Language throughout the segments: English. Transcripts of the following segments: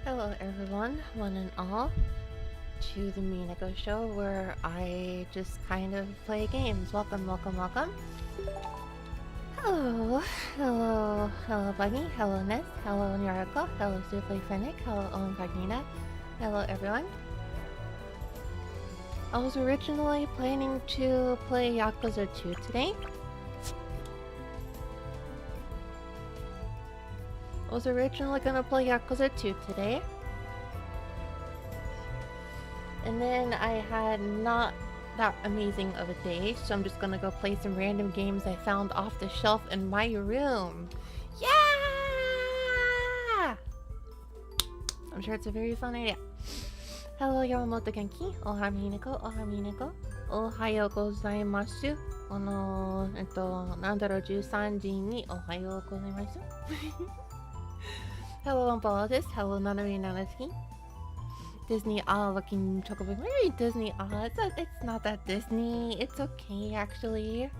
Hello everyone, one and all, to the Minako show where I just kind of play games. Welcome, welcome, welcome. Hello, hello, hello Bunny, hello Ness, hello Nyarako, hello Souffle Fennec, hello Incognita, hello everyone. I was originally planning to play Yakuza 2 today. I was originally gonna play Yakuza 2 today. And then I had not that amazing of a day, so I'm just gonna go play some random games I found off the shelf in my room. Yeah! I'm sure it's a very fun idea. Hello Yamamoto Genki, Oha Minako, Oha Minako, Ohayo gozaimasu. 13時におはようございます。Hello, Unpolitis. Hello, Nanami Nanatsuki. Disney looking chocolate. Maybe Disney it's not that Disney. It's okay, actually.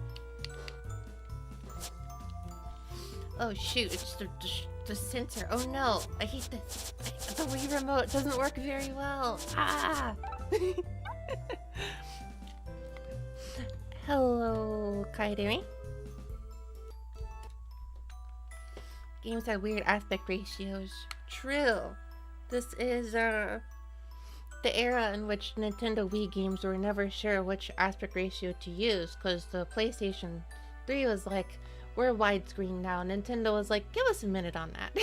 Oh, shoot. It's the sensor. Oh, no. I hate this. The Wii remote doesn't work very well. Ah! Hello, Kaidemi. Games have weird aspect ratios. True. This is the era in which Nintendo Wii games were never sure which aspect ratio to use, because the PlayStation 3 was like, we're widescreen now. Nintendo was like, give us a minute on that.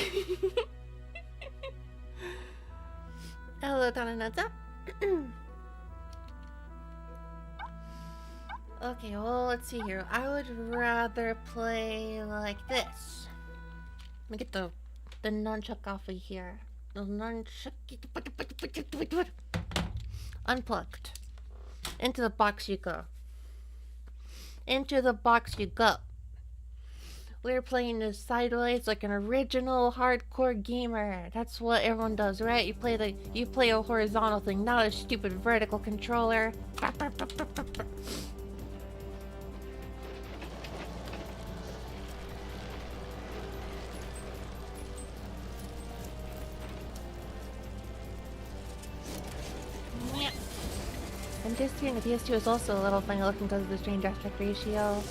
Hello, Tananata. Okay, well, let's see here. I would rather play like this. Let me get the nunchuck off of here. The nunchuck. Unplugged. Into the box you go. Into the box you go. We're playing this sideways like an original hardcore gamer. That's what everyone does, right? You play a horizontal thing, not a stupid vertical controller. And this here in the PS2 is also a little funny looking because of the strange aspect ratio.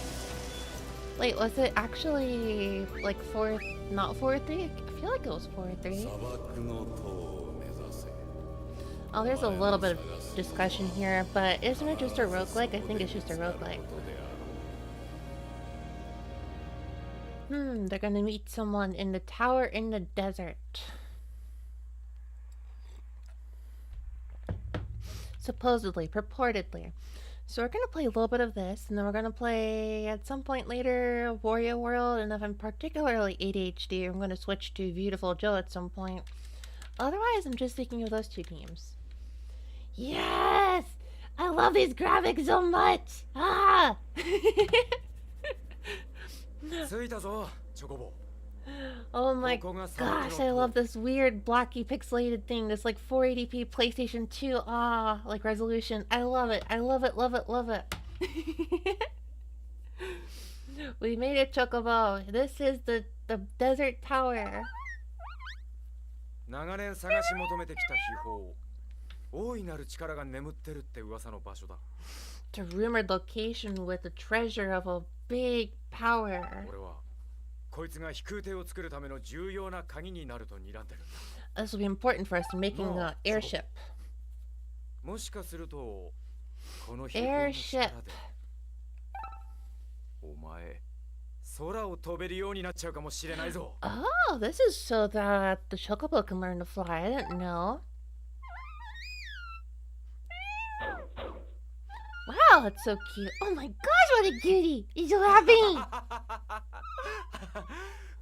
Wait, was it actually like not 4:3? I feel like it was 4:3. Oh, there's a little bit of discussion here, but isn't it just a roguelike? I think it's just a roguelike. They're gonna meet someone in the tower in the desert. Supposedly, purportedly. So we're gonna play a little bit of this, and then we're gonna play at some point later Wario World, and if I'm particularly ADHD, I'm gonna switch to Beautiful Joe at some point. Otherwise, I'm just thinking of those two games. Yes! I love these graphics so much! Ah! Oh my gosh, I love this weird blocky pixelated thing. This like 480p PlayStation 2 like resolution. I love it. I love it, love it, love it. We made it, Chocobo. This is the desert tower. 長年探し求めてきた秘宝、大いなる力が眠ってるって噂の場所だ。It's a rumored location with the treasure of a big power. 俺はこいつが飛空艇を作るための重要な鍵になると睨んでるんだ。This will be important for us in making an airship. もしかするとこの秘宝の力でお前空を飛べるようになっちゃうかもしれないぞ。Oh, this is so that the chocobo can learn to fly. I didn't know. Wow, that's so cute. Oh my gosh, what a cutie! He's laughing!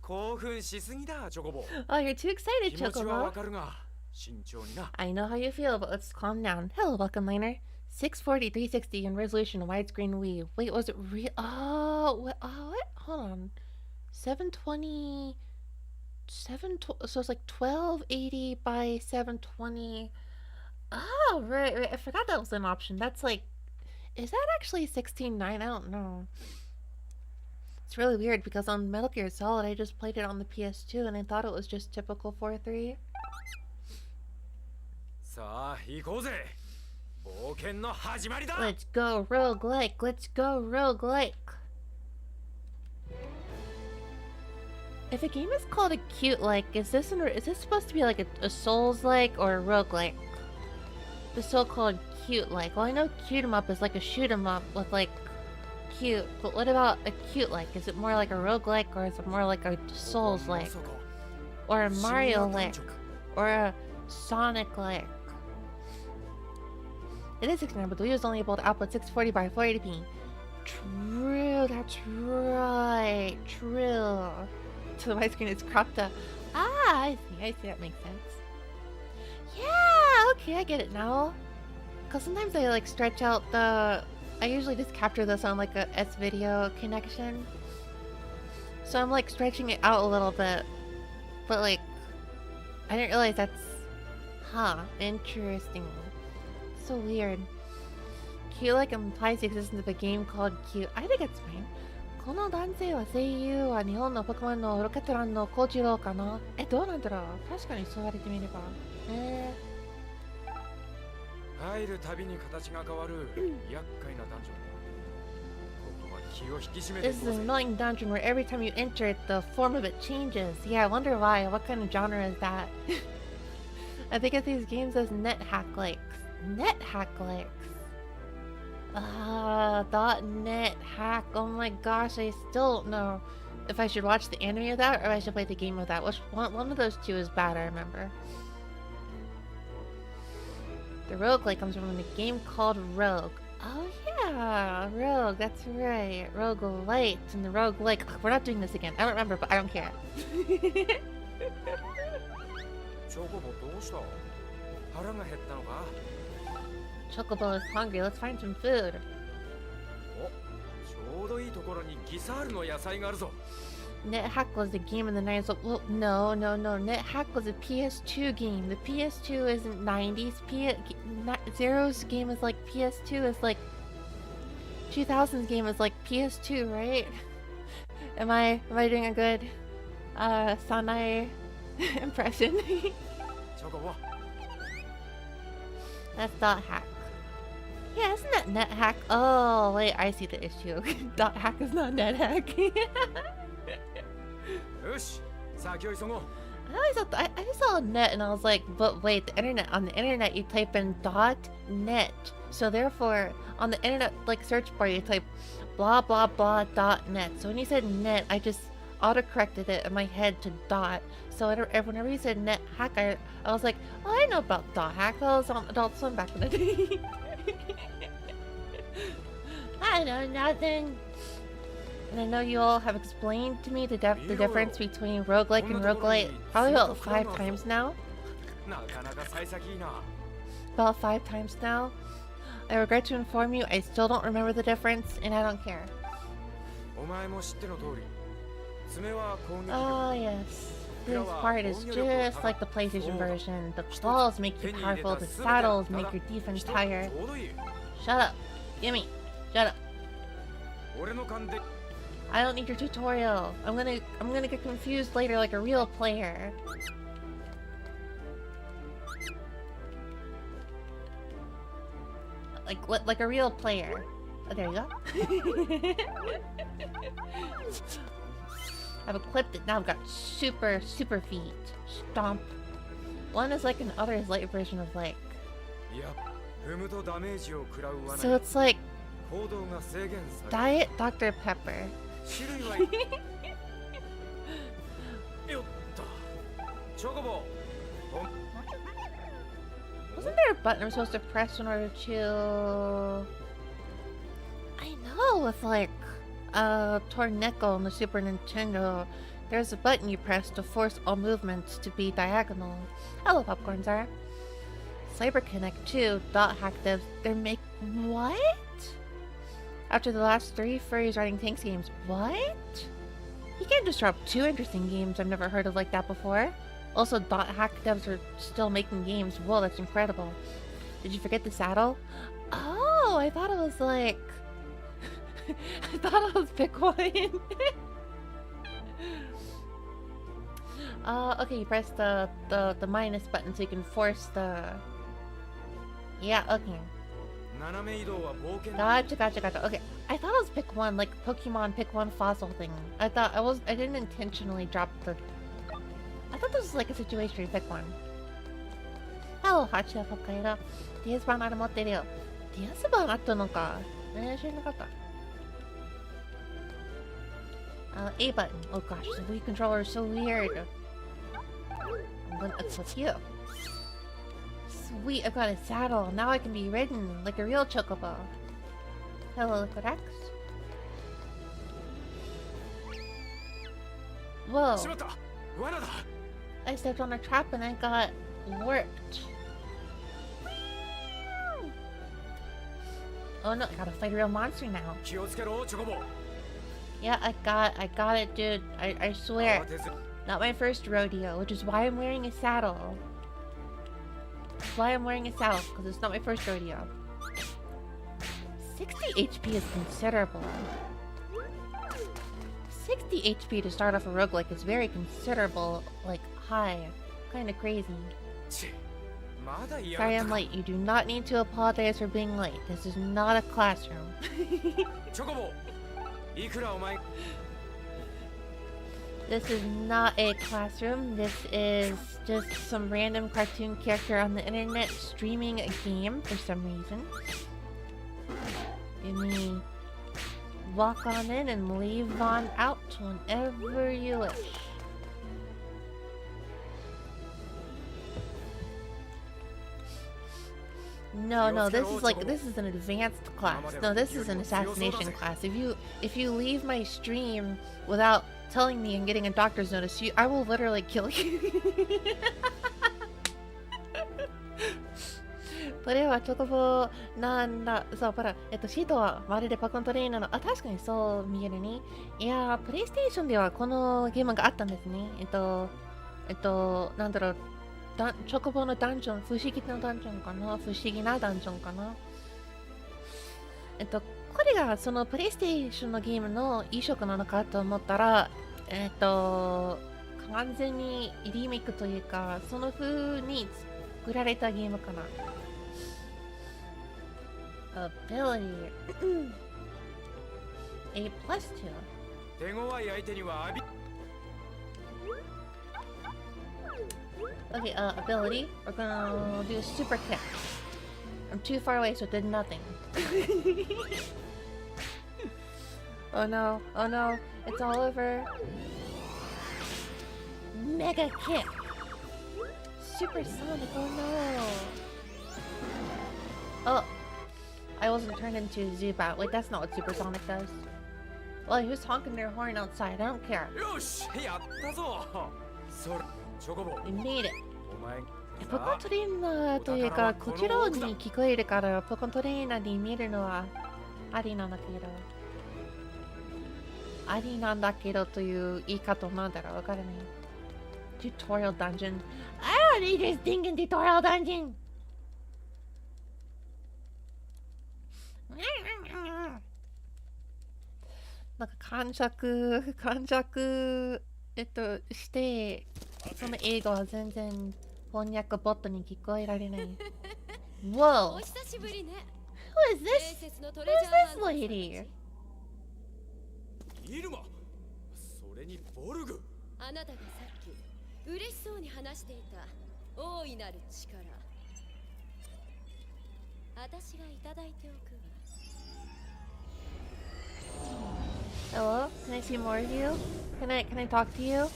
興奮しすぎだ、チョコボ。Oh, you're too excited, 気持ちはわ Chocobo. かるが、慎重にな。I know how you feel, but let's calm down. Hello, welcome, Liner. 640, 360 in resolution, widescreen Wii. Wait, was it real? Oh, what? Oh, what? Hold on. 720... So it's like 1280 by 720. Oh, right. I forgot that was an option. That's like... Is that actually 16:9? I don't know. It's really weird because on Metal Gear Solid, I just played it on the PS2 and I thought it was just typical 4.3. さあ、行こうぜ。冒険の始まりだ。 Let's go roguelike. Let's go roguelike. If a game is called a cute-like, is this supposed to be like a Souls-like or a roguelike? The so-called cute-like. Well, I know cute 'em up is like a shoot 'em up with like cute, but what about a cute-like? Is it more like a roguelike or is it more like a Souls-like? Or a Mario-like? Or a Sonic-like? It is 69, but the Wii was only able to output 640 by 480p. True, that's right. True. So the widescreen is cropped up. Ah, I see, that makes sense. Yeah, okay, I get it now. Because sometimes I like stretch out the... I usually just capture this on like a S-video connection. So I'm like stretching it out a little bit. But like, I didn't realize that's... Huh, interesting. So weird. Cute like implies the existence of a game called Cute. I think it's fine. この男性は声優は日本のポケモンのロケットランのコーチローかな？どうなんだろう？確かにそう言われてみれば。入るたびに形が変わる厄介なダンジョン。ここは気を引き締めて。This is an annoying dungeon where every time you enter it, the form of it changes. Yeah, I wonder why. What kind of genre is that? I think of these games as net hack likes. Net hack likes. .net hack. Oh my gosh, I still don't know if I should watch the anime of that or if I should play the game of that. One of those two is bad, I remember. The roguelike comes from a game called Rogue. Oh yeah, Rogue, that's right. Roguelite and the roguelike. We're not doing this again. I don't remember, but I don't care. Chocobo is hungry. Let's find some food. NetHack was the game in the 90s. Well, no. NetHack was a PS2 game. The PS2 isn't 90s. Zero's game is like PS2 is like 2000's game is like PS2, right? Am I doing a good Sanai impression? That's .hack. Yeah, isn't that NetHack? Oh, wait, I see the issue. .hack is not NetHack. I saw net and I was like, but wait, the internet, on the internet you type in .net. So therefore, on the internet like search bar you type blah blah blah .net. So when you said net, I just auto-corrected it in my head to dot. So whenever you said net hack, I was like, oh, I know about .hack. That was on Adult Swim back in the day. I know nothing. And I know you all have explained to me the difference between roguelike and roguelite probably about 5 times now. About 5 times now. I regret to inform you, I still don't remember the difference, and I don't care. 爪は攻撃力 Oh, yes. This part is just like the PlayStation version. The claws make you powerful, the saddles make your defense higher. ちょうどいい Shut up. Gimme. Shut up. 俺の勘で I don't need your tutorial. I'm gonna get confused later like a real player. Like a real player. Oh, there you go. I've equipped it, now I've got super feet. Stomp. One is like an other is light version of like. いや踏むとダメージを食らう罠 So it's like 行動が制限される Diet Dr. Pepper. 種類はよっとチョコボ Wasn't there a button I'm supposed to press in order to... I know, with like Torneco on the Super Nintendo, there's a button you press to force all movements to be diagonal. Hello, Popcorn Czar. CyberConnect 2, Dot Hack Devs, they're what? After the last 3 Furries Riding Tanks games, what? You can't just drop 2 interesting games I've never heard of like that before. Also, Dot Hack Devs are still making games. Whoa, that's incredible. Did you forget the saddle? Oh, I thought it was like... I thought it was Bitcoin. Okay, you press the minus button so you can force the... Yeah, okay. Gotcha. Okay, I thought it was pick one, like Pokemon pick one fossil thing. I didn't intentionally drop the... I thought this was like a situation where you pick one. Hello, Hachiya Hokkaido. DS 版あれ持ってるよ。DS 版あったのか。知らなかった。A button. Oh gosh, the Wii controller is so weird. I'm gonna equip you. Sweet, I've got a saddle. Now I can be ridden like a real chocobo. Hello, Liquid X. Whoa. I stepped on a trap and I got warped. Oh no, I gotta fight a real monster now. Yeah, I got it, dude. I swear. Not my first rodeo, which is why I'm wearing a saddle. That's why I'm wearing a saddle, because it's not my first rodeo. 60 HP is considerable. 60 HP to start off a roguelike is very considerable, like, high. Kinda crazy. Sorry I'm late. You do not need to apologize for being late. This is not a classroom. This is not a classroom. This is just some random cartoon character on the internet streaming a game for some reason. You may walk on in and leave on out whenever you wish. No, this is an advanced class. No, this is an assassination class. If you leave my stream without telling me and getting a doctor's notice, I will literally kill you. これはチョコボなんだ。そう、ほら、シートはまるでパコントレーナーの、あ、確かにそう見えるね。いやー、プレイステーションではこのゲームがあったんですね。なんだろう、チョコボのダンジョン、不思議なダンジョンかな、不思議なダンジョンかな。これがそのプレイステーションのゲームの移植なのかと思ったら、完全にリメイクというか、その風に作られたゲームかな。Ability A plus 2 手強い相手には浴び Okay, ability. We're gonna do a super kick. I'm too far away, so it did nothing. Oh no, it's all over. Mega kick. Super sonic, oh no. Oh, I wasn't turned into a Zubat. Wait, that's not what supersonic does. Well, who's honking their horn outside? I don't care. We made it. ポコントレーナーというか、こちらに聞こえるからポコントレーナーに見るのはありなんだけど。ありなんだけどという言い方なんだろうわからない。Tutorial dungeon. I don't need this stinking tutorial dungeon! なんか感触して、その英語は全然翻訳ボットに聞こえられない。Whoa! Who is this? Who is this lady? イルマ、それにボルグ。あなたがさっき嬉しそうに話していた大いなる力、私がいただいておくわ。 Hello? Can I see more of you? Can I talk to you?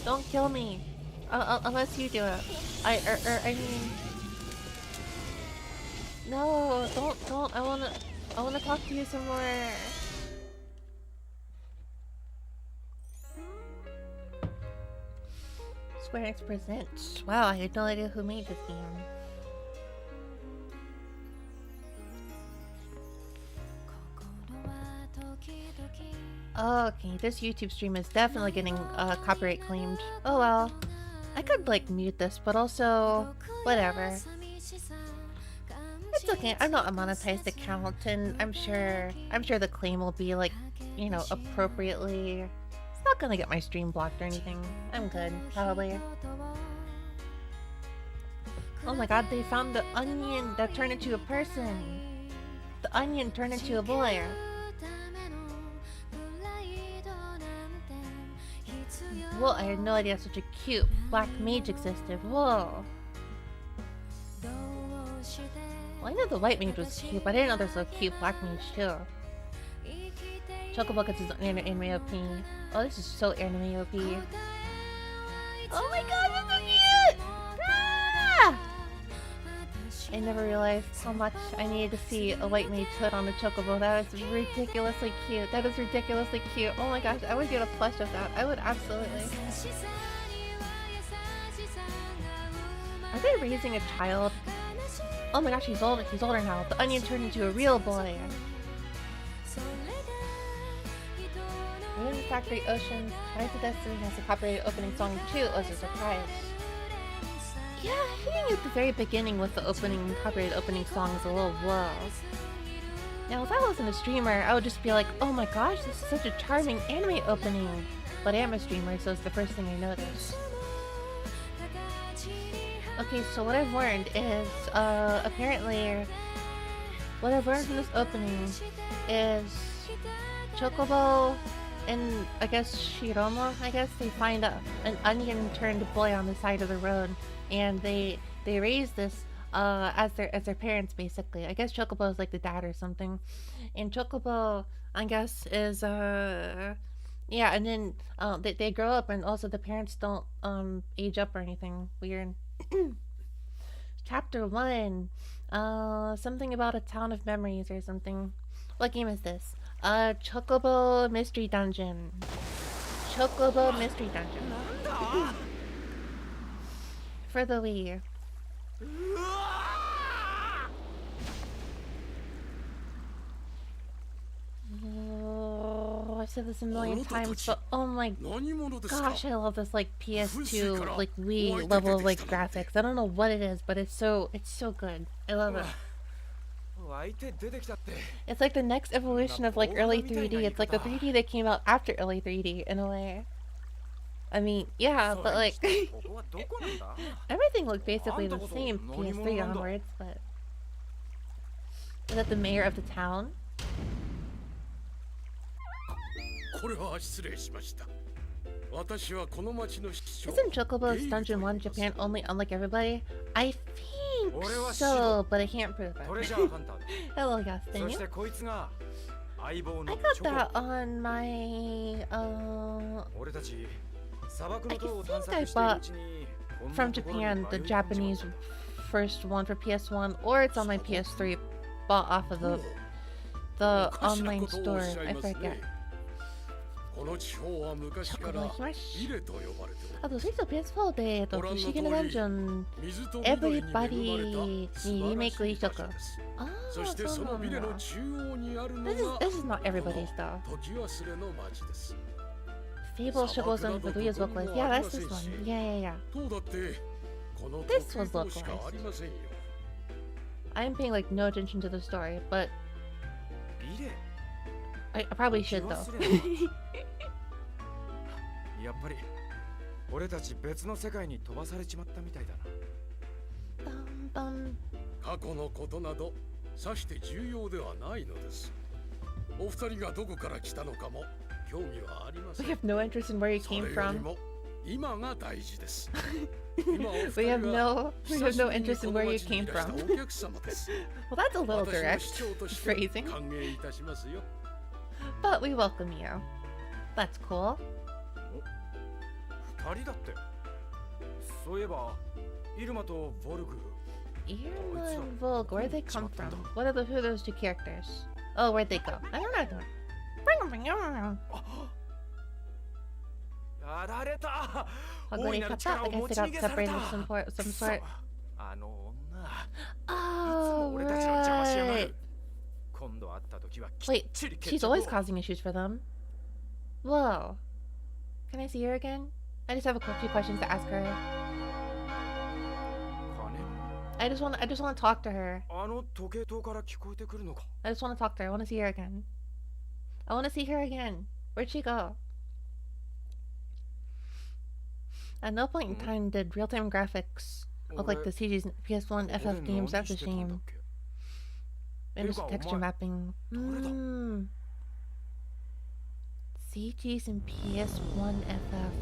Don't kill me. Unless you do it. I mean... No, don't. I wanna talk to you some more. Square Enix presents. Wow, I had no idea who made this game. Okay, this YouTube stream is definitely getting copyright claimed. Oh well. I could like mute this, but also whatever. It's okay. I'm not a monetized account, and I'm sure the claim will be like, you know, appropriately. It's not gonna get my stream blocked or anything. I'm good, probably. Oh my god, they found the onion that turned into a person. The onion turned into a boy. Whoa, I had no idea such a cute black mage existed. Whoa. Well, I know the white mage was cute, but I didn't know there was a cute black mage too. Chocobo gets his own anime OP. Oh, this is so anime OP. Oh my god, that's so cute! Ah! I never realized how much I needed to see a white mage hood on the chocobo. That was ridiculously cute. That is ridiculously cute. Oh my gosh, I would get a plush of that. I would absolutely. Are they raising a child? Oh my gosh, he's older now. The onion turned into a real boy. Within Factory Oceans, Rise of Destiny has a copyrighted opening song too. It was a surprise. Yeah, hitting at the very beginning with the copyrighted opening song is a little whoa. Now, if I wasn't a streamer, I would just be like, oh my gosh, this is such a charming anime opening. But I am a streamer, so it's the first thing I notice. Okay, so what I've learned is, apparently, what I've learned from this opening is Chocobo and, I guess, Shiromo, they find an onion-turned boy on the side of the road, and they raise this as their parents, basically. I guess Chocobo is like the dad or something, and Chocobo, I guess, is yeah, and then they grow up, and also the parents don't age up or anything weird. Chapter 1, something about a town of memories or something. What game is this? Chocobo Mystery Dungeon. Chocobo Mystery Dungeon. For the Wii. Oh, I've said this a million times, but oh my gosh, I love this like PS2 like Wii level of like graphics. I don't know what it is, but it's so good. I love it. It's like the next evolution of like early 3D. It's like the 3D that came out after early 3D in a way. I mean, yeah, but like everything looked basically the same PS3 onwards, but is that the mayor of the town? Isn't Chocobo's Dungeon 1 Japan only unlike everybody? I think so, but I can't prove it. Hello, Gaston. I got that on my I think I bought from Japan the Japanese first one for PS1, or it's on my PS3 bought off of the online store. I forget. この地方は昔からビレと呼ばれており、あと、実は PS4 で、不思議なダンジョン、水と緑に恵まれた Everybody にリメイク移植。ああ、そしてそのビレの中央にあるのが This is not everybody's though. 時忘れの町です。 Fable Sugals and Kaguya's localized. Yeah, that's this one. Yeah. どうだってこの This was 時計塔しかあり localized. ませんよ。 I'm paying like no attention to the story, but ビレ I probably should though. やっぱり俺たち別の世界に飛ばされちまったみたいだな。過去のことなどさして重要ではないのです。お二人がどこから来たのかも興味はありませ We ん。 have no interest in where you そ came れより from. も今が大事です。今お二 We have 人 no は interest in where you came 久しぶりにこの町にいらした from. お客様です。 Well, that's a little 私の direct 市長として phrasing, 歓迎いたしますよ。 but we welcome you. That's cool. 二人だって。そういえばイルマとボルグ。 Irma and Volg, where'd they come from? Who are those two characters? Oh, where'd they go? I don't know. やられた。 Ugly Papa, I guess they got separated of some sort. あの女。 Oh, 俺たちの邪魔しやが right. る。今度会った時はき Wait, っちり she's always causing issues for them. Whoa. Can I see her again? I just have a few questions to ask her. I just want to talk to her. あの時計塔から聞こえてくるのか。 I just want to talk to her. I want to see her again. I want to see her again. Where'd she go? At no point in time did real-time graphics look like the CG's PS1 FF games. That's a shame. And just texture mapping. CGs in PS1 FF.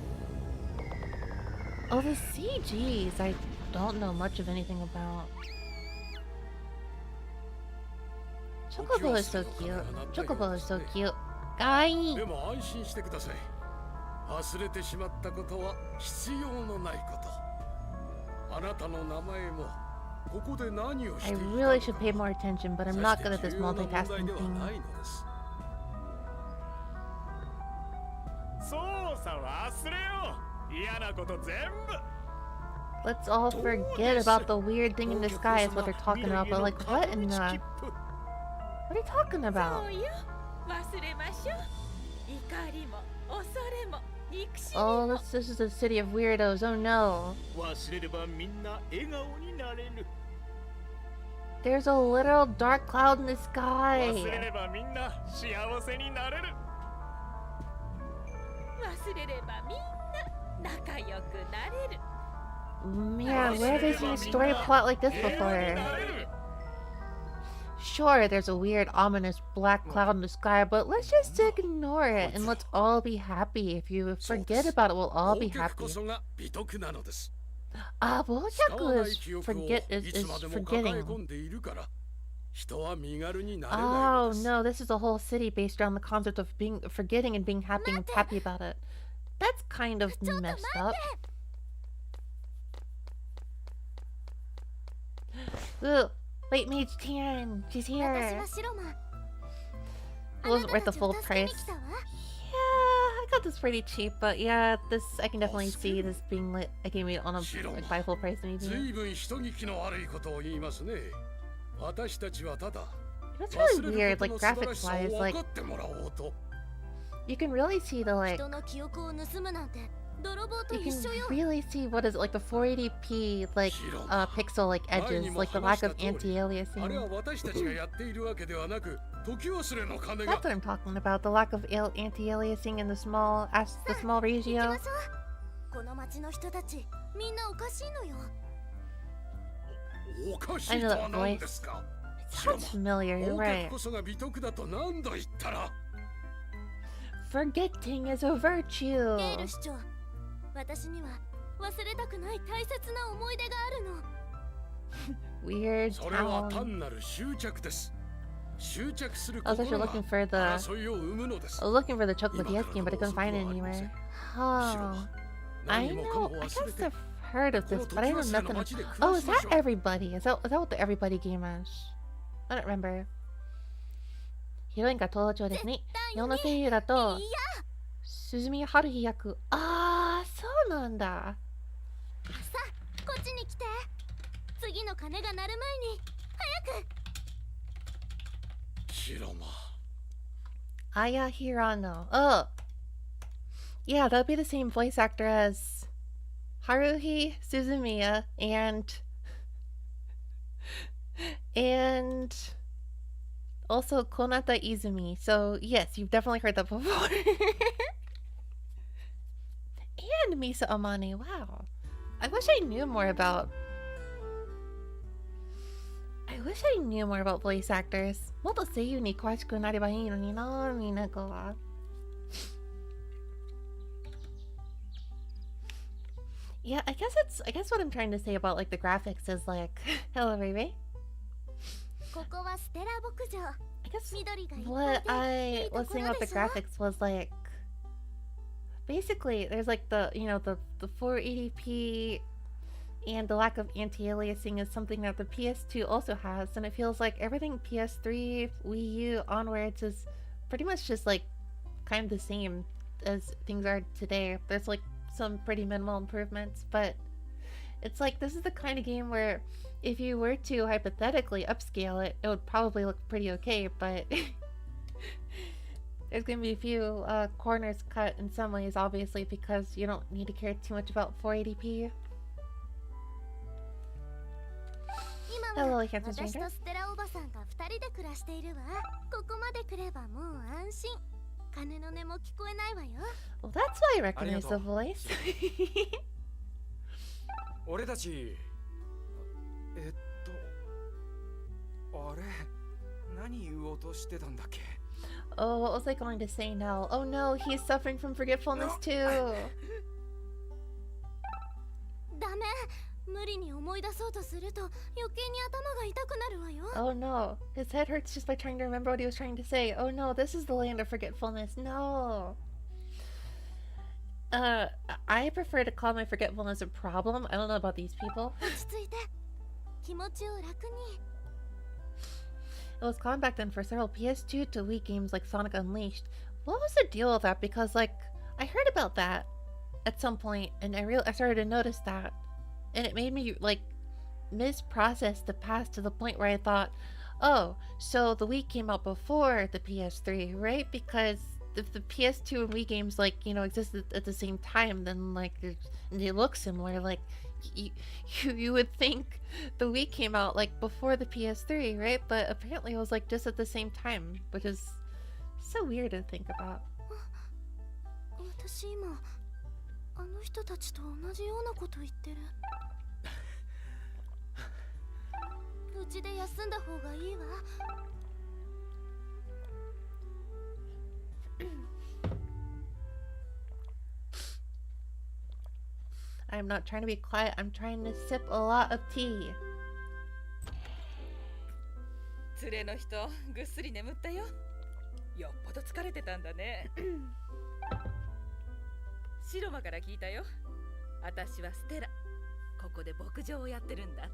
Oh, the CGs. I don't know much of anything about. Chocobo is so cute. Chocobo is so cute. Kawaii. でも安心してください。忘れてしまったことは必要のないこと。あなたの名前もここで何をして I いたの really か should pay more attention, but I'm not good at this 重要な問題 multitasking では thing. ないのです。そうさ忘れよう。嫌なこと全部。 Let's all forget about the weird thing in the sky is what they're talking about, but like what in the... What are you talking about? そうよ忘れましょう怒りも恐れも憎しみ Oh, も this is the city of weirdos. Oh no. 忘れればみんな笑顔になれる。 There's a literal dark cloud in the 忘れ sky. ればみんな幸せになれる。忘れればみんな仲良くなれる Man, where have I seen a story plot like this 笑顔に before? なれる。 Sure, there's a weird, ominous black cloud in the sky, but let's just ignore it and let's all be happy. If you forget about it, we'll all be 忘却 happy. こそが美徳なのです。 Bojaku 使わない is 記憶を is いつまでも抱え forgetting. 込んでいるから人は身軽になれない Oh のです。 no, this is a whole city based around the concept of being forgetting and being happy and happy about it. That's kind of messed up. Ooh, wait, Mage Tan, she's 私 here. は白馬 It wasn't worth the full price. たわ Yeah, I got this pretty cheap, but yeah, this I can definitely see this being like a game on a like by full price maybe. 随分人聞きの悪いことを言いますね。私たちはただ That's 忘 really れる weird, こと like の素晴ら graphics しさを wise, 分 like かってもらおうと。 you can really see the like 人の記憶を盗むなんて泥棒と you 一 can 緒よ really see what is it, like the 480p like pixel like edges, like the lack of あれ anti-aliasing. は私たちがやっているわけではなく、時忘れの鐘が That's what I'm talking about, the lack of anti-aliasing in the small行き ratio. ましょうこの町の人たちみんなおかしいのよおかしいとは何ですか。 Sounds familiar, you're 忘却 right. こそが美徳だと何度言ったら。 Forgetting is a ゲ virtue. ール市長私には忘れたくない大切な思い出があるの Weird それは town. 単なる執着です。執着する I was 心 actually が looking for the 争いを生むのです。 I was looking for the chocolate DS game, but I couldn't find it anywhere. Oh, I 何もか know. も I 忘れ guess て I've heard of this, but I know nothing. Oh, is that everybody? Is that what the everybody game is? I don't remember. ヒロインが登場ですね。日本の声優だと鈴宮春日役。あー、そうなんだ。さあこっちに来て。次の鐘が鳴る前に早く。白間。Aya Hirano. Oh. Yeah, that'll be the same voice actor as Haruhi Suzumiya and also Konata Izumi. So yes, you've definitely heard that before. And Misa Amane. Wow. I wish I knew more about voice actors. もっと声優に詳しくなればいいのにな、みんなが。Yeah, I guess what I'm trying to say about like the graphics is like, hello baby. ここはステラ牧場。 I guess 緑がいっぱい what で I いいと was こ saying ろ about で the しょ。 graphics was like, basically there's like the the 480p and the lack of anti-aliasing is something that the PS2 also has, and it feels like everything PS3, Wii U onwards is pretty much just like kind of the same as things are today. There's like some pretty minimal improvements, but it's like this is the kind of game where if you were to hypothetically upscale it, it would probably look pretty okay, but there's gonna be a few corners cut in some ways, obviously, because you don't need to care too much about 480p. 今 Hello, は handsome 私 stranger. とステラおばさんが2人で暮らしているわ。ここまで来ればもう安心。鐘の音も聞こえないわよ。 Well, that's why I recognize the voice. 俺たちあれ何言おうとしてたんだっけ。 Oh, what was I going to say now? Oh no, he's suffering from forgetfulness too. ダメ。無理に思い出そうとすると余計に頭が痛くなるわよ。 Oh no, his head hurts just by trying to remember what he was trying to say. Oh no, this is the land of forgetfulness. No. I prefer to call my forgetfulness a problem. I don't know about these people. 落ち着いて。気持ちを楽に。 It was common back then for several PS2 to Wii games like Sonic Unleashed. What was the deal with that? Because like I heard about that at some point, and I started to notice that, and it made me like misprocess the past to the point where I thought, oh, so the Wii came out before the PS3, right? Because if the PS2 and Wii games like existed at the same time, then like they look similar. Like you would think the Wii came out like before the PS3, right? But apparently it was like just at the same time, which is so weird to think about. 私今あの人たちと同じようなこと言ってる。うちで休んだ方がいいわ。 I'm not trying to be quiet. I'm trying to sip a lot of tea. 連れの人ぐっすり眠ったよ。よっぽど疲れてたんだね。白間から聞いたよ。私はステラ。ここで牧場をやってるんだ。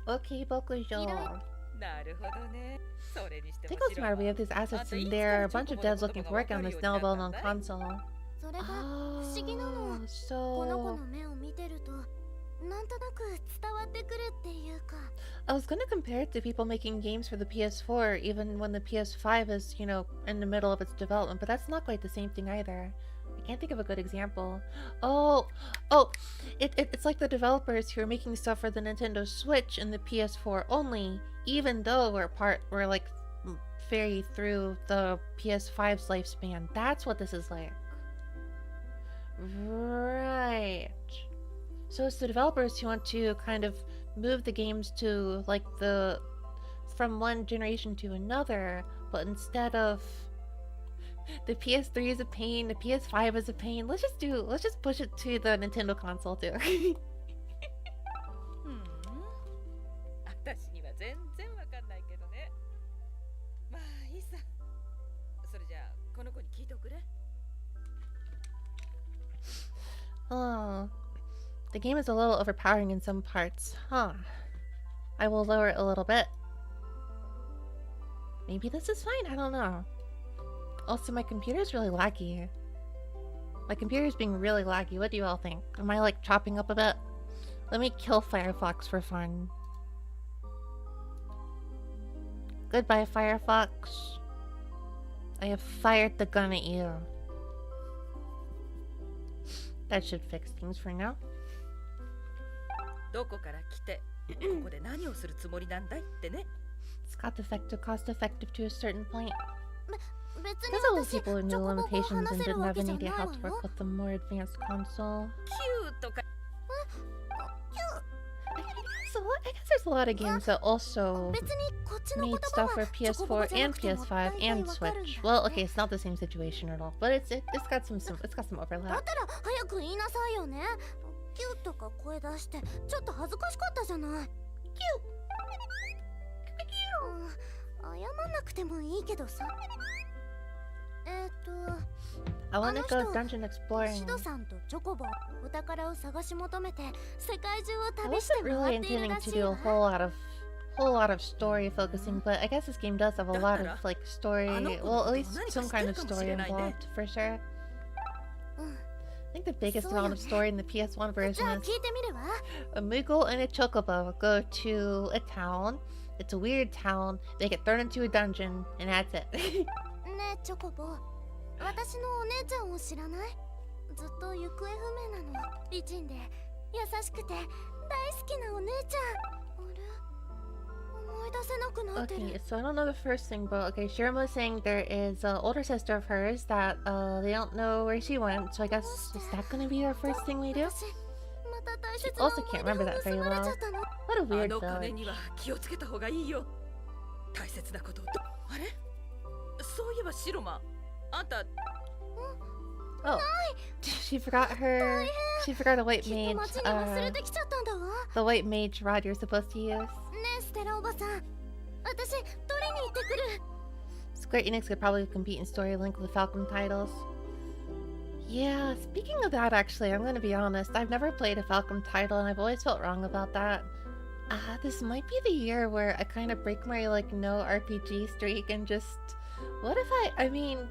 Okay, Bokujo. なるほどね。それにしても Tickles matter. We have these assets, and there are a bunch of devs looking for work on this now well-known console. それが不思議なの。 Oh, この子 so の目を見てるとなんとなく伝わってくるっていうか。 I was gonna compare it to people making games for the PS4, even when the PS5 is, in the middle of its development, but that's not quite the same thing either. I can't think of a good example. It's like the developers who are making stuff for the Nintendo Switch and the PS4 only, even though we're like very through the PS5's lifespan. That's what this is like. Right. So it's the developers who want to kind of move the games to like from one generation to another, but instead of the PS3 is a pain, the PS5 is a pain, let's just push it to the Nintendo console too. 私には全然わかんないけどね。まあいいさ。それじゃあこの子に聞いておくれ。 Oh, the game is a little overpowering in some parts, huh? I will lower it a little bit. Maybe this is fine, I don't know. Also, my computer is really laggy. My computer's being really laggy. What do you all think? Am I like chopping up a bit? Let me kill Firefox for fun. Goodbye, Firefox. I have fired the gun at you. That should fix things for now. どこから来てここで何をするつもりなんだいってね。 It's cost effective to a certain point. 別 Because に all those 私 people with チ no ョコボコを limitations 話 and せる didn't わ have け any じゃ idea ない how わ to よ work with the more advanced console. キューとか I guess there's a lot of games that also 別にこっちの言 made 葉 stuff for はチョコボコ PS4 じゃな and くても PS5 大 and 体わかるん Switch. だ Well, よ okay, ね it's not the same situation at all, but it's got someだ overlap. ったら早く言いなさいよね。キューとか声出してちょっと恥ずかしかったじゃない。キュー。謝んなくてもいいけどさ。I want to go あの人 dungeon exploring. シドさんとチョコボお宝を探し求めて世界中を I 旅して wasn't 回 really っている intending ら to しい do a わ。 whole lot of story focusing, but I guess this game does have a lot of like story, well, at least some kind of story involved for sure. I think the biggest amount of story in the PS1 じ version ゃあ is 聞いてみるわ。 a Moogle and a Chocobo go to a town. It's a weird town. They get thrown into a dungeon, and that's it. ねえチョコボ、私のお姉ちゃんを知らない？ずっと行方不明なの。美人で優しくて大好きなお姉ちゃん。あれ？思い出せなくなってる。 Okay, so I don't know the first thing, but okay, Shirma was saying there is an older sister of hers that they don't know where she went, so I guess is that gonna be our first thing we do? 私また大 She 切な also 思 can't い出 remember を that 盗 very まれ well. ちゃったの。 What a あ weird の金 village. には気をつけた方がいいよ。大切なことをあれそういえばシロマあんた Oh, she forgot a white きっ mage, と街に忘れてきちゃったんだわ。 the white mage rod you're supposed to use. ねえステラおばさん、私取りに行ってくる。 Square Enix could probably compete in story link with Falcon titles. Yeah, speaking of that, actually, I'm gonna be honest. I've never played a Falcon title, and I've always felt wrong about that. This might be the year where I kind of break my, like, no RPG streak and just... What if I mean...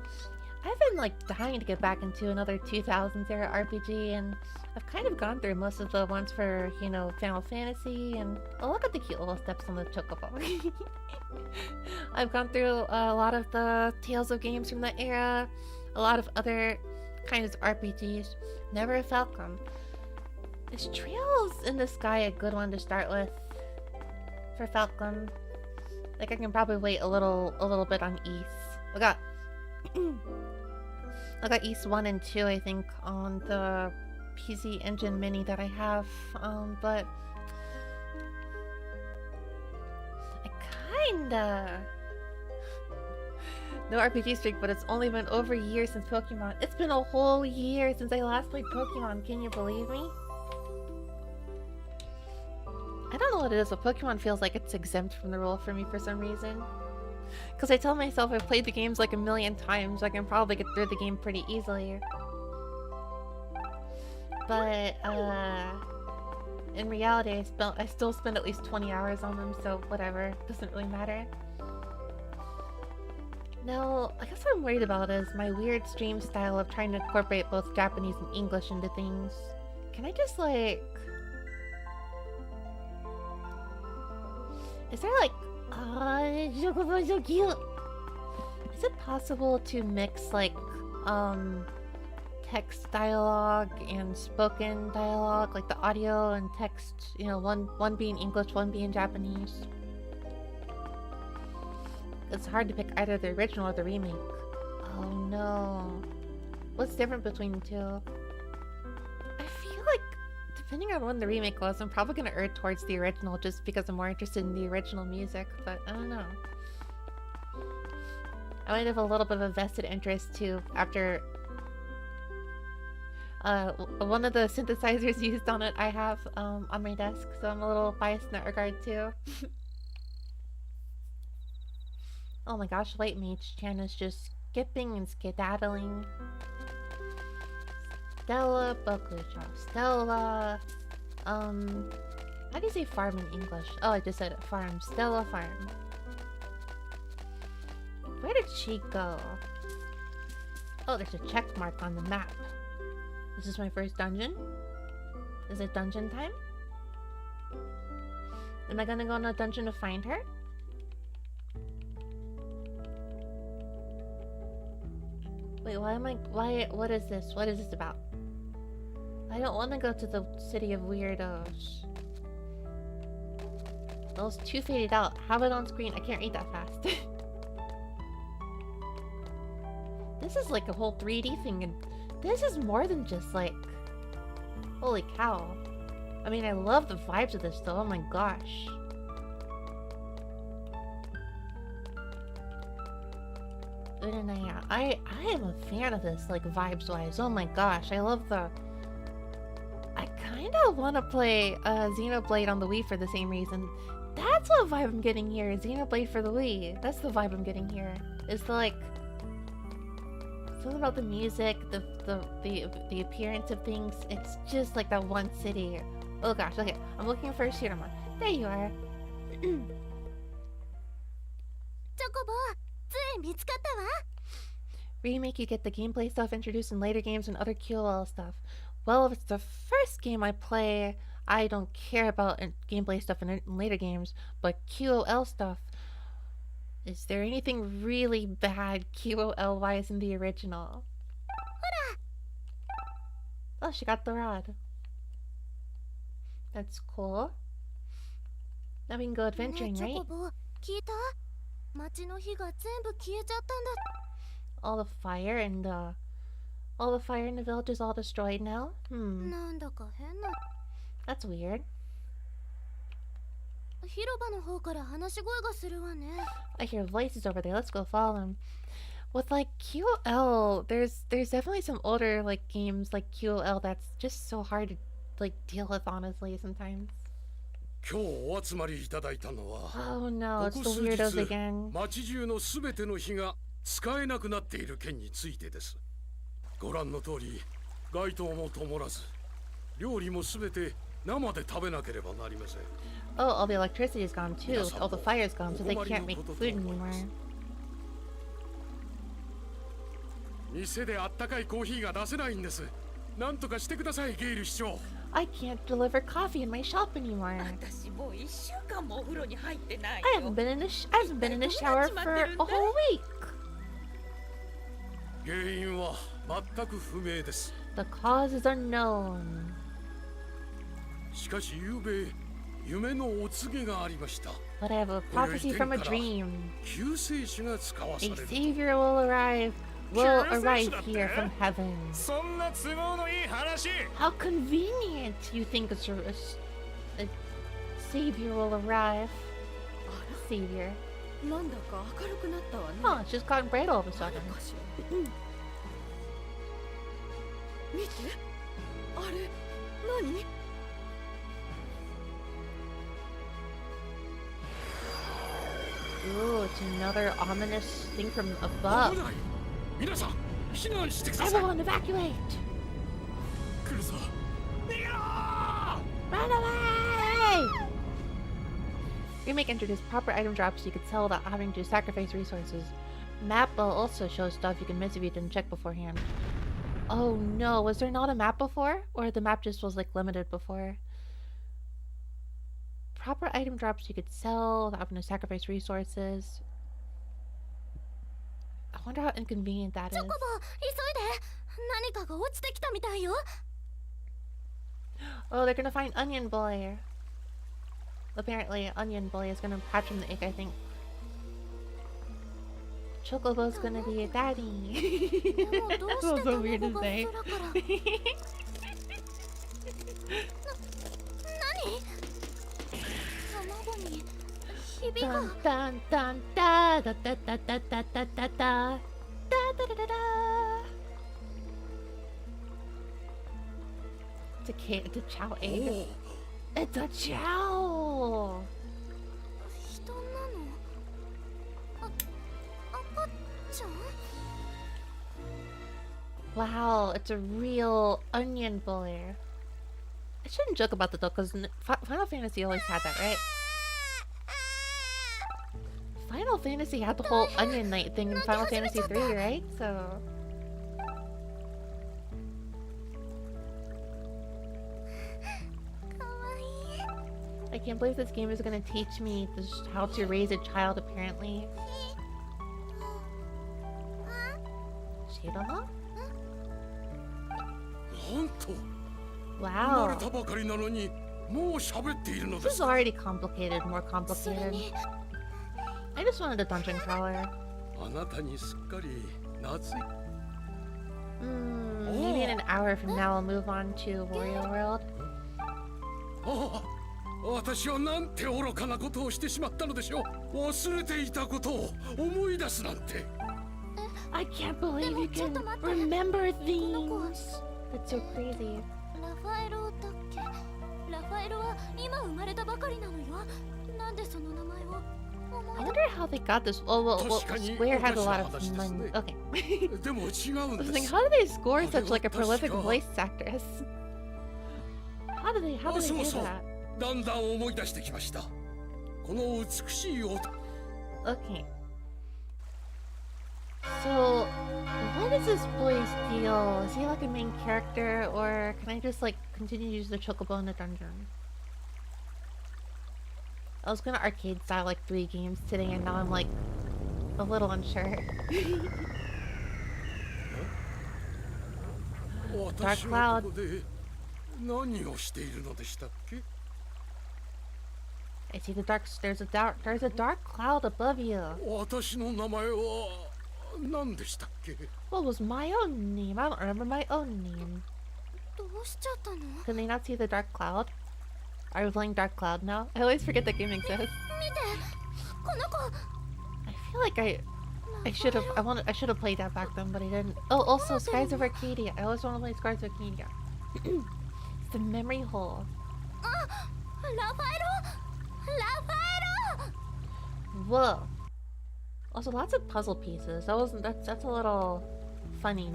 I've been, like, dying to get back into another 2000s era RPG, and I've kind of gone through most of the ones for, you know, Final Fantasy, and... Oh, look at the cute little steps on the chocobo. I've gone through a lot of the Tales of games from that era, a lot of other kinds of RPGs. Never a Falcon. Is Trails in the Sky a good one to start with for Falcon? Like I can probably wait a little bit on East. I got East 1 and 2, I think, on the PC Engine Mini that I have, but I kinda... No RPG streak, but it's only been over a year since Pokemon. It's been a whole year since I last played Pokemon, can you believe me? I don't know what it is, but Pokemon feels like it's exempt from the rule for me for some reason. Because I tell myself I've played the games like a million times, I can probably get through the game pretty easily. But, in reality, I still spend at least 20 hours on them, so whatever, doesn't really matter. No, I guess what I'm worried about is my weird stream style of trying to incorporate both Japanese and English into things. Can I just, like... Is there, like... Chocobo so cute! Is it possible to mix, like, text dialogue and spoken dialogue? Like the audio and text, you know, one being English, one being Japanese? It's hard to pick either the original or the remake. Oh no. What's different between the two? I feel like, depending on when the remake was, I'm probably gonna err towards the original just because I'm more interested in the original music, but I don't know. I might have a little bit of a vested interest too after one of the synthesizers used on it I have on my desk, so I'm a little biased in that regard too. Oh my gosh, White Mage Chan is just skipping and skedaddling. Stella, Bokucha, Stella. How do you say farm in English? Oh, I just said it. Farm. Stella Farm. Where did she go? Oh, there's a check mark on the map. This is my first dungeon? Is it dungeon time? Am I gonna go in a dungeon to find her? Wait, what is this? What is this about? I don't want to go to the city of weirdos. Well, it's too faded out. Have it on screen. I can't read that fast. This is like a whole 3D thing, and this is more than just like... Holy cow. I mean, I love the vibes of this though. Oh my gosh. I am a fan of this, like, vibes-wise. Oh my gosh, I love the... I kinda wanna play Xenoblade on the Wii for the same reason. That's what vibe I'm getting here, Xenoblade for the Wii. That's the vibe I'm getting here. It's the, like... Something about the music, the appearance of things. It's just like that one city. Oh gosh, okay. I'm looking for a Shirama. There you are. チョコボ、つい見つかったわ。 Remake, you get the gameplay stuff introduced in later games and other QOL stuff. Well, if it's the first game I play, I don't care about gameplay stuff in later games, but QOL stuff... Is there anything really bad QOL-wise in the original? Oh, she got the rod. That's cool. Now we can go adventuring, ねえ、チョ right? コボ、聞いた？街の火が全部消えちゃったんだ。 All the fire in the village is all destroyed now? なんだか変な。 That's weird. 広場の方から話し声がするわね。 I hear voices over there. Let's go follow them. With like QOL, there's definitely some older like games like QOL that's just so hard to like deal with honestly sometimes. 今日お集まりいただいたのは、 Oh no, こ it's こ the 数 weirdos 日 again. 町中のすべての火が使えなくなっている件についてです。ご覧の通り、街灯も灯らず、料理もすべて生で食べなければなりません。 Oh, all the electricity is gone too. All the fire's gone, so they can't make food anymore. 店であったかいコーヒーが出せないんです。なんとかしてください、ゲイル市長。 I can't deliver coffee in my shop anymore. 私もう1週間もお風呂に入ってない I よ haven't been in the shower for a whole week. 原因は全く不明です。 The cause is unknown. しかし昨夜、夢のお告げがありました。 But I have a prophecy from a dream. 救世主が使わさ A れる。 savior will arrive here from heaven. そんな都合のいい話。 How convenient you think a savior will arrive. Savior. なんだか明るくなったわね。 Oh, it's just gotten bright all of a sudden. かしら。見て。あれ、何？ Ooh, it's another ominous thing from above. 危ない。皆さん、避難してください。 Everyone evacuate! 来るぞ。逃げろー！ Run away! Remake introduced proper item drops so you could sell without having to sacrifice resources. Map will also show stuff you can miss if you didn't check beforehand. Oh no, was there not a map before? Or the map just was like limited before? Proper item drops you could sell without having to sacrifice resources. I wonder how inconvenient that チョ is. コボ、急いで。何かが落ちてきたみたいよ。 Oh, they're gonna find Onion Boy. Apparently, Onion Boy is gonna hatch from the egg, I think. Chocobo's gonna be a daddy. でもどう Feels して so weird 卵 to が say. 空から。何？卵にひびが。 Dun dun dun da da da da da da da da da da da da da. It's a chow egg. It's a chow. 人なの？赤ちゃん？ Wow, it's a real onion boy. I shouldn't joke about that though, because Final Fantasy always had that, right? Final Fantasy had the whole Onion Knight thing in Final Fantasy 3, right? So... can't believe this game is gonna teach me how to raise a child, apparently. Shiroma? なんと、生ま Wow. れたばかりなのにもう喋っているの This で is すか。 already complicated, more それ complicated. に I just wanted a dungeon crawler. あなたにすっかり懐い。 Maybe in an hour from now I'll move on to Wario World. ああ、私はなんて愚かなことをしてしまったのでしょう。忘れていたことを思い出すなんて。 I can't believe you can ちょっと待って。 remember この子 things. That's so crazy. ラファエロだっけ。ラファエロは今生まれたばかりなのよ。なんでその名前を I wonder how they got this. Oh, well, Square has a lot of money. Okay. でも違う I ん was で thinking, す。 how do they score such like a prolific 確か。 voice actress? How do they do そうそう。 that? だんだん思い出してきました。この美しい音。 Okay. So, what is this boy's deal? Is he like a main character, or can I just like continue to use the chocobo in the dungeon? I was gonna arcade style like 3 games today, and now I'm like a little unsure. 私はここで何をしているのでしたっけ。 I see the dark. There's a dark cloud above you. 私の名前は何でしたっけ。 What was my own name? I don't remember my own name. どうしちゃったの？ Can they not see the dark cloud? Are we playing Dark Cloud now? I always forget that game exists. 見て、この子。 I feel like I should have played that back then, but I didn't. Oh, also Skies of Arcadia. I always want to play Skies of Arcadia. It's the memory hole. ラファエロ。ラファエロ。 Whoa. Also, lots of puzzle pieces. That's a little funny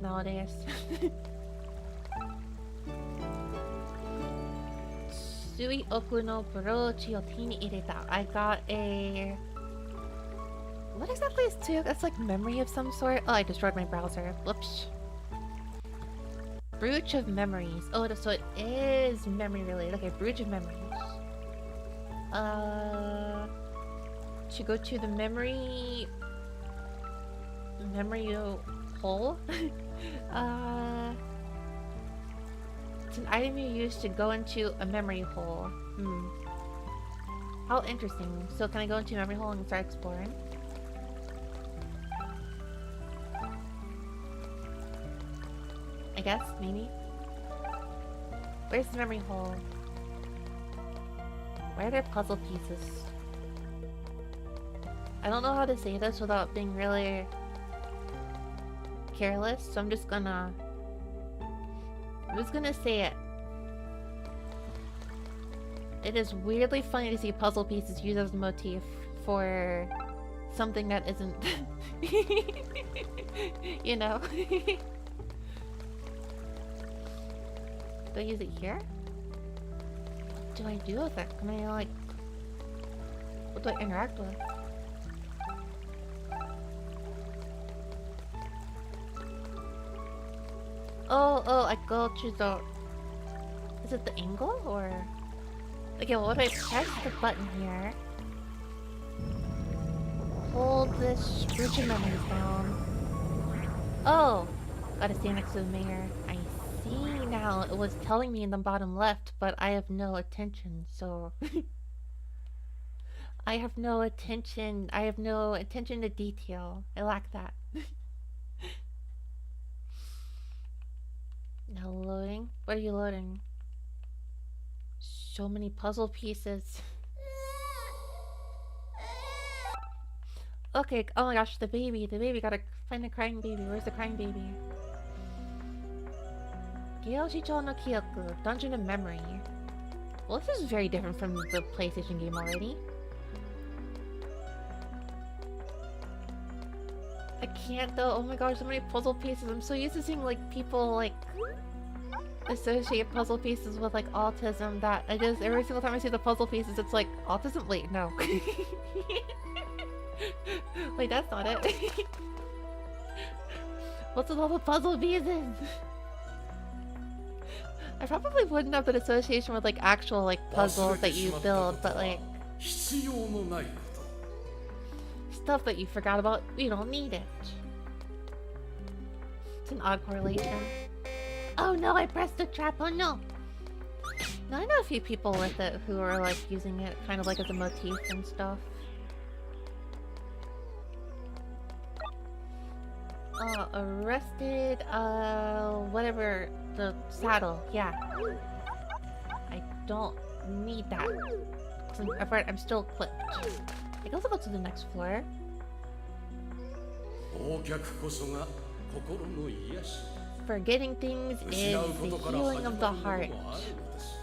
nowadays. Sui oku no brochi o te ni ireta. I got a... What exactly is Tsuyoka? That's like memory of some sort? Oh, I destroyed my browser. Whoops. Brooch of memories. Oh, so it is memory related. Okay, Brooch of memories. To go to the memory hole. It's an item you use to go into a memory hole. How interesting. So can I go into a memory hole and start exploring? I guess, maybe. Where's the memory hole? Why are there puzzle pieces? I don't know how to say this without being really careless, so I'm just gonna say it. It is weirdly funny to see puzzle pieces used as a motif for something that isn't you know. Do I use it here? What do I do with it? Can I like... What do I interact with? Oh, I go to the... Is it the angle or... Okay, well, what do I press the button here? Hold this Brooch of memories down. Oh! Gotta stand next to the mayor. I see now. It was telling me in the bottom left, but I have no attention, so... I have no attention to detail. I lack that. Now loading? What are you loading? So many puzzle pieces. Okay, oh my gosh, the baby, gotta find the crying baby. Where's the crying baby? Geoshicho no Kyoku, Dungeon of Memory. Well, this is very different from the PlayStation game already. I can't though, oh my gosh, so many puzzle pieces. I'm so used to seeing like people like associate puzzle pieces with like autism that I just every single time I see the puzzle pieces it's like autism? Wait, no. Wait, that's not it. What's with all the puzzle pieces? I probably wouldn't have an association with like actual like puzzles that you build, but like 必要のないこと stuff that you forgot about, you don't need it. It's an odd correlation. Oh no, I pressed the trap, oh no! Now, I know a few people with it who are like using it kind of like as a motif and stuff. Arrested, whatever, the saddle, yeah. I don't need that. I'm still equipped. I can also go to the next floor. 忘却こそが心の癒し Forgetting things is 失う the ことから healing 始 of ま the るものもあ heart. るのです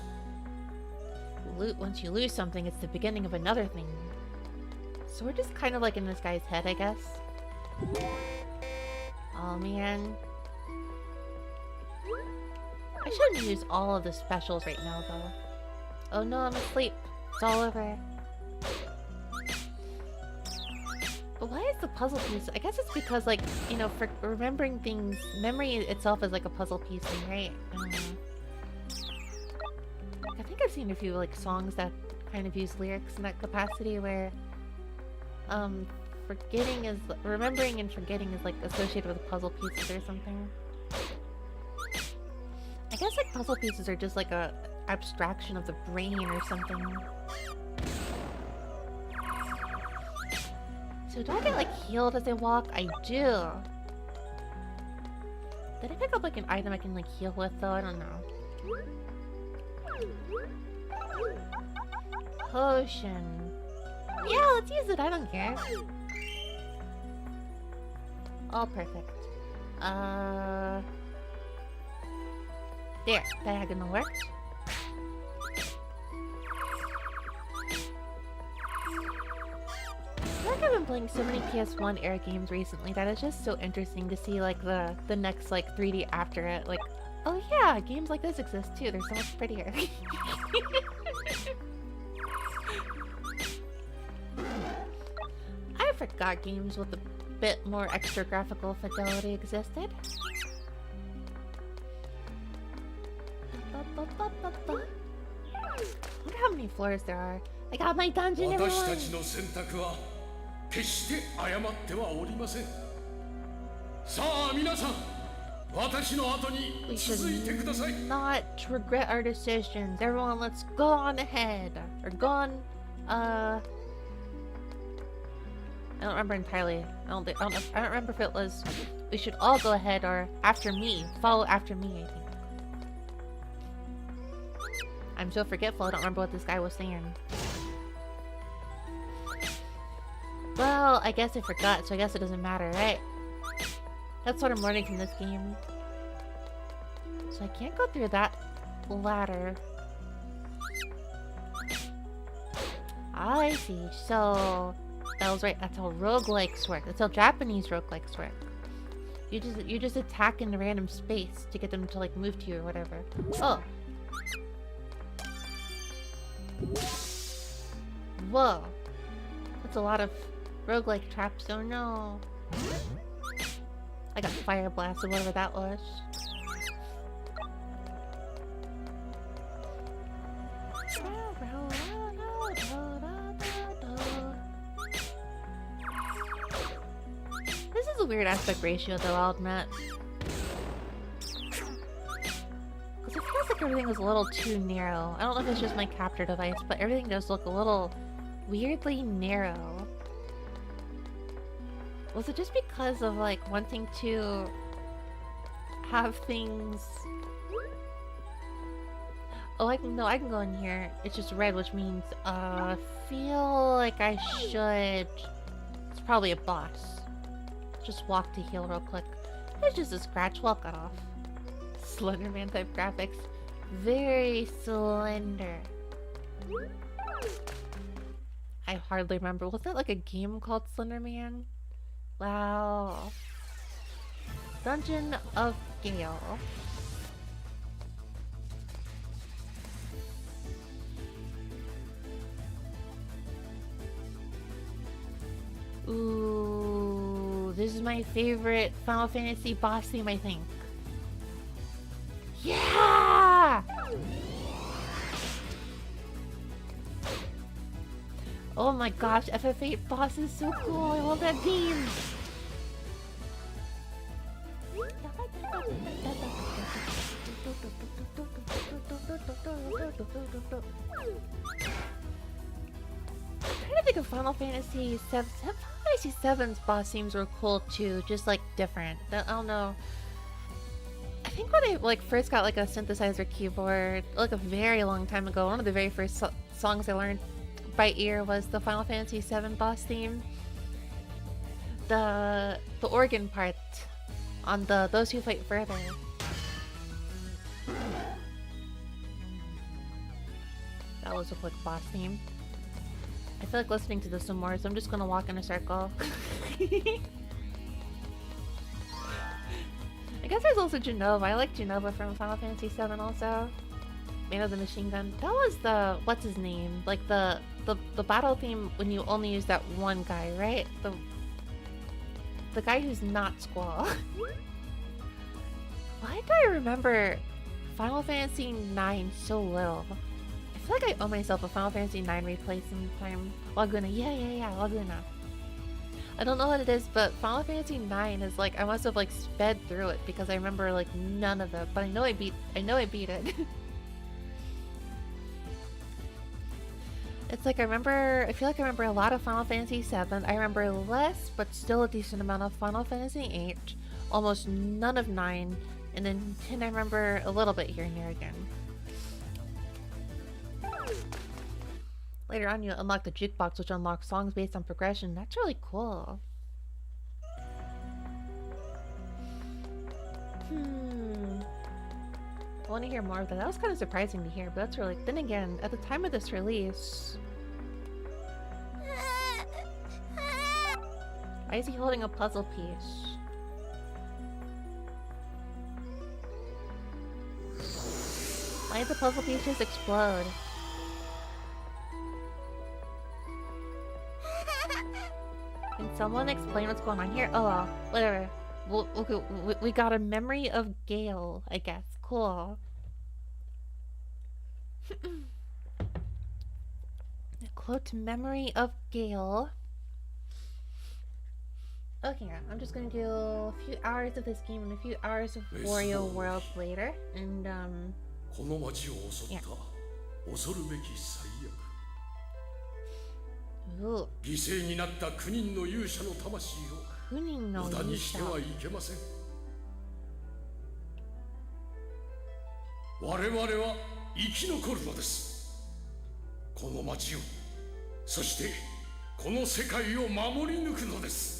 Once you lose something, it's the beginning of another thing. So we're just kind of like in this guy's head, I guess. Oh man. I shouldn't use all of the specials right now, though. Oh no, I'm asleep. It's all over. But why is the puzzle piece? I guess it's because, like, you know, for remembering things, memory itself is like a puzzle piece thing, right? I don't know. I think I've seen a few, like, songs that kind of use lyrics in that capacity where, forgetting is... remembering and forgetting is, like, associated with puzzle pieces or something. I guess, like, puzzle pieces are just, like, a abstraction of the brain or something. So do I get, like, healed as I walk? I do. Did I pick up, like, an item I can, like, heal with, though? I don't know. Potion. Yeah, let's use it. I don't care. All perfect. There. Diagonal worked. I feel like I've been playing so many PS1 era games recently that it's just so interesting to see, like, the next, like, 3D after it. Like, oh yeah, games like this exist too. They're so much prettier. I forgot games with a bit more extra graphical fidelity existed. I wonder how many floors there are. I got my dungeon, 私 everyone! たちの選択は決して誤ってはおりませんさあ皆さん私の後に We 続いてください should not regret our decisions. Everyone, let's go on ahead. Or go on, I don't remember entirely. I don't remember if it was we should all go ahead or after me. Follow after me, I think. I'm so forgetful, I don't remember what this guy was saying. Well, I guess I forgot, so I guess it doesn't matter, right? That's what I'm learning from this game. So I can't go through that ladder. I see. So that was right. That's how roguelikes work. That's how Japanese roguelikes work. You just attack in a random space to get them to like move to you or whatever. Oh. Whoa. That's a lot of roguelike traps. Oh no. I got fire blasted, whatever that was. This is a weird aspect ratio though, I'll admit. Because it feels like everything is a little too narrow. I don't know if it's just my capture device, but everything does look a little weirdly narrow. Was it just because of like wanting to have things... Oh, I can go in here. It's just red, which means feel like I should... It's probably a boss. Just walk to heal real quick. It's just a scratch, well cut off. Slenderman type graphics. Very slender. I hardly remember. Was that like a game called Slenderman? Wow. Dungeon of Gale. Ooh, this is my favorite Final Fantasy boss theme, I think. Yeah! Oh my gosh, FF8 boss is so cool. I love that theme. I'm trying to think of Final Fantasy 7. Final Fantasy 7's boss themes were cool too, just like different. I don't know. I think when I like first got like a synthesizer keyboard, like a very long time ago, one of the very first songs I learned by ear was the Final Fantasy 7 boss theme. The organ part on the Those Who Fight Further. That was a quick boss theme. I feel like listening to this some more, so I'm just gonna walk in a circle. I guess there's also Genova. I like Genova from Final Fantasy 7 also. Man of the Machine Gun. That was the what's his name? Like the battle theme when you only use that one guy, right? The guy who's not Squall. Why do I remember Final Fantasy 9 so little? I feel like I owe myself a Final Fantasy 9 replay sometime. Laguna. Yeah, Laguna. I don't know what it is, but Final Fantasy 9 is like I must have like sped through it because I remember like none of it, but I know I beat it. It's like I feel like I remember a lot of Final Fantasy 7. I remember less, but still a decent amount of Final Fantasy 8. Almost none of 9. And then 10 I remember a little bit here and there again. Later on you unlock the jukebox, which unlocks songs based on progression. That's really cool. I want to hear more of that. That was kind of surprising to hear, but that's really... Then again, at the time of this release... Why is he holding a puzzle piece? Why did the puzzle piece just explode? Can someone explain what's going on here? Oh, well, whatever. We got a memory of Gale, I guess. Cool. Quote, memory of Gale. Okay, I'm just gonna do a few hours of this game and a few hours of Wario World later, and yeah. この町を襲った恐るべき最悪。犠牲になった9人の勇者の魂を無駄にしてはいけません。我々は生き残るのです。この町を、そしてこの世界を守り抜くのです。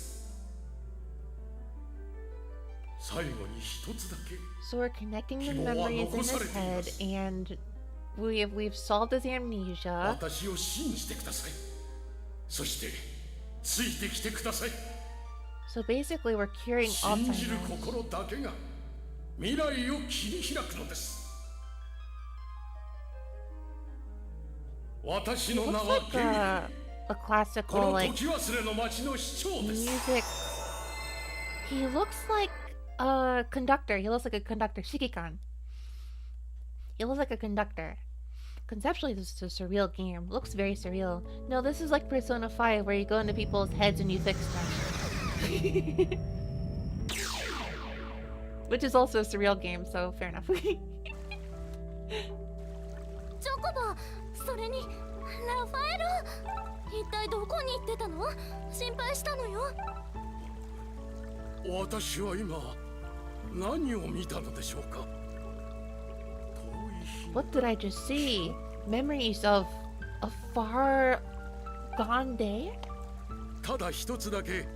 最後に一つだけ。So we're connecting the memories in his head, and we've solved his amnesia. 私を信じてください。そしてついてきてください。So basically, we're curing Alzheimer's. 信じる心だけが未来を切り開くのです。私の名はゲイリー。A classical like 時忘れの町の市長です。 music. He looks like a conductor. He looks like a conductor. Shikikan. He looks like a conductor. Conceptually, this is a surreal game. Looks very surreal. No, this is like Persona 5, where you go into people's heads and you fix them. Which is also a surreal game, so fair enough. チョコボ、それにラファエル、一体どこに行ってたの？心配したのよ。私は今何を見たのでしょうか。 What did I just see? Memories of a far gone day? ただ一つだけ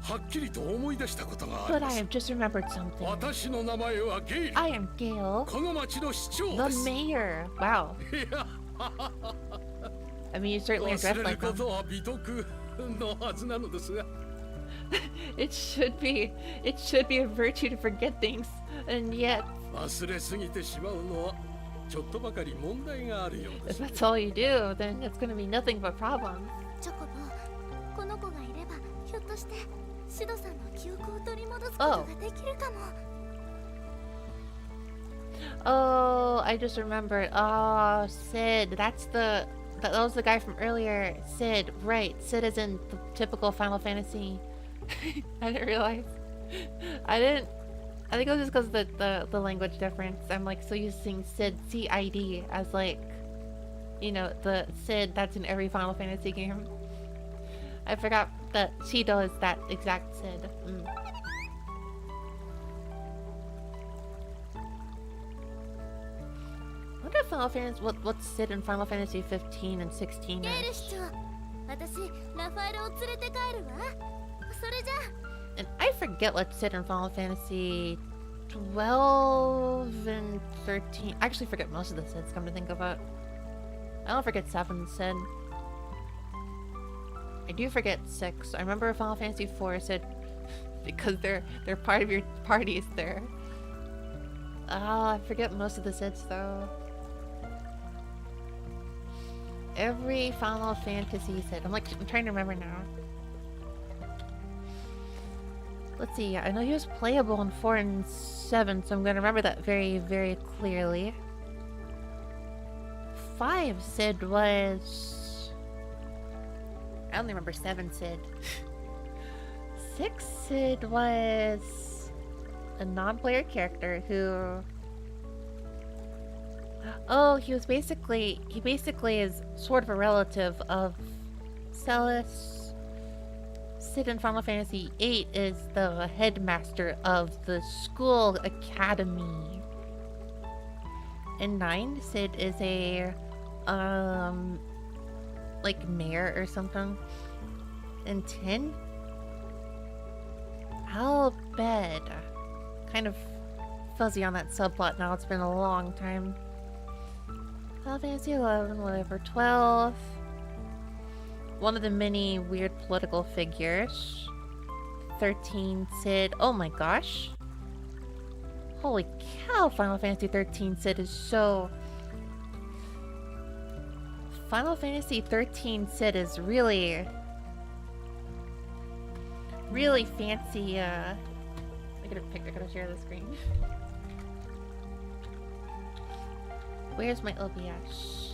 はっきりと思い出したことがあり But ま I す。 have just remembered something. 私の名前はゲイリー。 I am Gale, この町の市長 the です。 mayor. Wow. いや I mean, you certainly are 忘 dressed れる like こ them. とは美徳のはずなのですが。It should be a virtue to forget things, and yet, 忘れすぎてしまうのはちょっとばかり問題があるようで if す。 that's all you do, then it's gonna be nothing but problems. チョコボ、この子がいればひょっとしてシドさんの記憶を取り戻すことができるかも。Oh, I just remembered. Oh, Sid, that's that was the guy from earlier. Sid, right. Sid is in the typical Final Fantasy. I didn't realize. I think it was just because of the language difference. I'm like so used to seeing Sid, C-I-D, as like, you know, the Sid that's in every Final Fantasy game. I forgot that Shido is that exact Sid. I wonder if Final Fantasy, what's Sid in Final Fantasy 15 and 16 ゲール is. 市長、私ラファエルを連れて帰るわ。それじゃ And I forget what's Sid in Final Fantasy 12 and 13. I actually forget most of the Sids, come to think of it. I don't forget 7 Sid. I do forget 6. I remember Final Fantasy 4 Sid because they're part of your parties there. Oh, I forget most of the Sids though. Every Final Fantasy Sid. I'm trying to remember now. Let's see, I know he was playable in 4 and 7, so I'm gonna remember that very, very clearly. 5 Sid was... I only remember 7 Sid. 6 Sid was a non-player character who... Oh, he basically is sort of a relative of Celis. Sid in Final Fantasy VIII is the headmaster of the school academy. In 9, Sid is a like mayor or something. In 10, I'll bet. Kind of fuzzy on that subplot now, it's been a long time. Final Fantasy 11, whatever. 12. One of the many weird political figures. 13, Sid. Oh my gosh. Holy cow, Final Fantasy 13 Sid is so... Final Fantasy 13 Sid is really... really fancy, I gotta share the screen. Where's my OBS?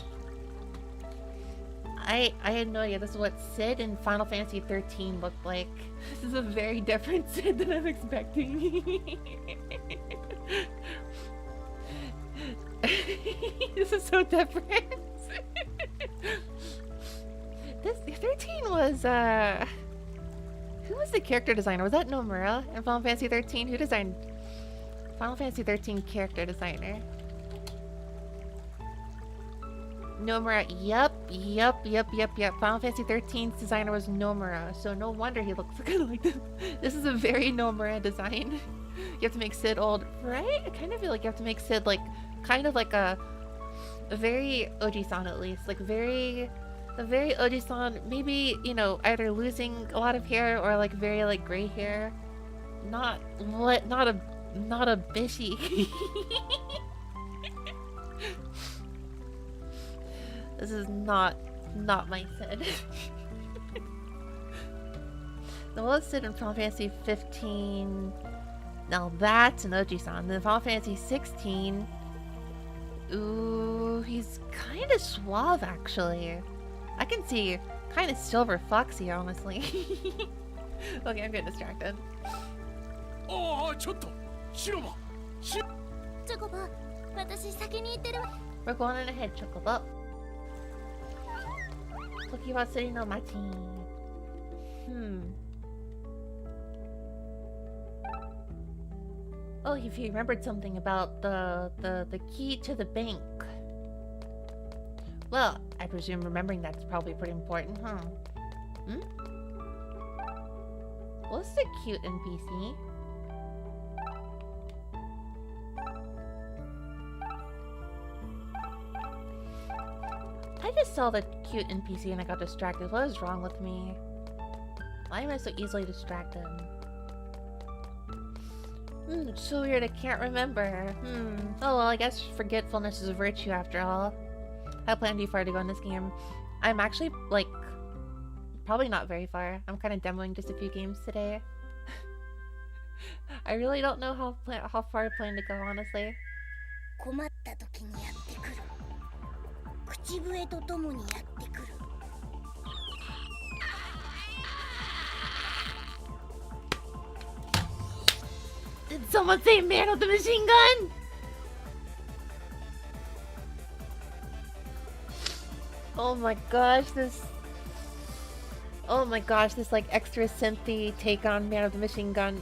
I had no idea this is what Sid in Final Fantasy 13 looked like. This is a very different Sid than I'm expecting. This is so different. This 13 was who was the character designer? Was that Nomura in Final Fantasy 13? Who designed Final Fantasy 13 character designer? Nomura, yep. Final Fantasy 13's designer was Nomura, so no wonder he looks kind of like this. This is a very Nomura design. You have to make Sid old, right? I kind of feel like you have to make Sid like, kind of like a very Oji-san at least, like a very Oji-san, maybe, you know, either losing a lot of hair or like very like gray hair. Not a bishy. This is not my Sid. The one Sid in Final Fantasy 15. Now that's an Oji-san. Then Final Fantasy 16. Ooh, he's kind of suave actually. I can see kind of silver foxy, honestly. Okay, I'm getting distracted. Oh, ちょっと、シロバ。チョコボ、私先に行ってるわ。 We're going on ahead, Chocobo. Tokiwa City no Machi. Oh, if you remembered something about the key to the bank. Well, I presume remembering that's probably pretty important, huh? What's the cute NPC? I just saw the cute NPC and I got distracted. What is wrong with me? Why am I so easily distracted? It's so weird I can't remember. Oh well, I guess forgetfulness is a virtue after all. How planned you far to go in this game? I'm actually, like, probably not very far. I'm kind of demoing just a few games today. I really don't know how far I plan to go, honestly. 困った時にやってくる。口笛とともにやってくる。 Did someone say man with the machine gun? Oh my gosh, this... Oh my gosh, this like extra synthy take on Man with the Machine Gun.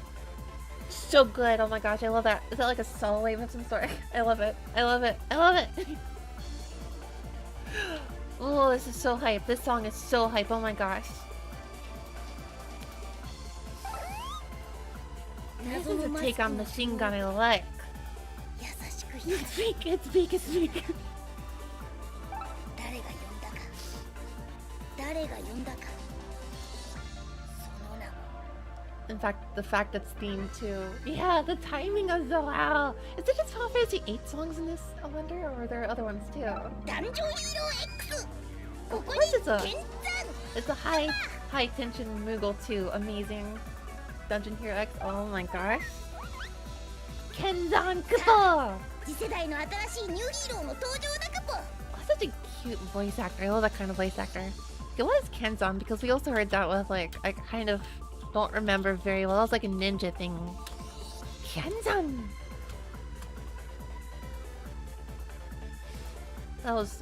So good, oh my gosh, I love that. Is that like a solo wave of some sort? I love it, I love it, I love it! Oh, this is so hype. This song is so hype, oh my gosh. This is a take on Machine Gun I like. It's weak, it's weak, it's weak. In fact, the fact it's themed too. Yeah, the timing of the wow. Is it just Final Fantasy 8 songs in this, I wonder, or are there other ones too? Of course it's a high tension Moogle too. Amazing. Dungeon Hero X, oh my gosh. Kenzan Kupo! Oh, such a cute voice actor. I love that kind of voice actor. It was Kenzan because we also heard that with like, I kind of don't remember very well. It was like a ninja thing. Kenzan! That was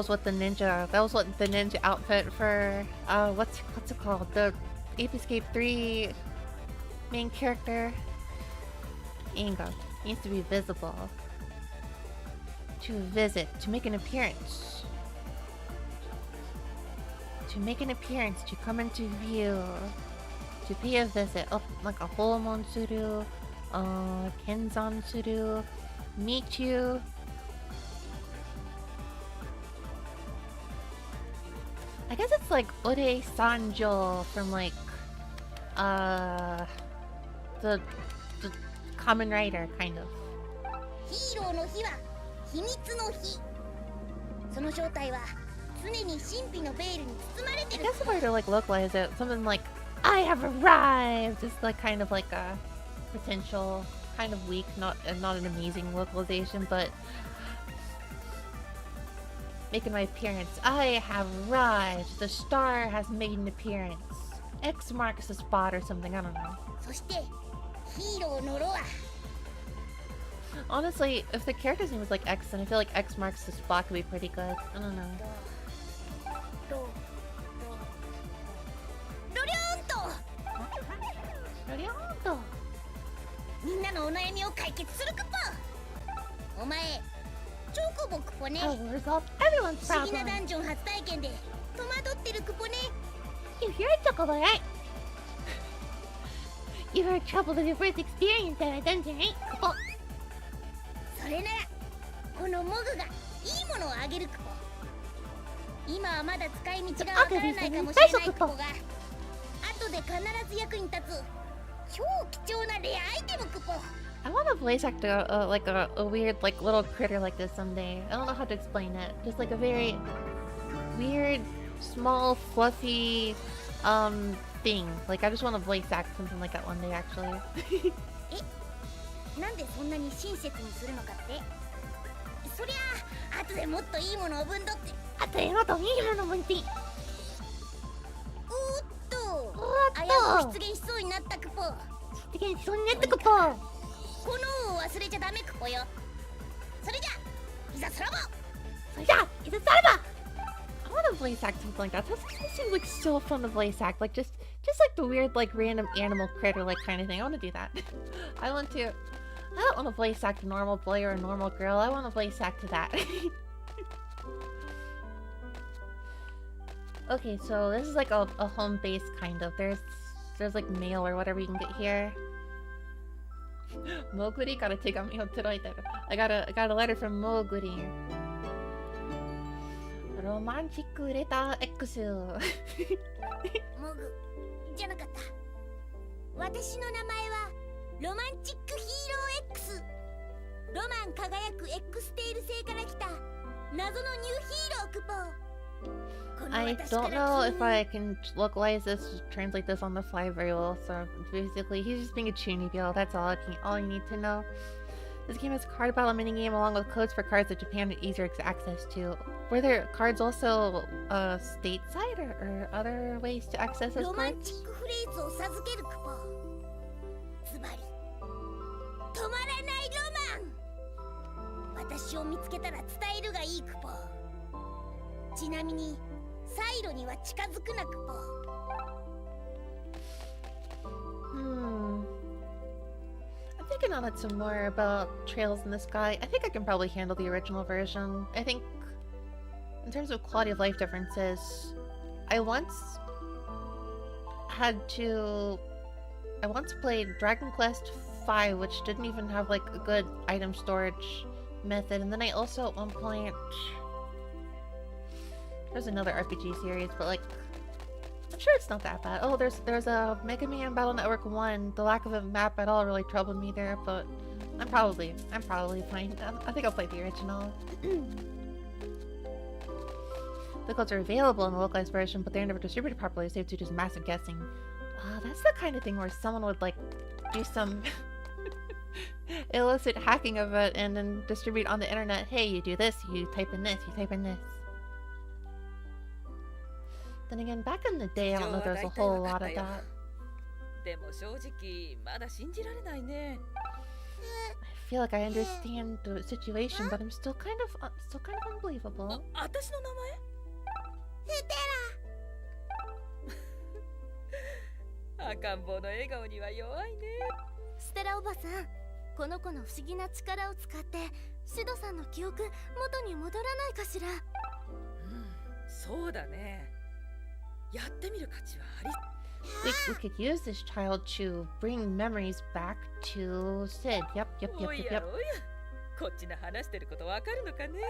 what the ninja outfit for what's it called? The Ape Escape 3 main character. Inga needs to be visible. To visit, to make an appearance. To make an appearance, to come into view. To pay a visit. Oh, like a Holomon Suru, Kenzan Suru, meet you. I guess it's like Ore Sanjo from like the Common Rider kind of. I guess if I were to like localize it, something like I have arrived is like kind of like a potential kind of weak, not an amazing localization, but making my appearance. I have arrived. The star has made an appearance. X marks the spot or something. I don't know. Honestly, if the character's name was like X, then I feel like X marks the spot could be pretty good. I don't know. I will resolve everyone's problem. You hear Chocobo, right? You heard trouble of your first experience at a dungeon, right? Oh. I want to voice act like a weird like little critter like this someday. I don't know how to explain it. Just like a very weird, small, fluffy thing. Like I just want to voice act something like that one day actually. I want to voice act something like that. That seems like so fun to voice act. Like just like the weird like random animal critter like kind of thing. I want to do that. I don't want to voice act a normal boy or a normal girl. I want to voice act to that. Okay, so this is like a home base kind of. There's like mail or whatever you can get here. Moguri got a tegamiを届いてる. I got a letter from Moguri. Romantic letter X. モグじゃなかった。私の名前はロマンチックヒーロー X。ロマン輝く X テール星から来た謎のニューヒーロークポ。I don't know if I can localize this, translate this on the fly very well. So basically, he's just being a Chunibyo. That's all you need to know. This game has a card battle minigame along with codes for cards that Japan had easier access to. Were there cards also stateside or other ways to access those ロマンチ cards? ックフレーズを授けるクポ。つまり止まらないロマン。私を見つけたら伝えるがいいクポ。ちなみにサイロには近づくなクポ。I'm thinking on it some more about Trails in the Sky. I think I can probably handle the original version. I think, in terms of quality of life differences, I once played Dragon Quest V, which didn't even have like a good item storage method, and then I also at one point there's another RPG series, but like I'm sure it's not that bad. Oh, there's a Mega Man Battle Network 1. The lack of a map at all really troubled me there, but I'm probably fine. I think I'll play the original. The codes are available in the localized version, but they're never distributed properly, so due to just massive guessing. That's the kind of thing where someone would like do some illicit hacking of it and then distribute on the internet. Hey, you do this, you type in this, you type in this. Then again, back in the day, I don't know if there's a whole lot of that. でも正直まだ信じられないね。 I feel like I understand the situation, but I'm still kind of unbelievable. 私の名前？赤ん坊の笑顔には弱いね。ステラおばさん、この子の不思議な力を使ってシドさんの記憶元に戻らないかしら。そうだね。やってみる価値はあり。We could use this child to bring memories back to Sid. Yep. おやおや、こっちの話してることわかるのかね。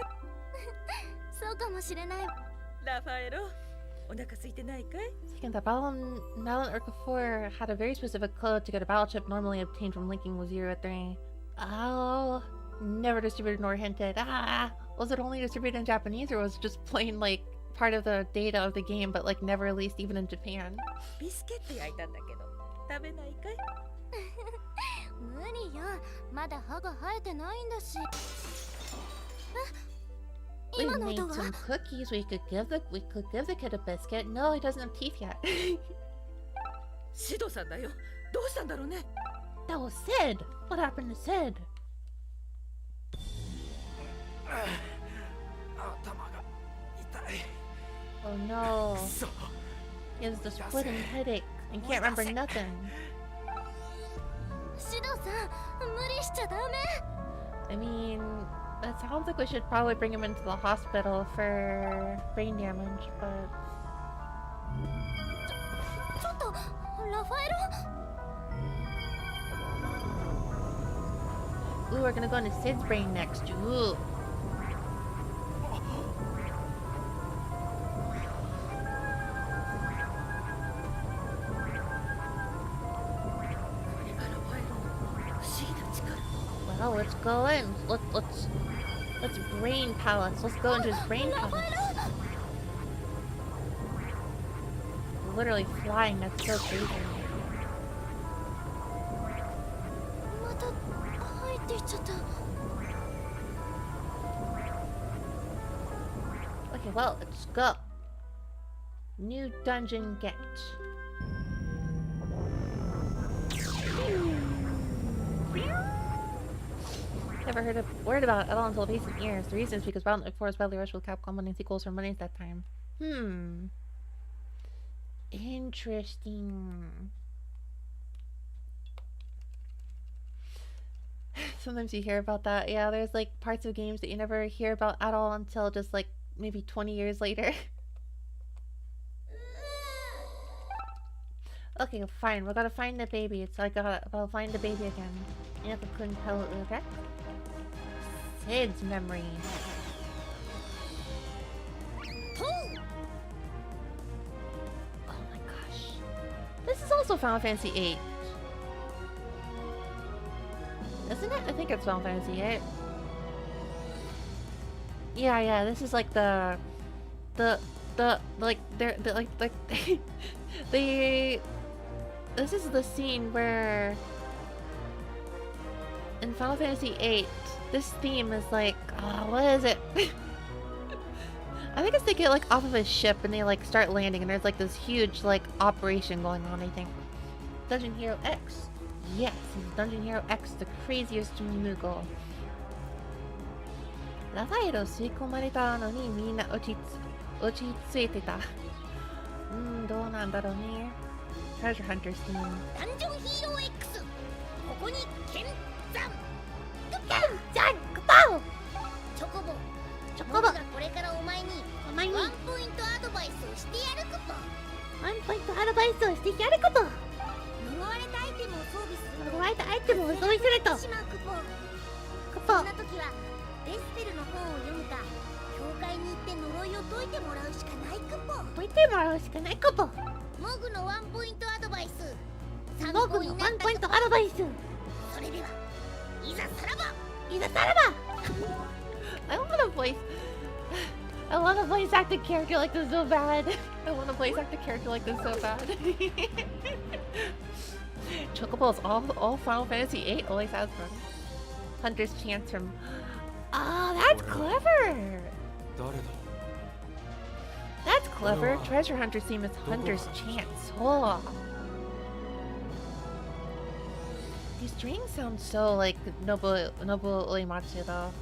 そうかもしれない。ラファエロ、お腹空いてないかい？ Second, the Battle Network 4 had a very specific code to get a battle chip normally obtained from linking with 03. Oh, never distributed nor hinted. Was it only distributed in Japanese, or was it just plain like part of the data of the game, but like never released even in Japan? ビスケット焼いたんだけど、食べないかい？無理よ、まだ歯が生えてないんだし。We 今の made 音は？ some cookies. We could give the kid a biscuit. No, he doesn't have teeth yet. シドさんだよ。どうしたんだろうね。That was Sid. What happened to Sid? 頭が痛い。 Oh no. くそ。 He has the splitting headache and can't remember nothing. シドさん、無理しちゃダメ。 I mean, that sounds like we should probably bring him into the hospital for brain damage, but... ちょっと、ラファエロ？ Ooh, we're gonna go into Sid's brain next. Ooh. Well, let's go in. Let's brain palace. Let's go into his brain palace. Literally flying. That's so crazy. また入っていっちゃった。 Okay, well, let's go. New dungeon get. Never heard a word about it at all until recent years. The reason is because Battle Network 4 was badly rushed with Capcom winning sequels for money at that time. Interesting. Sometimes you hear about that. Yeah, there's like parts of games that you never hear about at all until just like maybe 20 years later. Okay, fine. We're gonna find the baby. It's like I'll find the baby again. Yeah, I couldn't tell it was okay. Sid's memory. Oh my gosh. This is also Final Fantasy VIII. Isn't it? I think it's Final Fantasy VIII. Yeah, this is like the this is the scene where in Final Fantasy VIII, this theme is like, what is it? I think it's they get like off of a ship and they like start landing and there's like this huge like operation going on, I think. Dungeon Hero X. Yes, he's Dungeon Hero X, the craziest Moogle. ラファエルを吸い込まれたのにみんな落ち着いてた。どうなんだろうね。Treasure Hunters theme. ダンジョンヒーロー X ここに剣山じゃんグパオチョコボチョコボ僕がこれからお前にワンポイントアドバイスをしてやることワンポイントアドバイスをしてやること呪われたアイテムを装備する呪われたアイテムを装備するとしまうクポクポそんな時はベスペルの本を読むか教会に行って呪いを解いてもらうしかないクポ解いてもらうしかないことモグのワンポイントアドバイス参僕の考になったワンポイントアドバイスそれではいざさらばいざさらばI wanna voice act a character like this so bad. I wanna voice act a character like this so bad. Chocobo's all Final Fantasy VIII always has one. Hunter's chance from. Oh, that's clever. 誰だ That's clever. Treasure Hunter's theme is Hunter's chance. Oh. These strings sound so like Nobuo Uematsu though.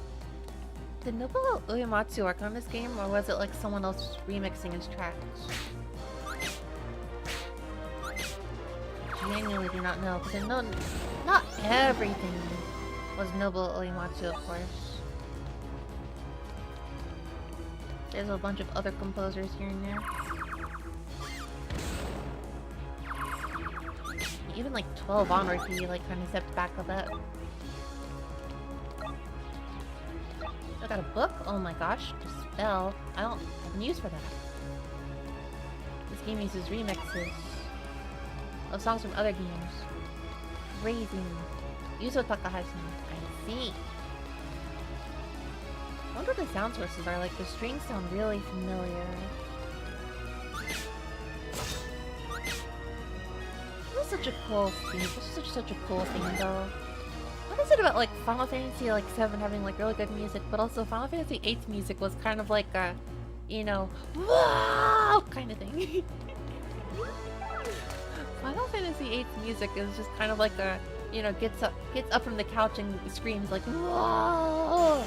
Did Nobuo Uematsu work on this game, or was it like someone else remixing his tracks? Genuinely do not know, because I know not everything was Nobuo Uematsu, of course. There's a bunch of other composers here and there. Even like 12 onward, he like kind of stepped back a bit. I got a book? Oh my gosh, a spell. I don't have an use for that. This game uses remixes of songs from other games. Crazy. Yuzo Takahashi. I see. I wonder what the sound sources are. Like, the strings sound really familiar. This is such a cool theme. This is such a cool theme, though. What is it about like Final Fantasy like 7 having like really good music, but also Final Fantasy 8's music was kind of like a, you know, wow kind of thing. Final Fantasy 8's music is just kind of like a, you know, gets up from the couch and screams like whoa.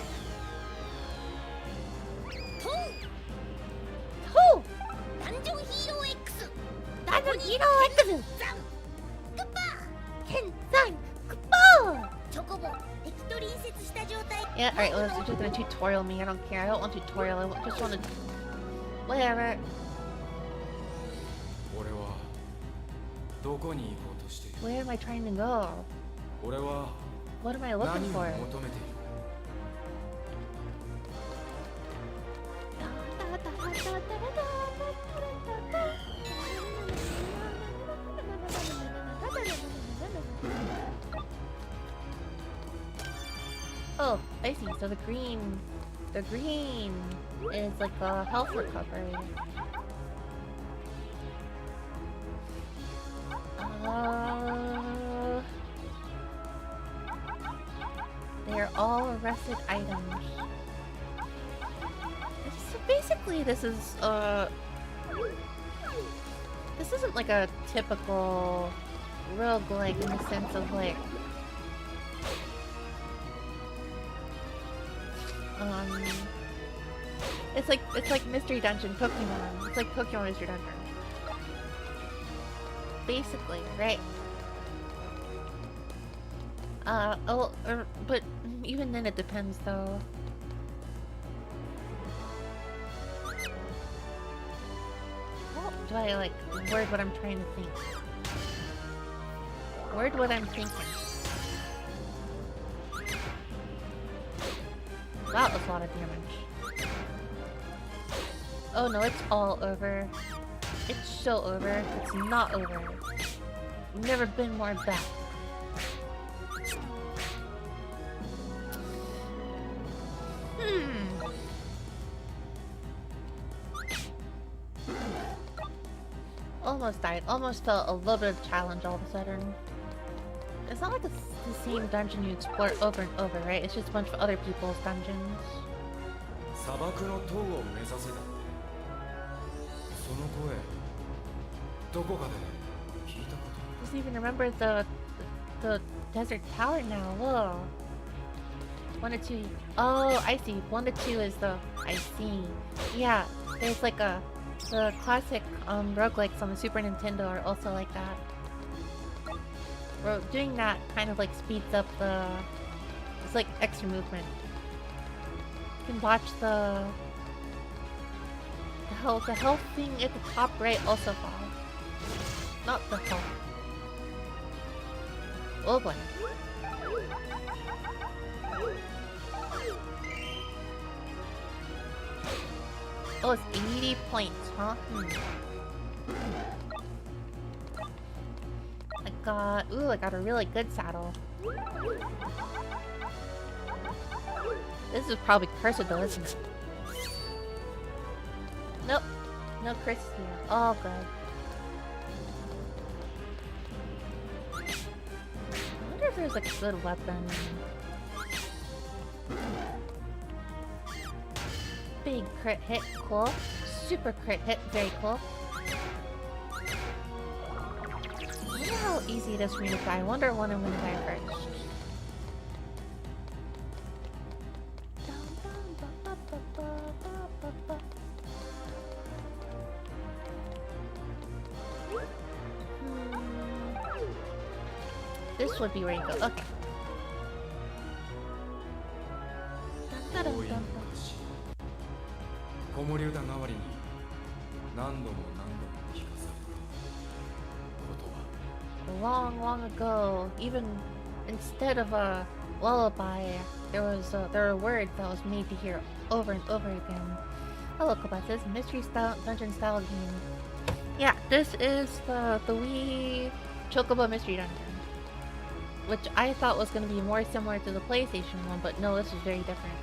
Who? Dungeon Hero X Dungeon Hero X. Ken-san. Yeah, alright, well, it's just gonna tutorial me. I don't care. I don't want tutorial. I just want to. Whatever. 俺はどこに行こうとしている Where am I trying to go? 俺は What am I 何 looking を for? 求めている Oh, I see. So the green is like a health recovery. They are all arrested items. So basically, this isn't like a typical roguelike in the sense of like. It's like Mystery Dungeon Pokemon. It's like Pokemon Mystery Dungeon. Basically, right? But even then it depends though. How do I like word what I'm trying to think? Word what I'm thinking. Wow, that's a lot of damage. Oh no, it's all over. It's so over. It's not over. We've never been more back. Almost died. Almost felt a little bit of challenge all of a sudden. It's not like it's the same dungeon you explore over and over, right? It's just a bunch of other people's dungeons. 砂漠の塔を目指せだって。その声、どこかで聞いたこと。 Doesn't even remember the desert tower now. Whoa. 1 to 2. Oh, I see. 1 to 2 is the. I see. Yeah, there's like the classic roguelikes on the Super Nintendo are also like that. Doing that kind of like speeds up the. It's like extra movement. You can watch the health thing at the top right also fall. Not the health. Oh boy. Oh, it's 80 points, huh? I got a really good saddle. This is probably cursed though, isn't it? Nope. No curses here. All good. I wonder if there's like a good weapon. Big crit hit, cool. Super crit hit, very cool. I wonder how easy it is for me to die. I wonder when I'm gonna die first. This would be where you go. Okay. 子守歌代わりに何度も何度も聞かされた言葉。 Long, long ago, even instead of a lullaby, there were words that was made to hear over and over again. Hello, Kobatsu. Mystery style dungeon style game. Yeah, this is the Wii Chocobo Mystery Dungeon, which I thought was going to be more similar to the PlayStation one, but no, this is very different.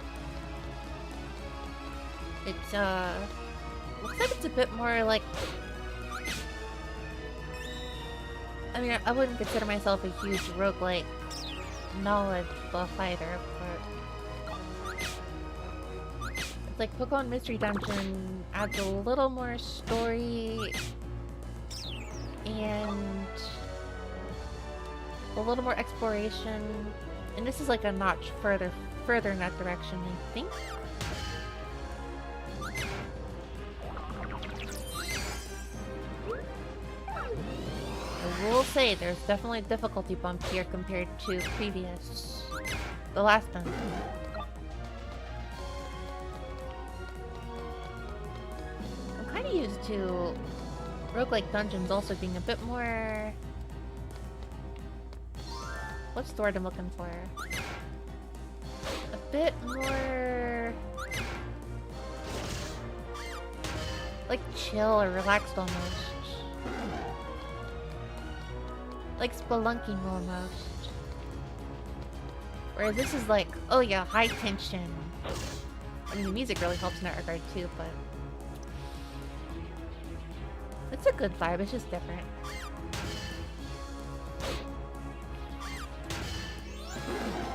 It's looks like it's a bit more like. I mean, I wouldn't consider myself a huge roguelike knowledge buff either, but it's like Pokemon Mystery Dungeon adds a little more story and a little more exploration, and this is like a notch further in that direction, I think. I will say there's definitely a difficulty bump here compared to the last dungeon. I'm kind of used to roguelike dungeons also being a bit more. What's the word I'm looking for? A bit more like chill or relaxed almost. Like spelunking almost. Whereas this is like, oh yeah, high tension. I mean, the music really helps in that regard too, but it's a good vibe, it's just different.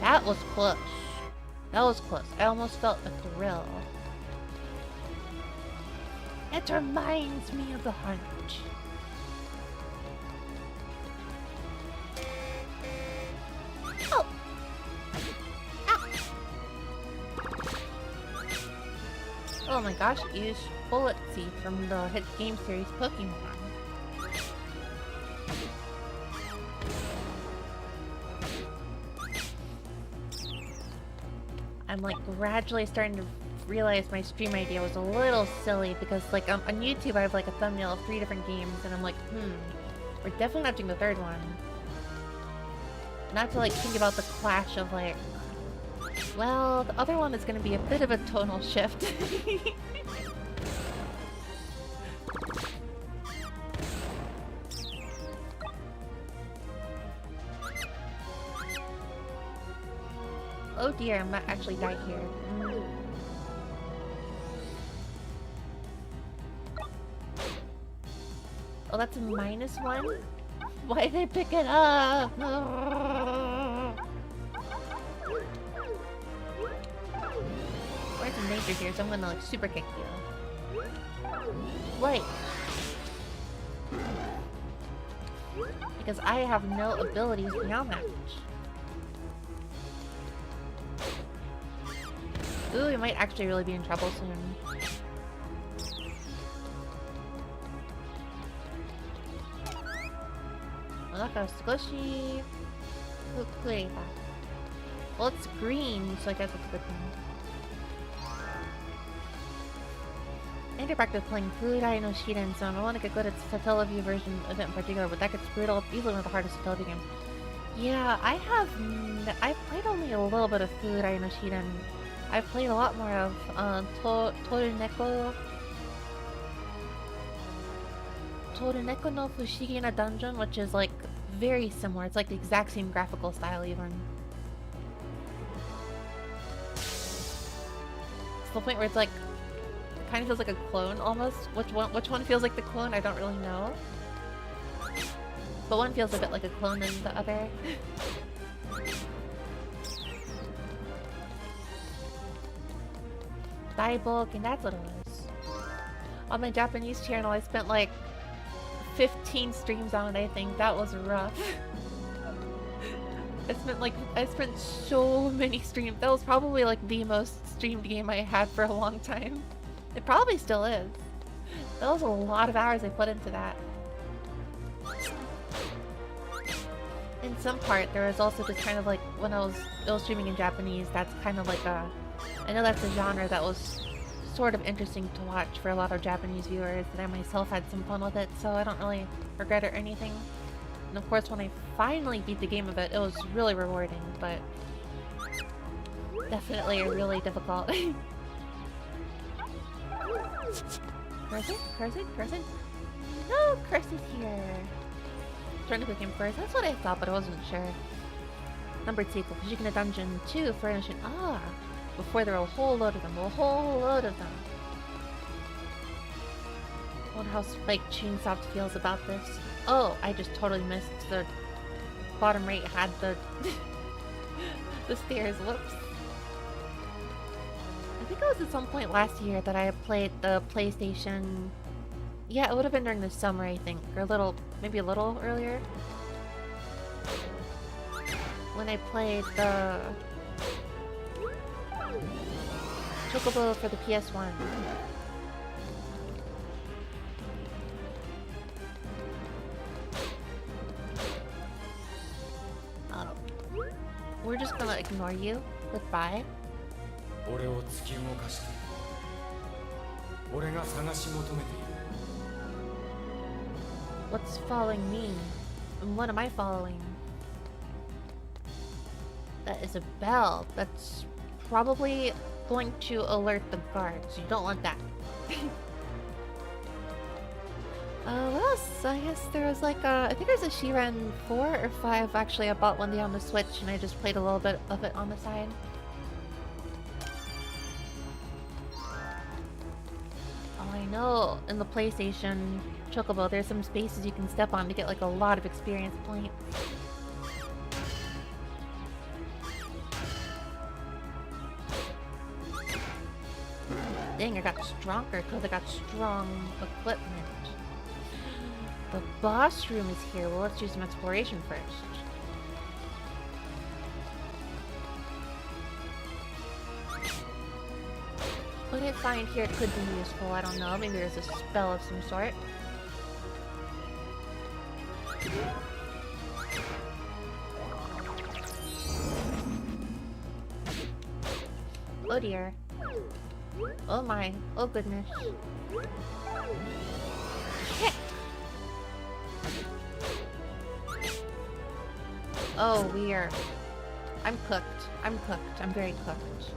That was close. That was close. I almost felt a thrill. It reminds me of the hunt. Oh! Ow! Oh my gosh, use Bullet Seed from the hit game series Pokemon. I'm like gradually starting to realize my stream idea was a little silly because like on YouTube I have like a thumbnail of 3 different games and I'm like, we're definitely not doing the third one. Not to like think about the clash of like, well, the other one is going to be a bit of a tonal shift. Oh dear, I might actually die here. Oh, that's a -1? Why did they pick it up? There's some nature here, so I'm gonna like super kick you. Wait. Because I have no abilities beyond that. Ooh, we might actually really be in trouble soon. Squishy. Well, it's green, so I guess it's a good thing. I need to practice playing Furai no Shiren, so I want to get good at the Teleview version of it in particular, but that gets brutal. Easily one of the hardest Teleview games. Yeah, I've played only a little bit of Furai no Shiren. I've played a lot more of Toruneko no Fushigi na Dungeon, which is like very similar. It's like the exact same graphical style even. It's the point where it's like it kind of feels like a clone almost. Which one feels like the clone? I don't really know. But one feels a bit like a clone than the other. Daibok, and that's what it was. On my Japanese channel, I spent like 15 streams on it, I think. That was rough. I spent so many streams. That was probably like the most streamed game I had for a long time. It probably still is. That was a lot of hours I put into that. In some part, there was also just kind of like when I was streaming in Japanese, that's kind of like a... I know that's a genre that was sort of interesting to watch for a lot of Japanese viewers, and I myself had some fun with it, so I don't really regret it or anything. And of course, when I finally beat the game of it, it was really rewarding, but definitely really difficult. Curse? No, Curse is here. Trying to click him first. That's what I thought, but I wasn't sure. Number 2, Fushigi na Dungeon 2, Furnishing. Before there were a whole load of them. I wonder how Spike Chainsoft feels about this. Oh, I just totally missed the bottom right had the the stairs. Whoops. I think it was at some point last year that I played the PlayStation. Yeah, it would have been during the summer, I think, or maybe a little earlier. When I played the Chocobo for the PS1. We're just gonna ignore you. Goodbye. What's following me? And what am I following? That is a bell. That's probably going to alert the guards. You don't want that. What else? I guess there was like I think there's a Shiren 4 or 5 actually. I bought one day on the Switch and I just played a little bit of it on the side. Oh, I know. In the PlayStation Chocobo, there's some spaces you can step on to get like a lot of experience points. Dang, I got stronger because I got strong equipment. The boss room is here. Well, let's do some exploration first. What I find here could be useful. I don't know. Maybe there's a spell of some sort. Oh dear. Oh my. Oh goodness. Heck. Oh, weird. I'm cooked. I'm very cooked.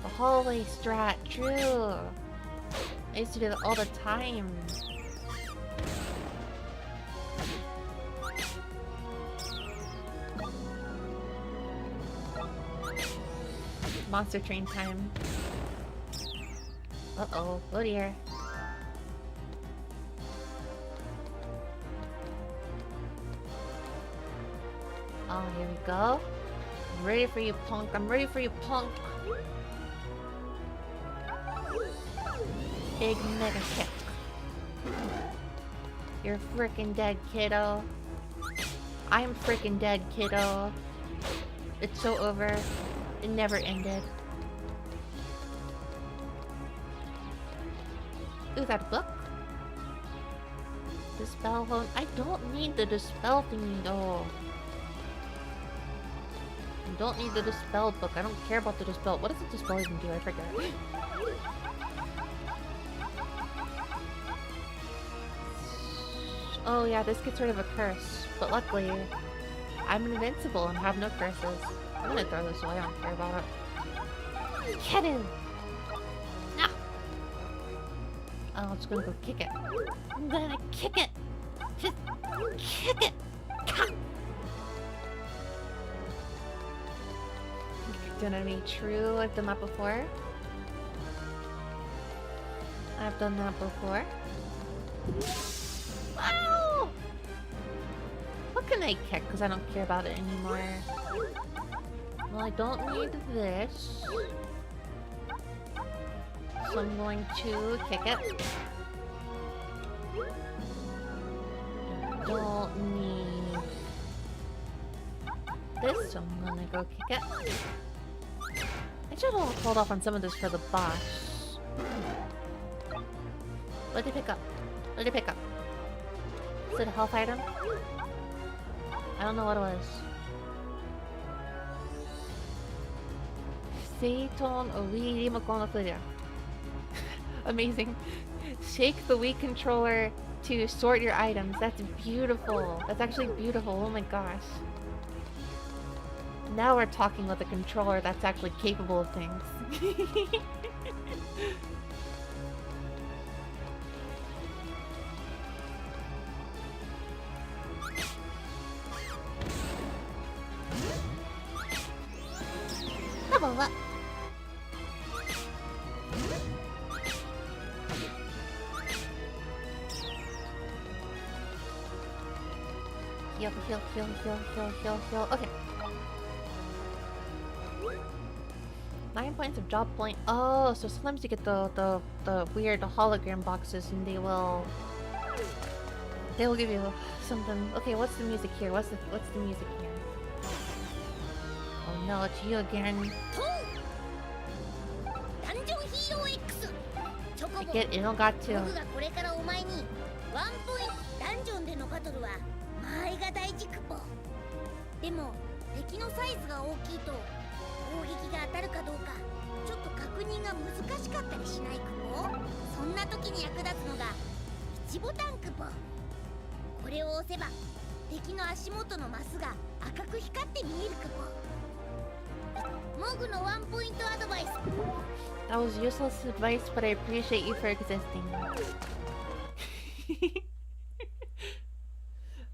The hallway strat. True. I used to do that all the time. Monster train time. Uh-oh. Oh dear. Oh, here we go. I'm ready for you, punk. I'm ready for you, punk. Big mega kick. You're freaking dead, kiddo. I'm freaking dead, kiddo. It's so over. It never ended. Ooh, that a book? Dispel phone. I don't need the dispel thingy though. I don't need the dispel book. I don't care about the dispel. What does the dispel even do? I forget. Oh yeah, this gets rid of a curse. But luckily, I'm invincible and have no curses. I'm gonna throw this away. I don't care about it. Get him! Ah! Oh, I'm just gonna go kick it. I'm gonna kick it! Just kick it! Gonna be true. I've done that before. I've done that before. Wow! What can I kick? Because I don't care about it anymore. Well, I don't need this. So I'm going to kick it. Don't need this, so I'm gonna go kick it. I should have hold off on some of this for the boss. What did he pick up? What did he pick up? Is it a health item? I don't know what it was. Seiton Wii Remote no Furia. Amazing. Shake the Wii controller to sort your items. That's beautiful. That's actually beautiful. Oh my gosh. Now we're talking with a controller that's actually capable of things. Level up. Heal, heal, heal, heal, heal, heal, heal. Okay. 9 points of job point. Oh, so sometimes you get the weird hologram boxes and they will give you something. Okay, what's the music here? What's the music here? Oh no, it's you again. I get it, don't got to. でも敵のサイズが大きいと攻撃が当たるかどうかちょっと確認が難しかったりしないクポ。そんな時に役立つのが1ボタンクポ。これを押せば敵の足元のマスが赤く光って見えるクポ。モグのワンポイントアドバイス。 That was useless advice, but I appreciate you for existing.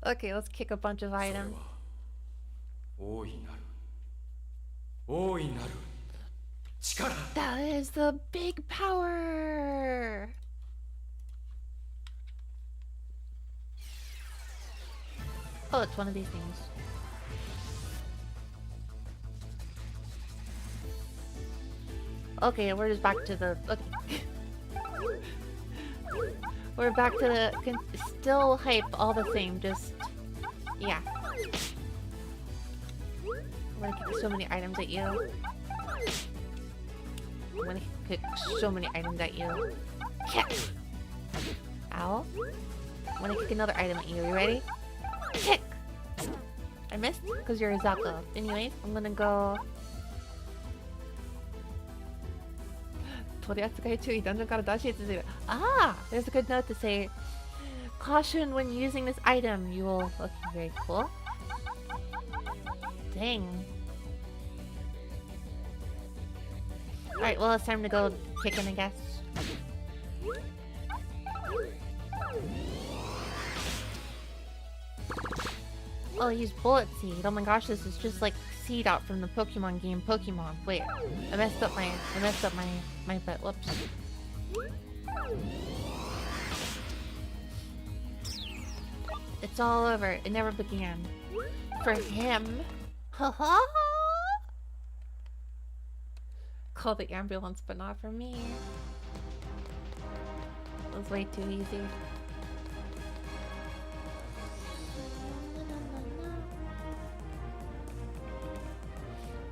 Okay, let's kick a bunch of items. That is the big power! Oh, it's one of these things. Okay, we're just back to the... Okay. We're back to the... Still hype, all the same, just... Yeah. I'm gonna kick so many items at you. I'm gonna kick so many items at you. Kick! Ow. I'm gonna kick another item at you. You ready? Kick! I missed? Because you're a Zappa. Anyways, I'm gonna go... Ah! There's a good note to say, caution when using this item. You will... Okay, very cool. Dang. Alright, well, it's time to go kicking, I guess. Oh, I used bullet seed. Oh my gosh, this is just like seed out from the Pokemon game Pokemon. Wait, I messed up my butt. Whoops. It's all over. It never began. For him. Haha. Call the ambulance, but not for me. That was way too easy.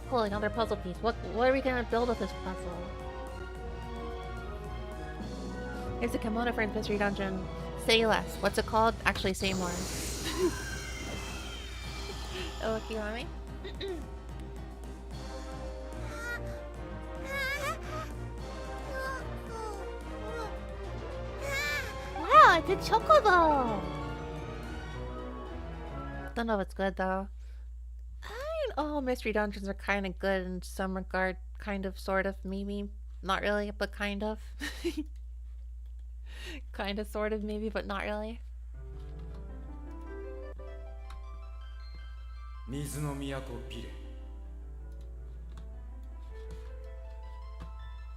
Cool, another puzzle piece. What are we gonna build with this puzzle? Here's a kimono for Mystery Dungeon. Say less. What's it called? Actually, say more. Oh, look, you want me? Wow, it's a chocobo! Don't know if it's good though. All mystery dungeons are kind of good in some regard. Kind of, sort of, maybe. Not really, but kind of. Kind of, sort of, maybe, but not really. 水の都ピレ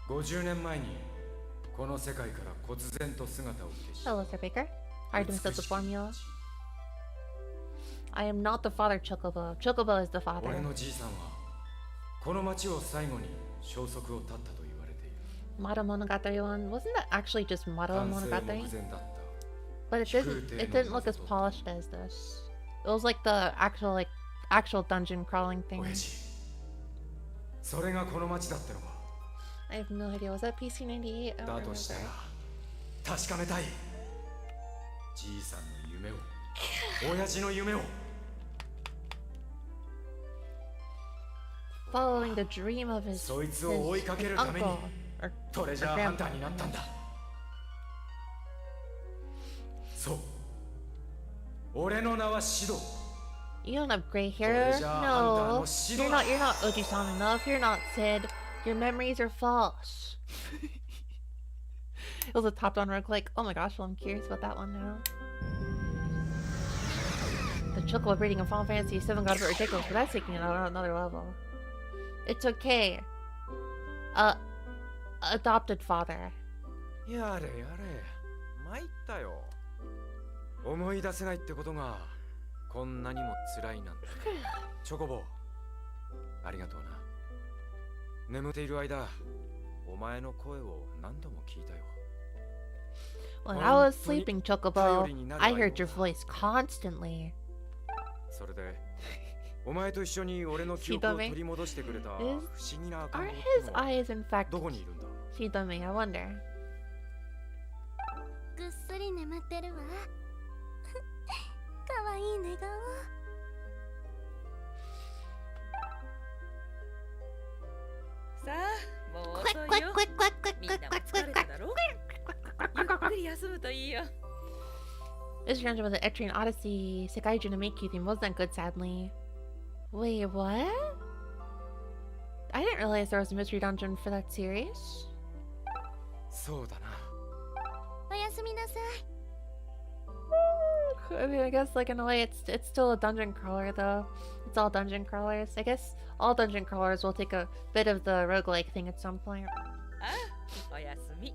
50年前にこの世界から忽然と姿を消し Hello, Sir Baker. Hard to miss out the formula. I am not the father, Chocobo. Chocobo is the father. 俺のじいさんはこの町を最後に消息を絶ったと言われている Mata Monogatari one. Wasn't that actually just Mata 完成目 Monogatari? 前だった But it didn't look as polished as this. It was like the actual dungeon crawling thing. 親父それがこの町だってのか I have no idea. Was that PC98? I だ don't としたら remember. 確かめたいじいさんの夢を親父の夢を Following the dream of his そいつを追いかけるために uncle or トレジャーハンターになったんだそう俺の名はシド You don't have gray hair. No, you're not Oji-san enough. You're not Sid. Your memories are false. It was a top-down roguelike. Oh my gosh, well I'm curious about that one now. The chocolate breeding in Final Fantasy VII got a bit ridiculous, but that's taking it on another level. It's okay. Adopted father. やれやれ参ったよ思い出せないってことがこんなにも辛いなんてチョコボありがとうな眠っている間お前の声を何度も聞いたよ When I was sleeping, Chocobo, I heard your voice constantly. それでお前と一緒に俺の記憶を取り戻してくれた不思議な赤ん Are 坊 his eyes in fact どこにいるんだ Shidome? I wonder. ぐっすり眠ってるわかわいい寝顔さあ、もう遅いよ。みんなも疲れただろ。ゆっくり休むといいよ。This dungeon was an Etrian Odyssey. Sekaiju no Meiki theme wasn't good, sadly. Wait, what? I didn't realize there was a mystery dungeon for that series. そうだなおやすみなさい I mean, I guess, like, in a way, it's still a dungeon crawler, though. It's all dungeon crawlers. I guess all dungeon crawlers will take a bit of the roguelike thing at some point. あ、おやすみ。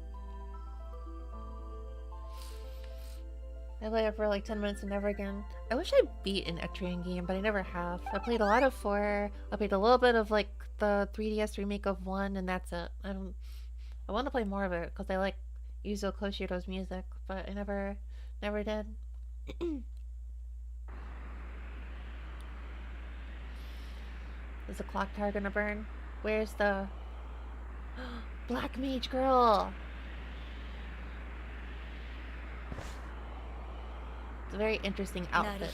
I played it for like 10 minutes and never again. I wish I beat an Etrian game, but I never have. I played a lot of 4. I played a little bit of like the 3DS remake of 1, and that's it. I want to play more of it because I like Yuzo Koshiro's music, but I never did. Is the clock tower gonna burn? Where's the Black Mage Girl? It's a very interesting outfit.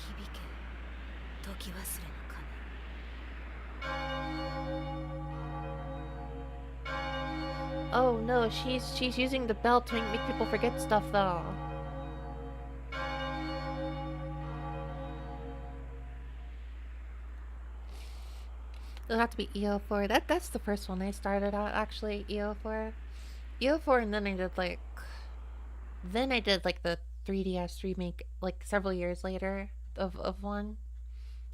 Oh no, she's using the bell to make people forget stuff though. It'll have to be EO4. That's the first one I started out actually, EO4. EO4 and then I did like the 3DS remake like several years later of 1.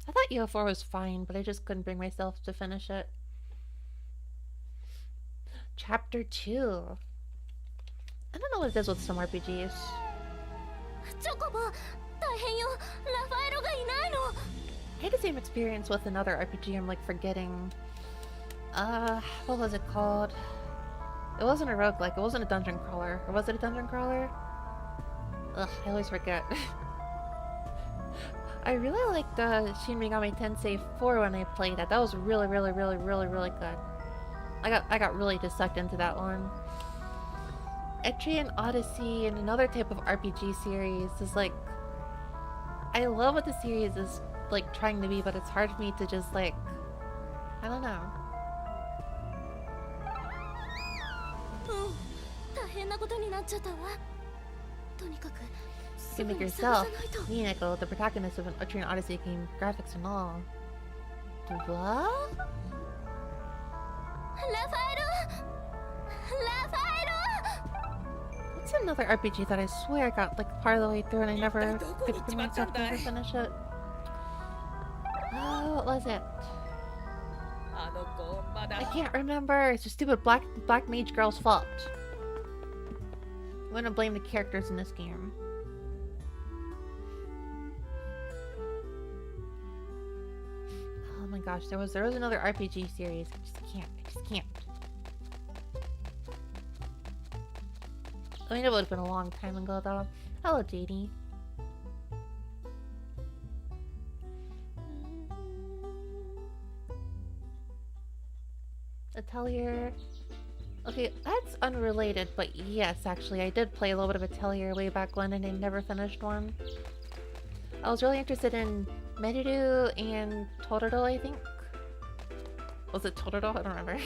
I thought EO4 was fine, but I just couldn't bring myself to finish it. Chapter 2. I don't know what it is with some RPGs. チョコボ大変よラファエロがいないの had the same experience with another RPG I'm like forgetting. What was it called? It wasn't a roguelike, it wasn't a dungeon crawler. Or was it a dungeon crawler? Ugh, I always forget. I really liked Shin Megami Tensei 4 when I played that. That was really good. I got really just sucked into that one. Etrian Odyssey and another type of RPG series is like... I love what the series is like trying to be, but it's hard for me to just like... I don't know. 大変なことになっちゃったわ。とにかく You can make yourself, Minako, the protagonist of an Etrian Odyssey game, graphics and all. What? ラファエロ What's another RPG that I swear I got like part of the way through and I never could bring myself to ever finish it? Oh, what was it? I can't remember. It's a stupid black mage girl's fault. I'm gonna blame the characters in this game. Oh my gosh, there was another RPG series. I just can't. I mean, it would have been a long time ago though. Hello, JD. Atelier. Okay, that's unrelated, but yes, actually, I did play a little bit of Atelier way back when and I never finished one. I was really interested in Meriru and Tororo, I think. Was it Tororo? I don't remember.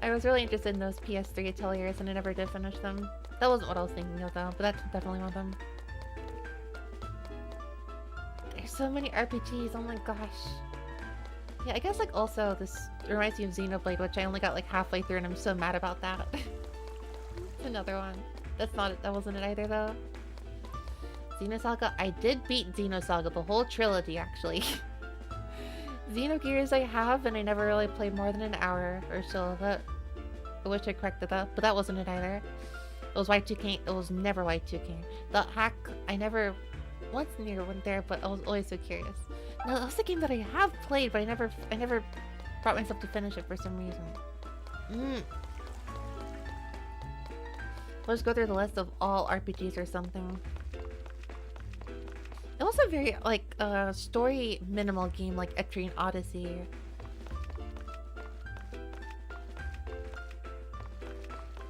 I was really interested in those PS3 Ateliers and I never did finish them. That wasn't what I was thinking of though, but that's definitely one of them. There's so many RPGs, oh my gosh. Yeah, I guess like also this reminds me of Xenoblade, which I only got like halfway through and I'm so mad about that. It's another one. That wasn't it either though. Xenosaga, I did beat Xenosaga, the whole trilogy actually. Xenogears I have, and I never really played more than an hour or so of it. I wish I corrected that, but that wasn't it either. It was Y2K, it was never Y2K. The hack, I never once near went there, but I was always so curious. No, that was the game that I have played, but I never brought myself to finish it for some reason. Let's go through the list of all RPGs or something. It was a very, like, story minimal game like Etrian Odyssey.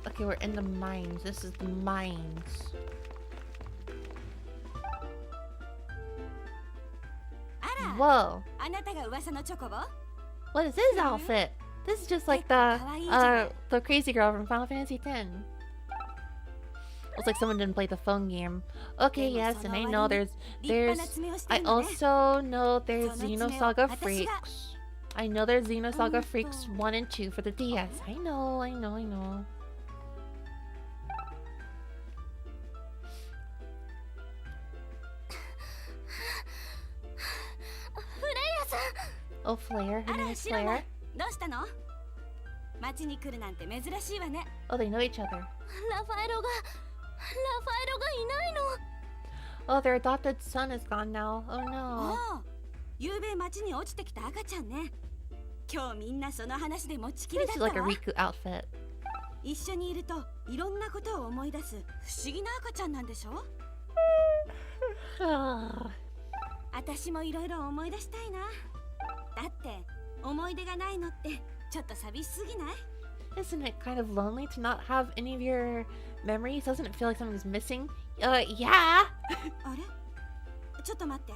Okay, we're in the mines. This is the mines. Whoa! What is his outfit? This is just like the crazy girl from Final Fantasy X. Looks like someone didn't play the phone game. Okay, yes, and I know there's I also know there's Xenosaga Freaks. I know there's Xenosaga Freaks 1 and 2 for the DS. I know. Oh, Flare. Her name is Flare. Oh, they know each other. Oh, their adopted son is gone now. Oh no. This is like a Riku outfit. 一緒にいるといろんなことを思い出す不思議な赤ちゃんなんでしょ私もいろいろ思い出したいなだって思い出がないのってちょっと寂しすぎない Isn't it kind of lonely to not have any of your memories? Doesn't it feel like something's missing? Yeah! あれちょっと待って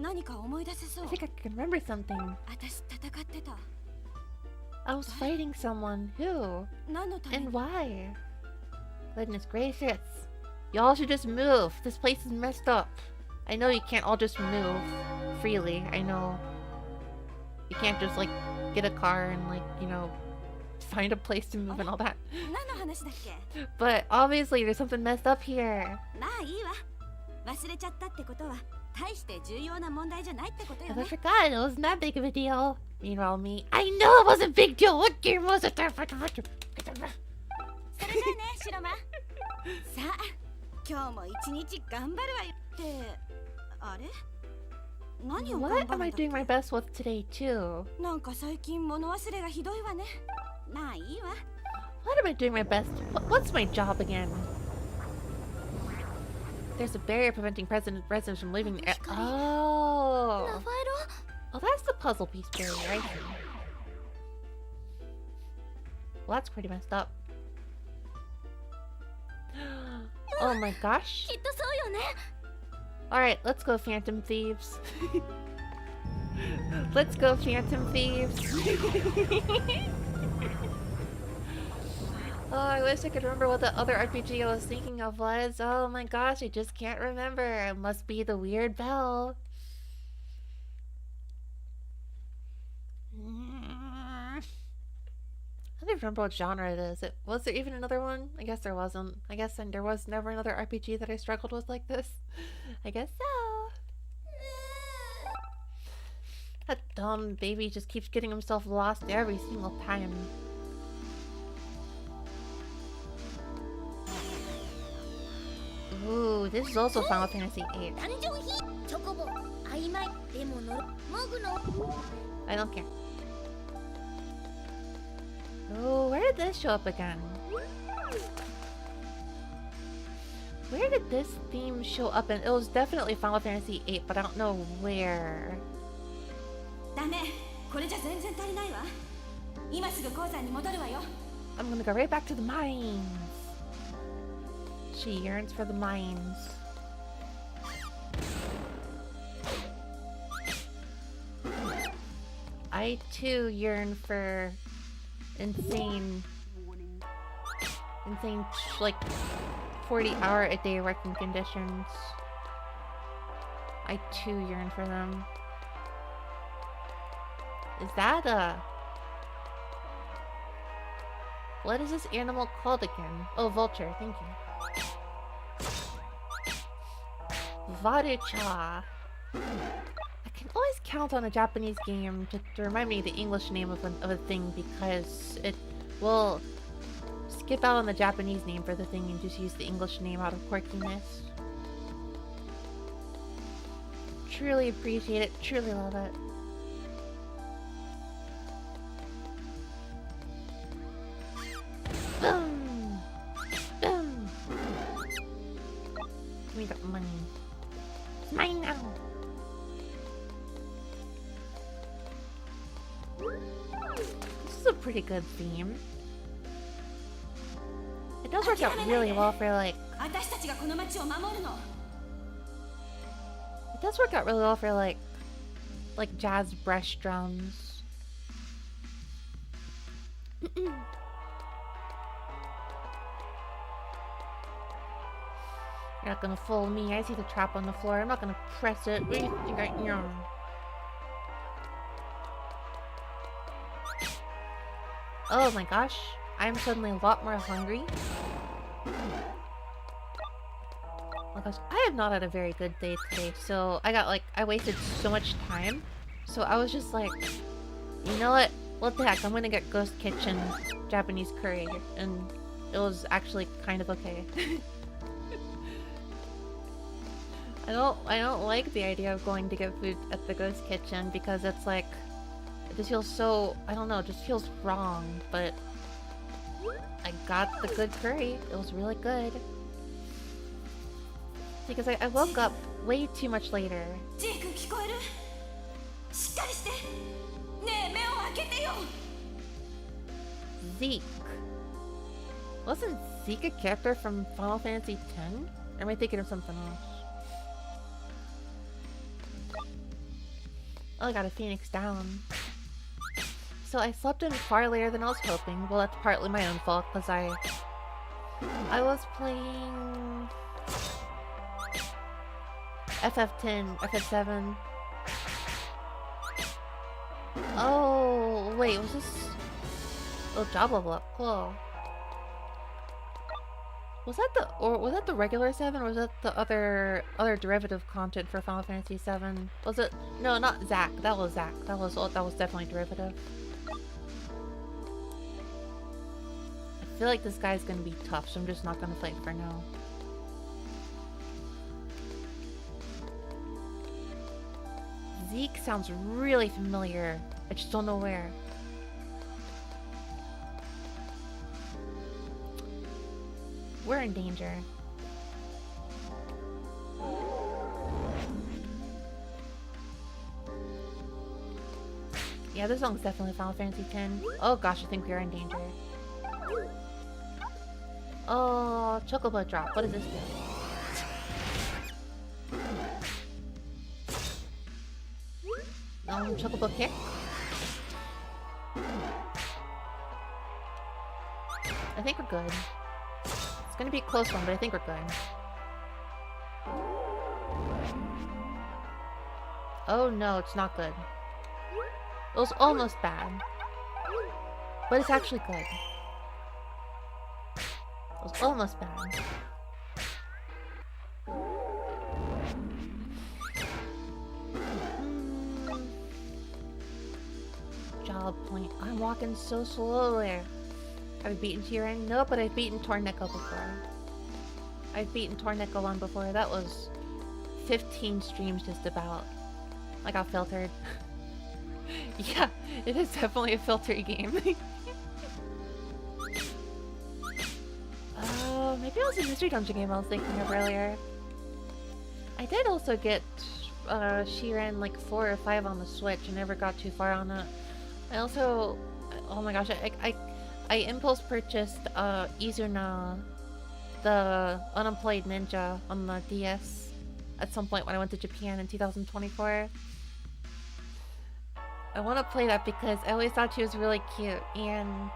何か思い出せそう I think I can remember something. 私戦ってた I was fighting someone. Who? 何のため And why? Goodness gracious. Y'all should just move. This place is messed up. I know you can't all just move freely. I know. You can't just, like, get a car and, like, you know, find a place to move and all that. 何の話だっけ But obviously there's something messed up here. まあいいわ忘れちゃったってことは大して重要な問題じゃないってことよ I ね forgot. It wasn't that big of a deal. Meanwhile, me. I know it wasn't a big deal. What game was it? それじゃあねシロマさあ今日も一日頑張るわよってあれ何を What 頑張 am る I んだ doing my best with today too? なんか最近物忘れがひどいわね。まあいいわ。 What am I doing my best? What's my job again? There's a barrier preventing residents from leaving the air. ラ Oh. ファエロ Oh, that's the puzzle piece barrier, I see. Well, that's pretty messed up. Oh my gosh. きっとそうよね。 Alright, let's go, Phantom Thieves. Let's go, Phantom Thieves. Oh, I wish I could remember what the other RPG I was thinking of was. Oh my gosh, I just can't remember. It must be the weird bell. I don't even remember what genre it is. Was there even another one? I guess there wasn't. I guess there was never another RPG that I struggled with like this. I guess so. That dumb baby just keeps getting himself lost every single time. Ooh, this is also Final Fantasy VIII. ダンジョンヒーチョコボ曖昧でものモグの I don't care. Oh, where did this show up again? Where did this theme show up in? It was definitely Final Fantasy VIII, but I don't know where. ダメ。これじゃ全然足りないわ。今すぐ鉱山に戻るわよ。 I'm gonna go right back to the mines. She yearns for the mines. I too yearn for insane, like 40-hour-a-day working conditions. I too yearn for them. Is that a... What is this animal called again? Oh, vulture, thank you. Varucha. I can always count on a Japanese game to remind me the English name of a thing, because it will skip out on the Japanese name for the thing and just use the English name out of quirkiness. Truly appreciate it, truly love it. Boom! Boom! Give me that money. It's mine now! This is a pretty good theme. It does work out really well for like... 私たちがこの町を守るの。 It does work out really well for like jazz brush drums. You're not gonna fool me. I see the trap on the floor. I'm not gonna press it. What do you think I am? Oh my gosh. I'm suddenly a lot more hungry. Oh my gosh. I have not had a very good day today. So I wasted so much time. So I was just like, you know what? What the heck? I'm gonna get Ghost Kitchen Japanese curry. And it was actually kind of okay. I don't like the idea of going to get food at the Ghost Kitchen because it's like, it just feels so, I don't know, it just feels wrong, but I got the good curry. It was really good. Because I woke up way too much later. ジーク聞こえる？しっかりして。ねえ、目を開けてよ。 Zeke. Wasn't Zeke a character from Final Fantasy X? Or am I thinking of something else? Oh, I got a Phoenix down. So I slept in far later than I was hoping. Well, that's partly my own fault, because I was playing FF10, FF7. Oh, wait, was this... Oh, job level up. Cool. Was that the regular 7, or was that the other derivative content for Final Fantasy 7? Was it? No, not Zack. That was Zack. That was definitely derivative. I feel like this guy's gonna be tough, so I'm just not gonna fight for now. Zeke sounds really familiar. I just don't know where. We're in danger. Yeah, this song's definitely Final Fantasy X. Oh gosh, I think we are in danger. Oh, Chocobo drop. What does this do? Chocobo kick? I think we're good. It's gonna be a close one, but I think we're good. Oh no, it's not good. It was almost bad. But it's actually good. It was almost bad. Job point. I'm walking so slowly. Have I beaten Tyrion? No, but I've beaten Torneko before. I've beaten Torneko 1 before. That was 15 streams just about. I got filtered. Yeah, it is definitely a filtery game. Oh, maybe it was a mystery dungeon game I was thinking of earlier. I did also get Shiren like 4 or 5 on the Switch. I never got too far on it. I also, oh my gosh, I impulse purchased Izuna, the unemployed ninja on the DS at some point when I went to Japan in 2024. I want to play that because I always thought she was really cute, and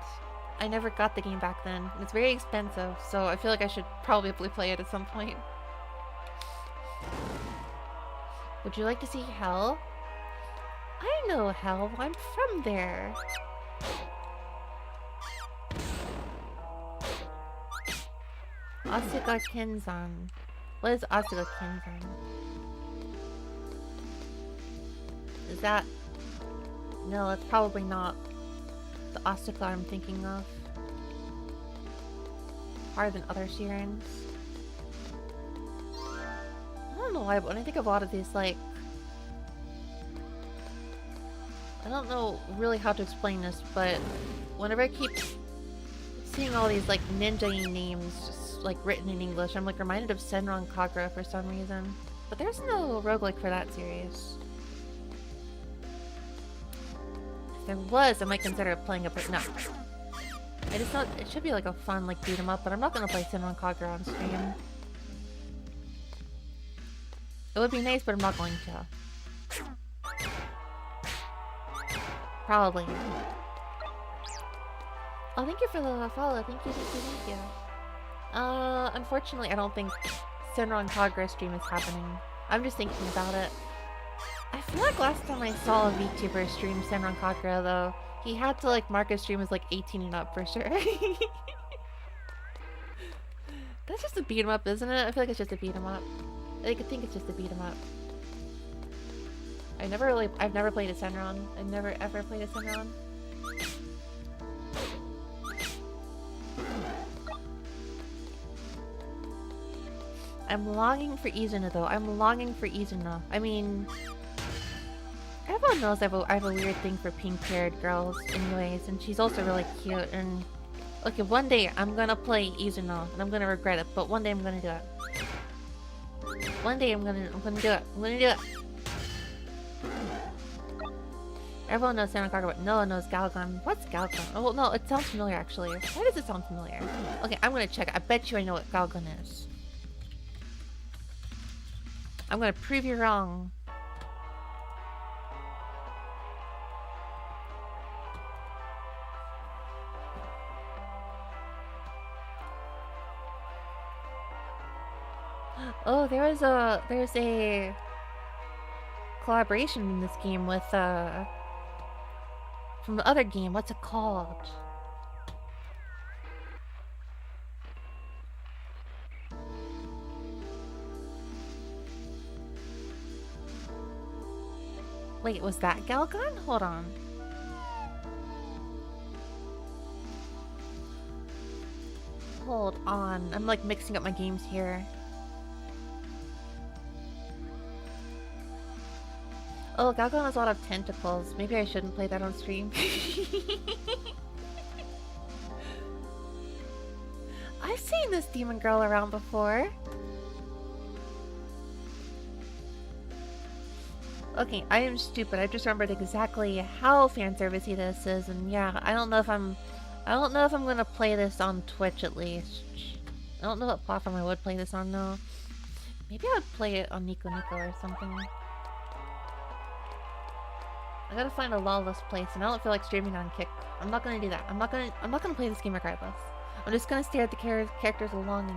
I never got the game back then. And it's very expensive, so I feel like I should probably play it at some point. Would you like to see Hell? I know Hell. I'm from there. Asuka Kenzan. What is Asuka Kenzan? Is that... No, it's probably not the Asuka I'm thinking of. Harder than other Shirens. I don't know why, but when I think of a lot of these, like... I don't know really how to explain this, but whenever I keep seeing all these, like, ninja-y names just, like, written in English, I'm, like, reminded of Senran Kagura for some reason. But there's no roguelike for that series. If there was, I might consider playing it, but no. I just thought it should be, like, a fun, like, beat 'em up, but I'm not gonna play Senran Kagura on stream. It would be nice, but I'm not going to. Probably. Oh, thank you for the follow. Thank you, thank you. Unfortunately, I don't think Senran Kagura stream is happening. I'm just thinking about it. I feel like last time I saw a VTuber stream Senran Kagura, though, he had to, like, mark his stream as, like, 18 and up for sure. That's just a beat 'em up, isn't it? I feel like it's just a beat 'em up. I think it's just a beat 'em up. I've never played a Senran. I've never ever played a Senran. I'm longing for Izuna though. I'm longing for Izuna. I mean, everyone knows I have a weird thing for pink-haired girls anyways, and she's also really cute. And okay, one day I'm gonna play Izuna, and I'm gonna regret it, but one day I'm gonna do it. One day I'm gonna do it. I'm gonna do it. Everyone knows Senran Kagura, but no one knows Galgun. What's Galgun? Oh, well, no, it sounds familiar, actually. Why does it sound familiar? Okay, I'm gonna check. I bet you I know what Galgun is. I'm gonna prove you wrong. Oh, there's a collaboration in this game with from the other game. What's it called? Wait, was that Galgun? Hold on. Hold on. I'm like mixing up my games here. Oh, Galgon has a lot of tentacles. Maybe I shouldn't play that on stream. I've seen this demon girl around before. Okay, I am stupid. I just remembered exactly how fanservicey this is, and yeah, I don't know if I'm gonna play this on Twitch at least. I don't know what platform I would play this on though. Maybe I would play it on Nico Nico or something. I gotta find a lawless place, and I don't feel like streaming on Kick. I'm not gonna do that. I'm not gonna play this game regardless. I'm just gonna stare at the characters longingly.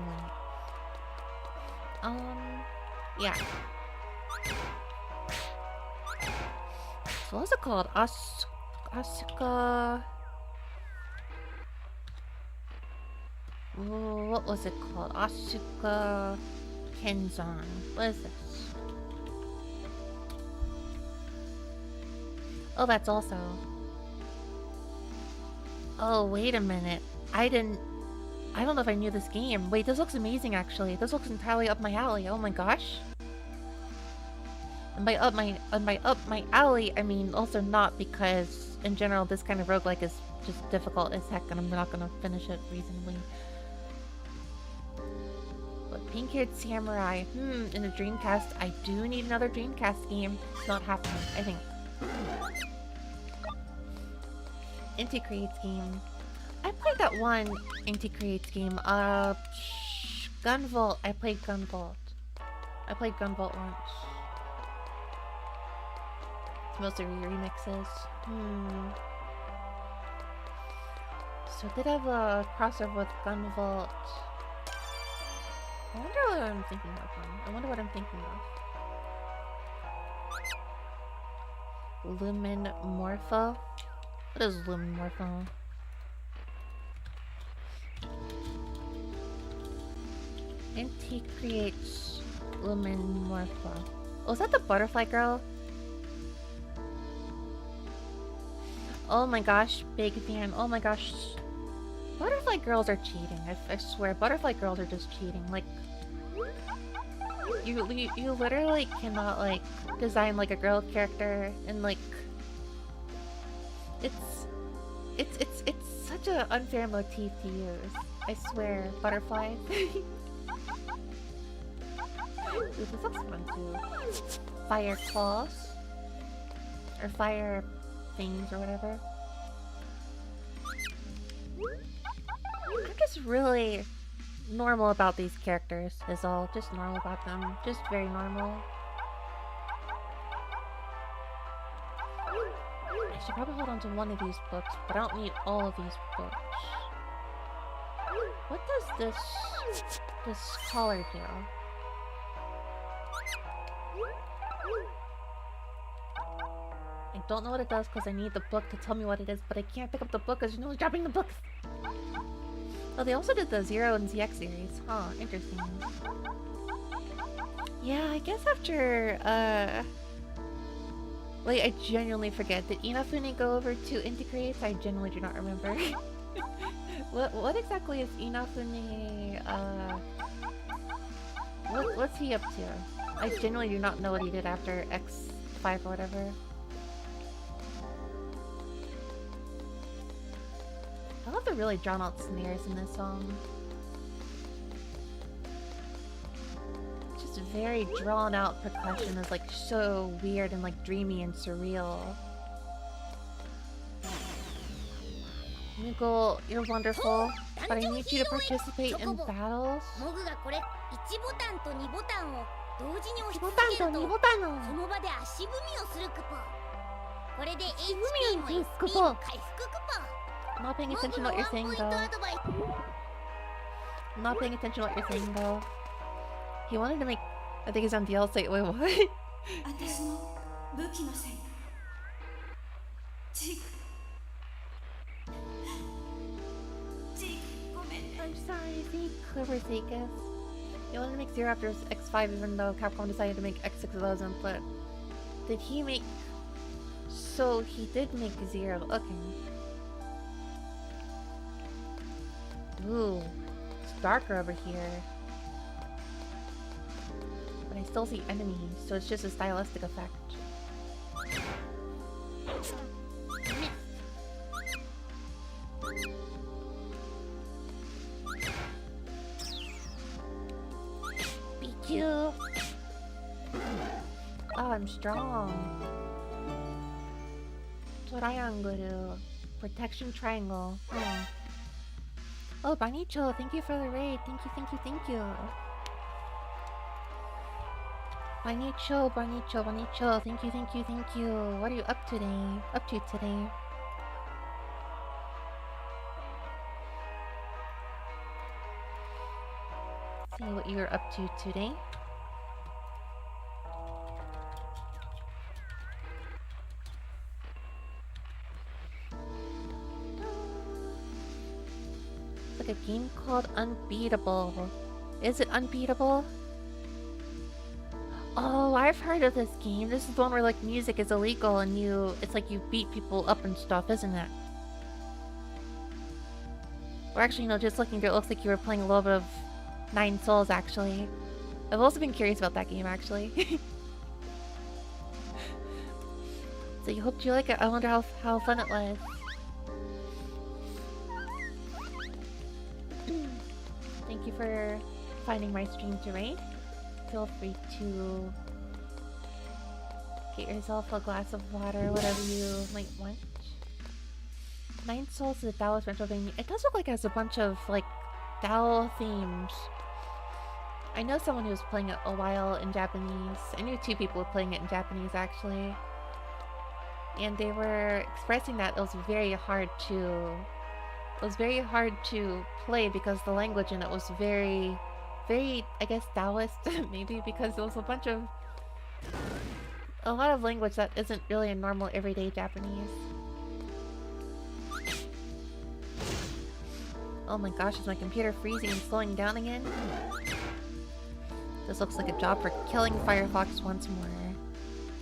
Yeah. So what's it called? Asuka... What was it called? Asuka Kenzan. What is this? Oh, that's also... Oh, wait a minute. I don't know if I knew this game. Wait, this looks amazing actually. This looks entirely up my alley. Oh my gosh. And by up my alley, I mean also not, because in general this kind of roguelike is just difficult as heck and I'm not gonna finish it reasonably. But Pink-Haired Samurai, in a Dreamcast, I do need another Dreamcast game. It's not happening, I think. Inti Creates game. I played that one Inti Creates game. Gunvolt. I played Gunvolt. Once. It's mostly remixes. So it did have a crossover with Gunvolt. I wonder what I'm thinking of. Lumen Morpho? What is Lumen Morpho? Inti Creates Lumen Morpho. Oh, is that the butterfly girl? Oh my gosh, big fan. Oh my gosh. Butterfly girls are cheating. I swear, butterfly girls are just cheating. Like, you literally cannot, like, design, like, a girl character and, like... It's such an unfair motif to use. I swear, butterflies. Ooh, this looks fun too. Fire claws? Or fire things or whatever. I'm just really normal about these characters, is all. Just normal about them. Just very normal. I should probably hold on to one of these books, but I don't need all of these books. What does this collar do? I don't know what it does because I need the book to tell me what it is, but I can't pick up the book because you know who's dropping the books. Oh, they also did the Zero and ZX series. Huh, interesting. Yeah, I guess after, wait, I genuinely forget. Did Inafune go over to Inti Creates? I genuinely do not remember. What exactly is Inafune, what's he up to? I genuinely do not know what he did after X5 or whatever. I love the really drawn out snares in this song. Just very drawn out percussion is like so weird and like dreamy and surreal. Nicole, you're wonderful, but I need you to participate in battles. 同時に押しボ続タンとけると2ボタンのその場で足踏みをするクポ。これで HP も踏みを SP するクポも回復クポ。 I'm not paying 僕 attention to の what ワ you're ンポイ saying ント though. アドバイス。 I'm not paying attention to what you're saying though. He wanted to make... I think he's on DL site. Wait, what? 私の武器のせいちごめんね I'm sorry, see, clever Zekas. He wanted to make Zero after X5 even though Capcom decided to make X6000, but... Did he make... So, he did make Zero. Okay. Ooh. It's darker over here. But I still see enemies, so it's just a stylistic effect. Beat you. Oh, I'm strong. Triangle. Protection triangle. Oh. Oh, Banicho, thank you for the raid. Thank you, thank you, thank you. Banicho, Banicho, Banicho. Thank you, thank you, thank you. What are you up today? Up to today? See what you're up to today. It's like a game called Unbeatable. Is it Unbeatable? Oh, I've heard of this game. This is the one where like music is illegal and it's like you beat people up and stuff, isn't it? Or actually, no, just looking through it looks like you were playing a little bit of Nine Souls, actually. I've also been curious about that game, actually. So you hope you like it. I wonder how fun it was. Thank you for finding my stream to raid. Feel free to get yourself a glass of water, whatever you might want. Nine Souls is a Taoist Metroidvania. It does look like it has a bunch of like Tao themes. I know someone who was playing it a while in Japanese. I knew two people were playing it in Japanese actually. And they were expressing that it was very hard to play because the language in it was very, I guess, Taoist, maybe, because there was a lot of language that isn't really in normal everyday Japanese. Oh my gosh, is my computer freezing and slowing down again? This looks like a job for killing Firefox once more.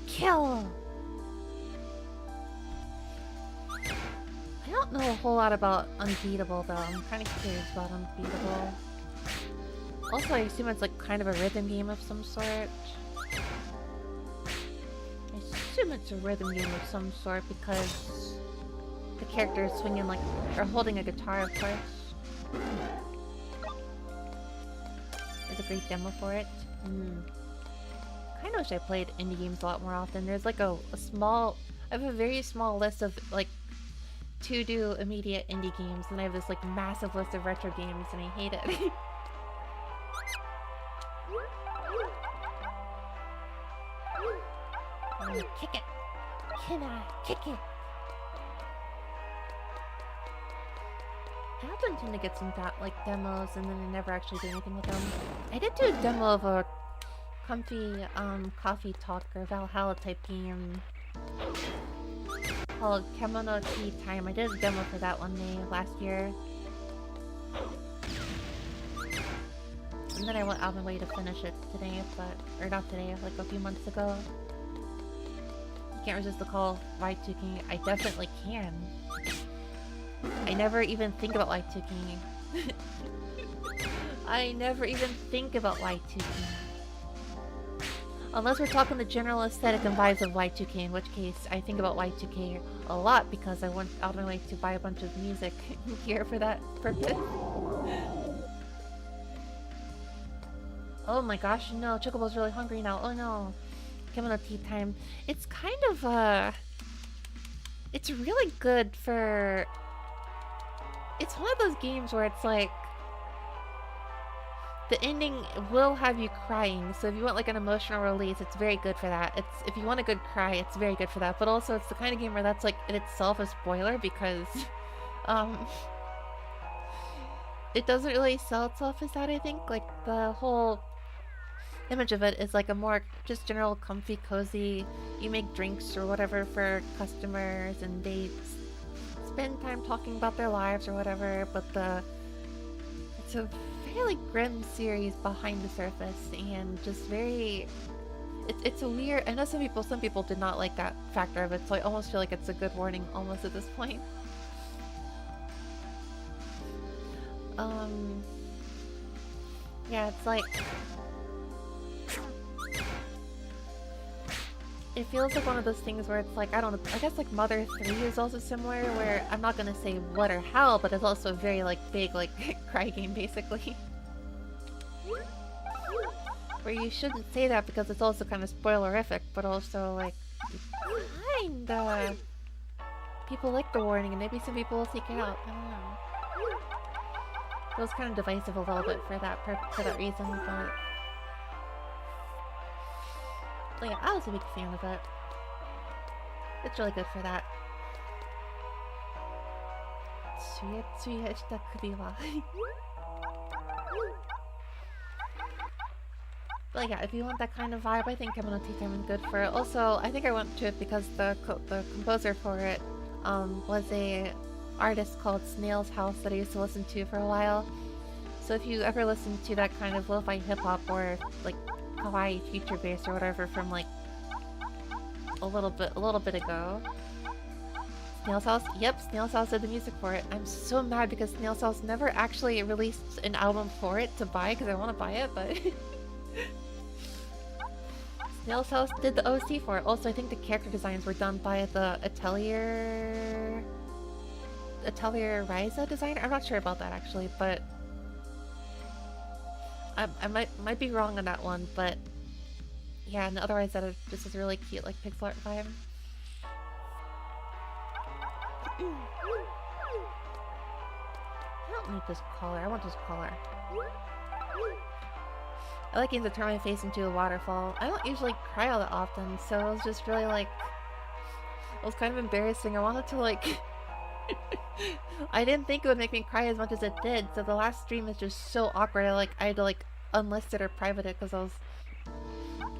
Kill! I don't know a whole lot about Unbeatable though. I'm kind of curious about Unbeatable. Also, I assume it's like kind of a rhythm game of some sort. I assume it's a rhythm game of some sort because the character is swinging like, or holding a guitar, of course. There's a great demo for it. Kinda wish I played indie games a lot more often. There's like I have a very small list of like to-do immediate indie games, and I have this like massive list of retro games, and I hate it. Kick it! Can I kick it? I often tend to get some like demos, and then I never actually do anything with them. I did do a demo of a comfy coffee talk or Valhalla type game called Kemono Tea Time. I did a demo for that one day last year. And then I went out of my way to finish it today, or not today, like a few months ago. You can't resist the call, Y2K. I definitely can. I never even think about Y2K. I never even think about Y2K. Unless we're talking the general aesthetic and vibes of Y2K, in which case I think about Y2K a lot because I went out of my way to buy a bunch of music gear for that purpose. Oh my gosh, no, Chocobo's really hungry now. Oh no. Kemono Tea Time. It's kind of, it's really good for... It's one of those games where it's like... The ending will have you crying, so if you want like an emotional release, it's very good for that. If you want a good cry, it's very good for that. But also, it's the kind of game where that's like in itself a spoiler because, it doesn't really sell itself as that. I think like the whole image of it is like a more just general comfy, cozy. You make drinks or whatever for customers, and they spend time talking about their lives or whatever. But it's a fairly grim series behind the surface, and just very it's a weird. I know some people did not like that factor of it, so I almost feel like it's a good warning almost at this point. Yeah, it's like it feels like one of those things where it's like, I don't know, I guess like Mother 3 is also similar, where I'm not gonna say what or how, but it's also a very like big like cry game basically. Where you shouldn't say that because it's also kind of spoilerific, but also like kinda people like the warning and maybe some people will seek it out. I don't know. It was kind of divisive a little bit for that reason, but yeah, I was a big fan of it. It's really good for that. Tsuya tsuya shita kubi wa. But yeah, if you want that kind of vibe, I think Kemono Tea Time is good for it. Also, I think I went to it because the composer for it was a artist called Snail's House that I used to listen to for a while. So if you ever listen to that kind of lo-fi hip-hop or like kawaii future bass or whatever from like a little bit ago. Snail's House? Yep, Snail's House did the music for it. I'm so mad because Snail's House never actually released an album for it to buy because I want to buy it, but Snail's House did the OC for it. Also, I think the character designs were done by the Atelier Ryza designer. I'm not sure about that actually, but I might be wrong on that one. But yeah, and otherwise this is really cute, like pixel art vibe. I don't need this collar. I want this collar. I like games that turn my face into a waterfall. I don't usually cry all that often, so it was just really like... It was kind of embarrassing. I wanted to like... I didn't think it would make me cry as much as it did, so the last stream is just so awkward. I had to like unlist it or private it because I was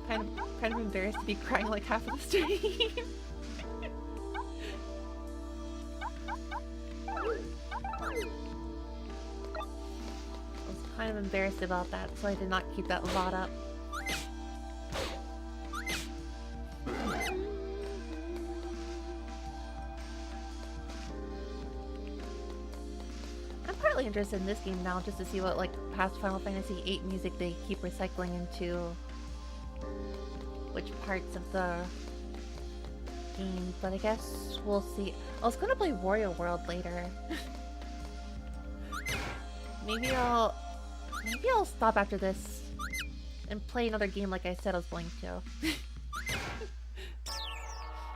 kind of embarrassed to be crying like half of the stream. I was kind of embarrassed about that, so I did not keep that VOD up. I'm partly interested in this game now just to see what like past Final Fantasy VIII music they keep recycling into which parts of the game, but I guess we'll see. I was gonna play Wario World later. Maybe I'll stop after this and play another game like I said I was going to.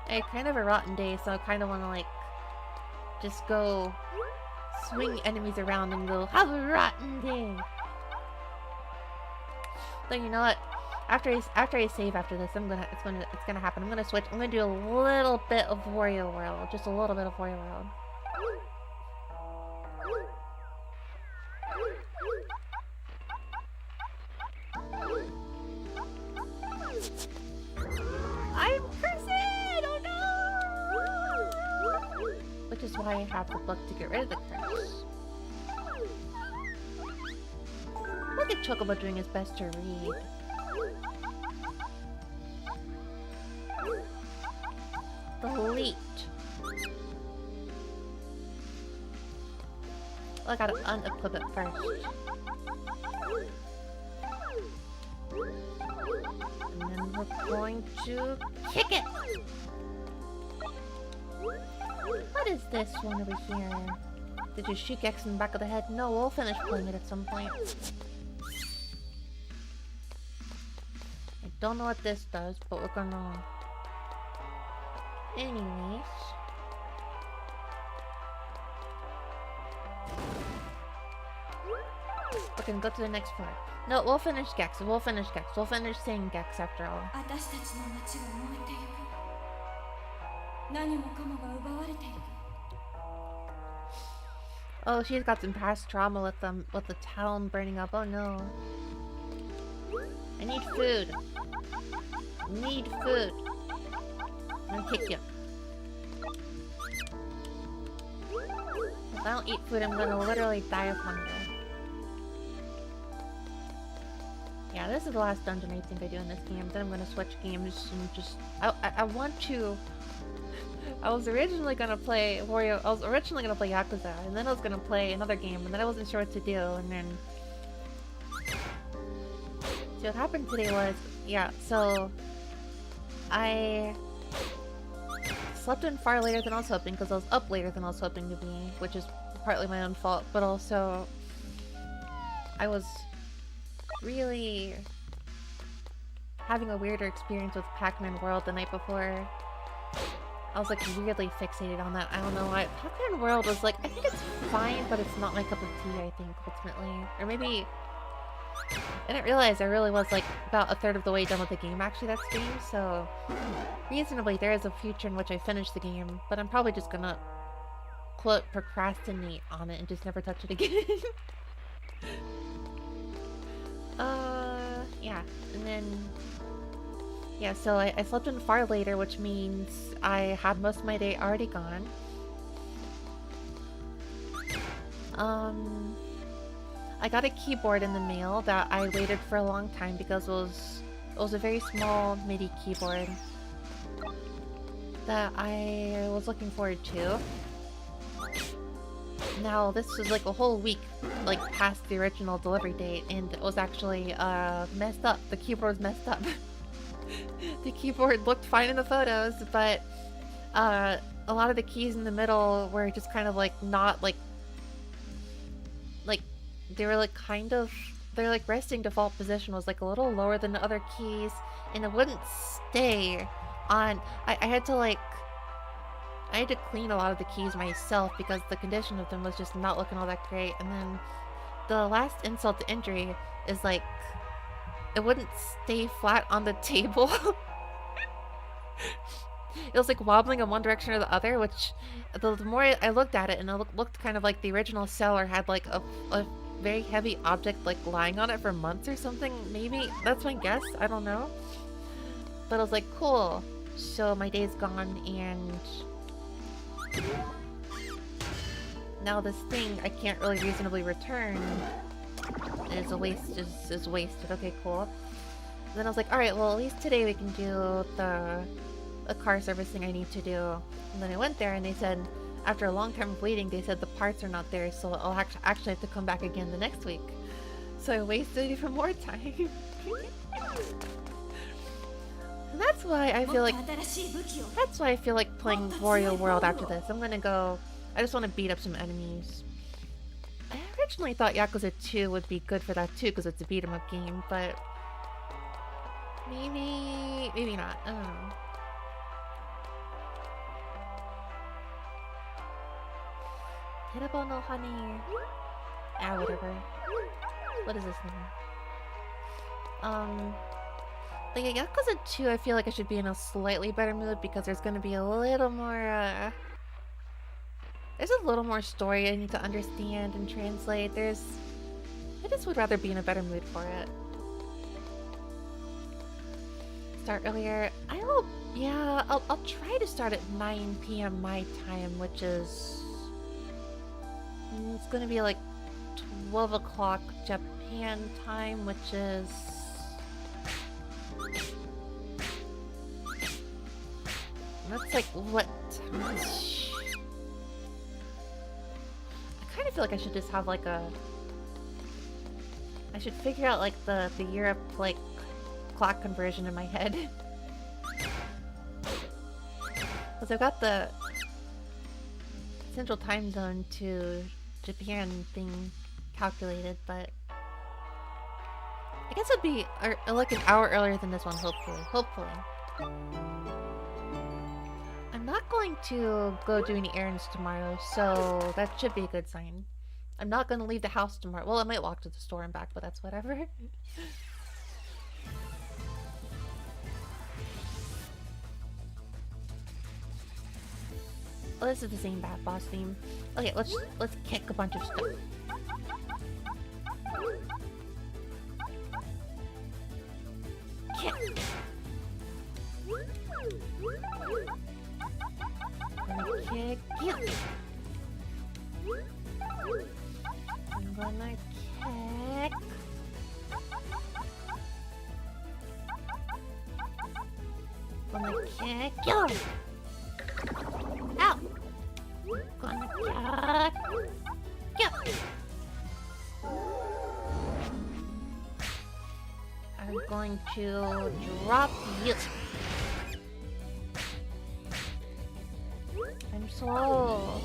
I had kind of a rotten day, so I kind of want to like just go swing enemies around and go have a rotten day. But you know what? After I save after this, it's gonna happen. I'm gonna switch. I'm gonna do a little bit of Wario World, just a little bit of Wario World. I'm cursed! Oh no! Which is why I have the book to get rid of the curse. Look at Chocobo doing his best to read. Delete. Well, I gotta unequip it first. And then we're going to kick it! What is this one over here? Did you shoot Gex in the back of the head? No, we'll finish playing it at some point. I don't know what this does, but we're gonna... Anyways... We can go to the next part. No, we'll finish Gex. We'll finish Gex. We'll finish saying Gex after all. Oh, she's got some past trauma with the town burning up. Oh no. I need food. Need food. I'm gonna kick you. If I don't eat food, I'm gonna literally die of hunger. Yeah, this is the last dungeon I think I do in this game. Then I'm gonna switch games and just... I want to... I was originally gonna play Wario... I was originally gonna play Yakuza, and then I was gonna play another game, and then I wasn't sure what to do, and then... So what happened today was... Yeah, so... I slept in far later than I was hoping because I was up later than I was hoping to be, which is partly my own fault, but also I was really having a weirder experience with Pac-Man World the night before. I was like weirdly fixated on that. I don't know why. Pac-Man World was like, I think it's fine, but it's not my cup of tea, I think, ultimately. Or maybe I didn't realize I really was like about a third of the way done with the game actually that's game, so reasonably there is a future in which I finish the game, but I'm probably just gonna quote procrastinate on it and just never touch it again. Yeah, and then yeah, so I slept in far later, which means I had most of my day already gone. I got a keyboard in the mail that I waited for a long time because it was a very small MIDI keyboard that I was looking forward to. Now this was like a whole week like past the original delivery date, and it was actually messed up. The keyboard was messed up. The keyboard looked fine in the photos, but a lot of the keys in the middle were just kind of like not like they were like kind of, their like resting default position was like a little lower than the other keys, and it wouldn't stay on. I had to clean a lot of the keys myself because the condition of them was just not looking all that great. And then the last insult to injury is like it wouldn't stay flat on the table. It was like wobbling in one direction or the other, which the more I looked at it, and it looked kind of like the original seller had like a very heavy object like lying on it for months or something. Maybe that's my guess, I don't know. But I was like, cool, so my day's gone, and now this thing I can't really reasonably return is wasted. Okay, cool. And then I was like, alright, well at least today we can do the car servicing I need to do. And then I went there and they said, after a long time of waiting, they said the parts are not there, so I'll actually have to come back again the next week. So I wasted even more time. And that's why I feel like playing Wario World after this. I'm gonna go, I just want to beat up some enemies. I originally thought Yakuza 2 would be good for that too, because it's a beat 'em up game, but maybe not. I don't know. Hitabo no honey. Ah, whatever. What is this thing? Like Yakuza 2, I feel like I should be in a slightly better mood because there's gonna be a little more, there's a little more story I need to understand and translate. I just would rather be in a better mood for it. Start earlier. I'll try to start at 9 p.m. my time, which is, it's gonna be like 12 o'clock Japan time, which is that's like what? I kind of feel like I should just have like I should figure out like the Europe like clock conversion in my head. Because I've got the central time zone to Japan thing calculated, but I guess it'd be like an hour earlier than this one, hopefully. I'm not going to go do any errands tomorrow, so that should be a good sign. I'm not going to leave the house tomorrow. Well, I might walk to the store and back, but that's whatever. Oh, this is the same bad boss theme. Okay, let's kick a bunch of stuff. Kick. I'm gonna kick you. I'm gonna kick. I'm gonna kick you. Ow! Gonna kick you. I'm going to drop you. I'm slow.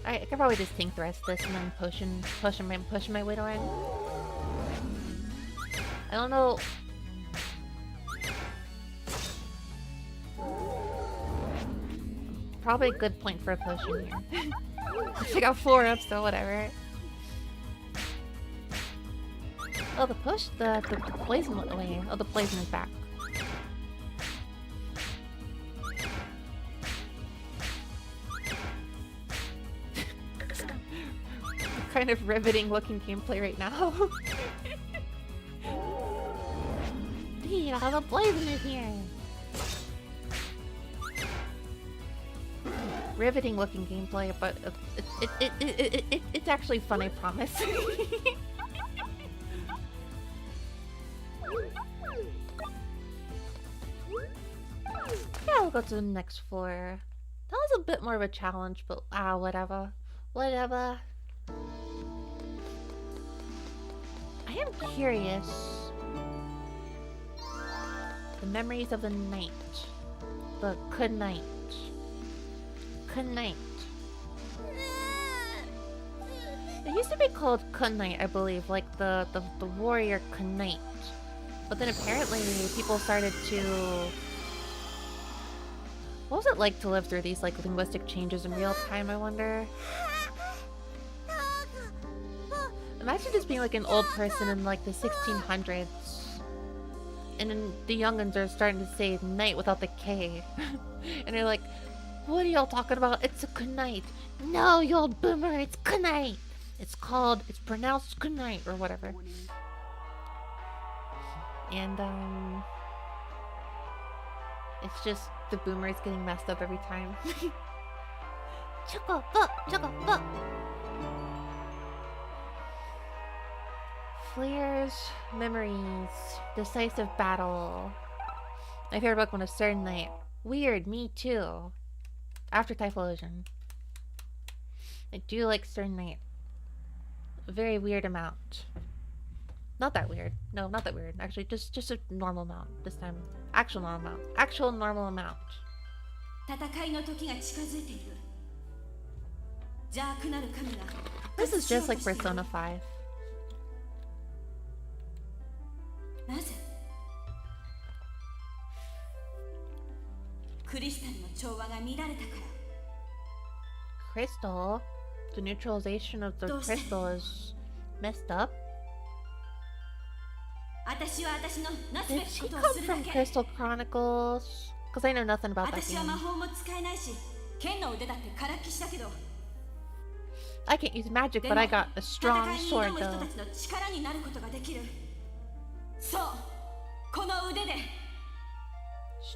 I could probably just tank the rest of this and then pushing my way to win. I don't know. Probably a good point for a potion here. I got 4 up, so whatever. Oh, the poison went away. Oh, the poison is back. Kind of riveting looking gameplay right now. Dude, all the poison is here. Riveting looking gameplay, but it's actually fun, I promise. Yeah, we'll go to the next floor. That was a bit more of a challenge, but whatever. Whatever. I am curious. The memories of the night. The good night. Good night. It used to be called Kunite, I believe, like the warrior Kunite. But then apparently people started to... What was it like to live through these like linguistic changes in real time, I wonder? Imagine just being like an old person in like the 1600s. And then the young'uns are starting to say night without the K. And they're like, what are y'all talking about? It's a Kunite. No, you old boomer, it's Kunite. It's pronounced Kunite or whatever. And it's just the boomers getting messed up every time. Choco. Flares, memories, decisive battle. My favorite book was a certain night. Weird, me too. After Typhlosion. I do like certain night. A very weird amount. Not that weird. No, not that weird. Actually, just a normal amount this time. Actual normal amount. Actual normal amount. This is just like Persona 5. Crystal? The neutralization of the crystal is messed up. Did she come from Crystal Chronicles? Because I know nothing about that game. I can't use magic, but I got a strong sword though.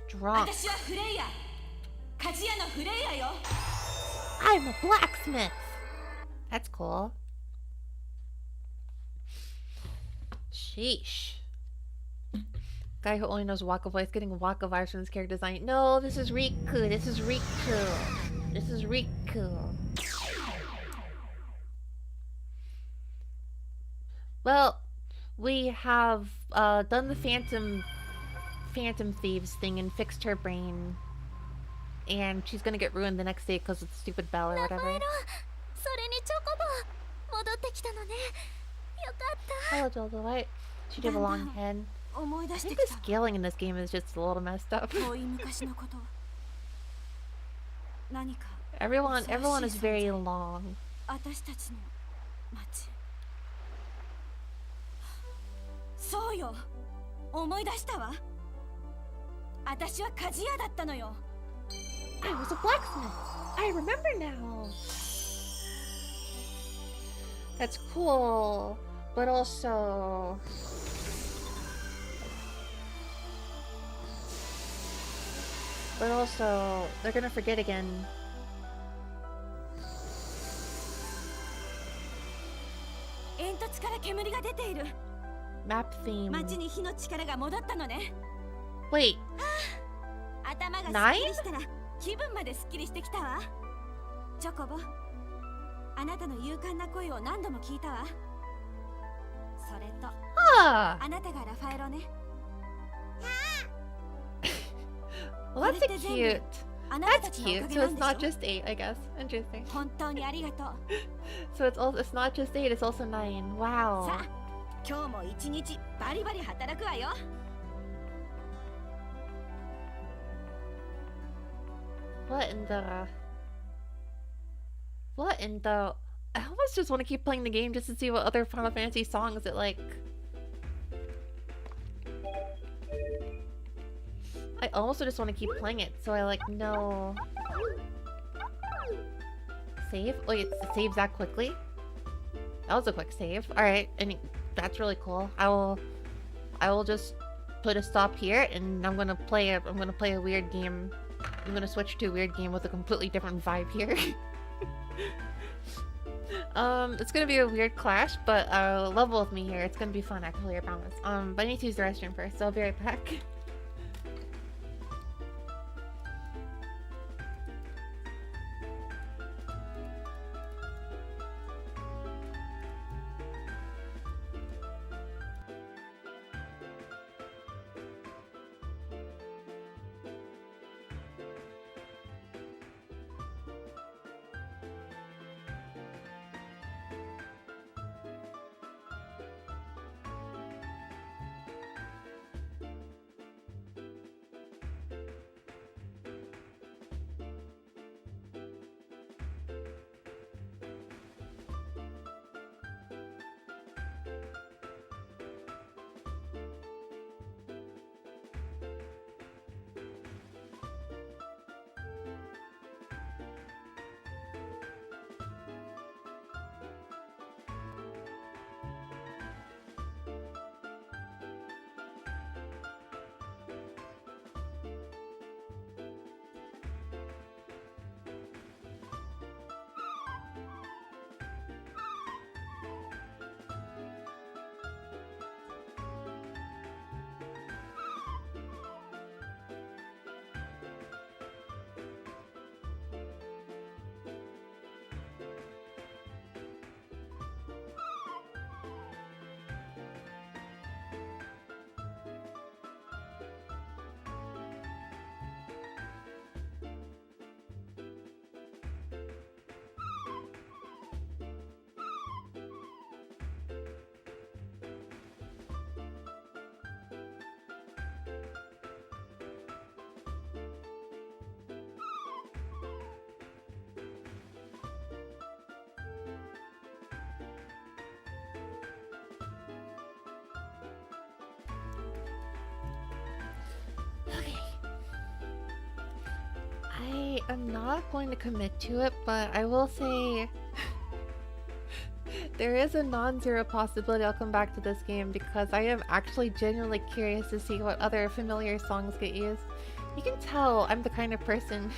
Strong. I'm a blacksmith! That's cool. Sheesh. Guy who only knows Waka voice getting Waka vibes from this character design. No, this is Riku. This is Riku. This is Riku. Well, we have done the Phantom Thieves thing and fixed her brain. And she's gonna get ruined the next day because of the stupid bell or whatever. Hello, Jojo. Why? She have a long head. I think the scaling in this game is just a little messed up. Everyone is very long. I was a blacksmith. I remember now. That's cool, but also... they're gonna forget again. Map theme. Wait. 9? 気分まですっきりしてきたわ。チョコボ、あなたの勇敢な声を何度も聞いたわ。それと、あなたがラファエロね。Well, that's a cute. あなたた That's ちのおか cute. げ So な it's んで not しょ just 8, I guess. Interesting. 本当にありがとう So it's not just 8, it's also 9. Wow. さあ今日も一日バリバリ働くわよ What in the... What in the... I almost just want to keep playing the game just to see what other Final Fantasy songs it like... I also just want to keep playing it, so I like know... Save? Wait, it saves that quickly? That was a quick save. Alright, and that's really cool. I will just put a stop here, and I'm gonna play a weird game. I'm gonna switch to a weird game with a completely different vibe here. It's gonna be a weird clash, but level with me here. It's gonna be fun, actually, I promise. But I need to use the restroom first, so I'll be right back. Okay. I am not going to commit to it, but I will say there is a non-zero possibility I'll come back to this game because I am actually genuinely curious to see what other familiar songs get used. You can tell I'm the kind of person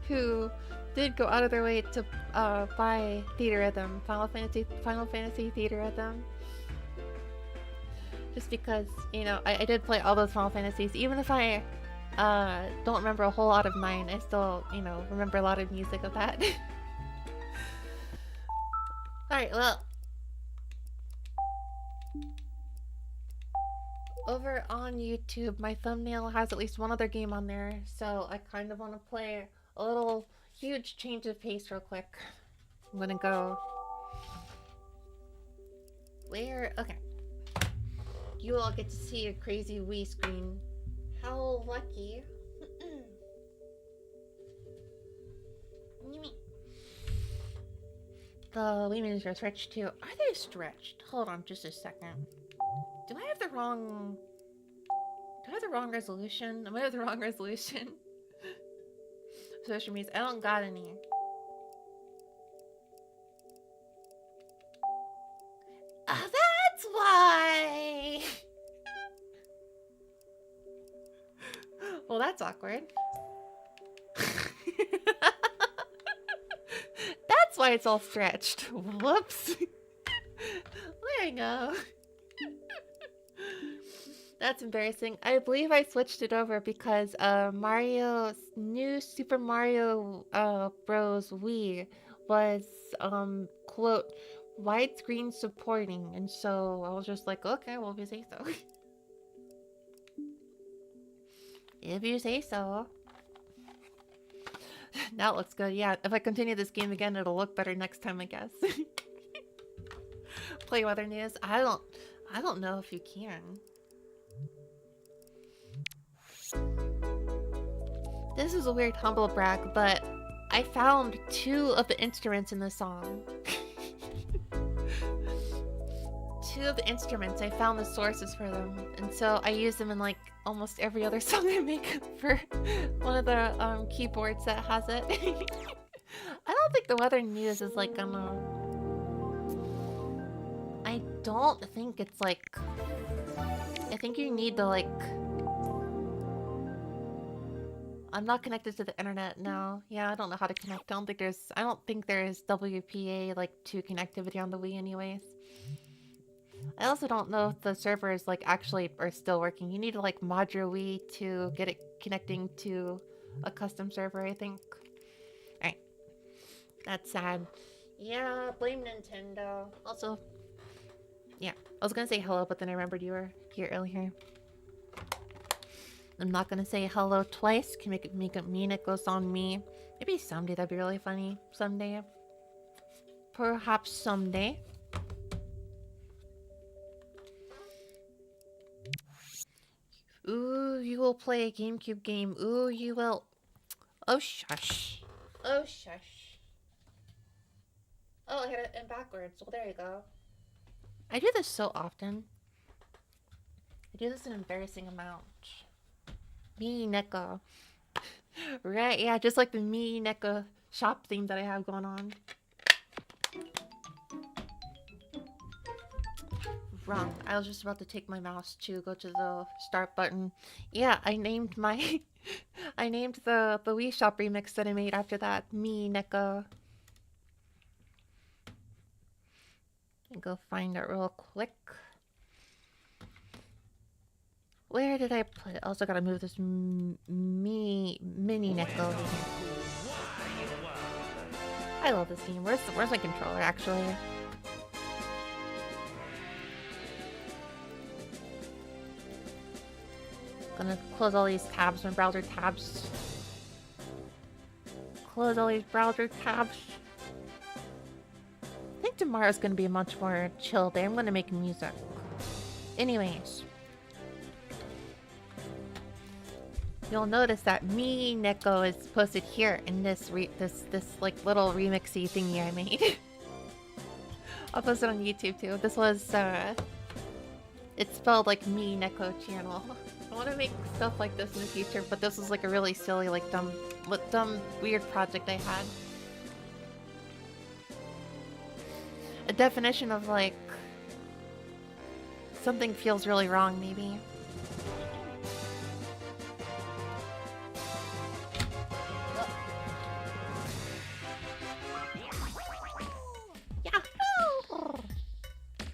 who did go out of their way to buy Theater Rhythm, Final Fantasy Theater Rhythm. Just because, you know, I did play all those Final Fantasies. Even if I don't remember a whole lot of 9, I still, you know, remember a lot of music of that. Alright, well. Over on YouTube, my thumbnail has at least one other game on there, so I kind of want to play a little huge change of pace real quick. I'm gonna go... Where? Okay. You all get to see a crazy Wii screen. How lucky. The Wii menus are stretched too. Are they stretched? Hold on just a second. Do I have the wrong... Do I have the wrong resolution? Am I have the wrong resolution? Social means I don't got any. Ah, that's why! Well, that's awkward. That's why it's all stretched. Whoops. There you go. That's embarrassing. I believe I switched it over because Mario's new Super Mario Bros. Wii was quote widescreen supporting, and so I was just like, okay, well, if you say so. If you say so. Now it looks good. Yeah, if I continue this game again, it'll look better next time, I guess. Play weather news. I don't know if you can. This is a weird humble brag, but I found 2 of the instruments in the song. 2 of the instruments, I found the sources for them, and so I use them in like almost every other song I make for one of the keyboards that has it. I don't think the weather news is like gonna... I don't think it's like... I think you need to like... I'm not connected to the internet now. Yeah, I don't know how to connect. I don't think there's WPA like 2 connectivity on the Wii anyways. I also don't know if the servers like actually are still working. You need to like mod your Wii to get it connecting to a custom server, I think. Alright. That's sad. Yeah, blame Nintendo. Also, yeah, I was gonna say hello, but then I remembered you were here earlier. I'm not gonna say hello twice. Can make it mean it goes on me. Maybe someday that'd be really funny. Someday. Perhaps someday. Ooh, you will play a GameCube game. Ooh, you will. Oh, shush. Oh, shush. Oh, I hit it in backwards. Well, there you go. I do this so often. I do this an embarrassing amount. Me Neko. Right, yeah, just like the Me Neko shop theme that I have going on. Wrong. I was just about to take my mouse to go to the start button. Yeah, I named my... I named the Wii Shop remix that I made after that Me Neko. And go find it real quick. Where did I put it? Also gotta move this mini Neko over here. I love this game. Where's my controller actually? Gonna close all these tabs, my browser tabs. Close all these browser tabs. I think tomorrow's gonna be a much more chill day. I'm gonna make music. Anyways. You'll notice that Me Neko is posted here in this like little remixy thingy I made. I'll post it on YouTube too. This was it's spelled like Me Neko channel. I want to make stuff like this in the future, but this was like a really silly, like dumb, weird project I had. A definition of like something feels really wrong, maybe. Yahoo!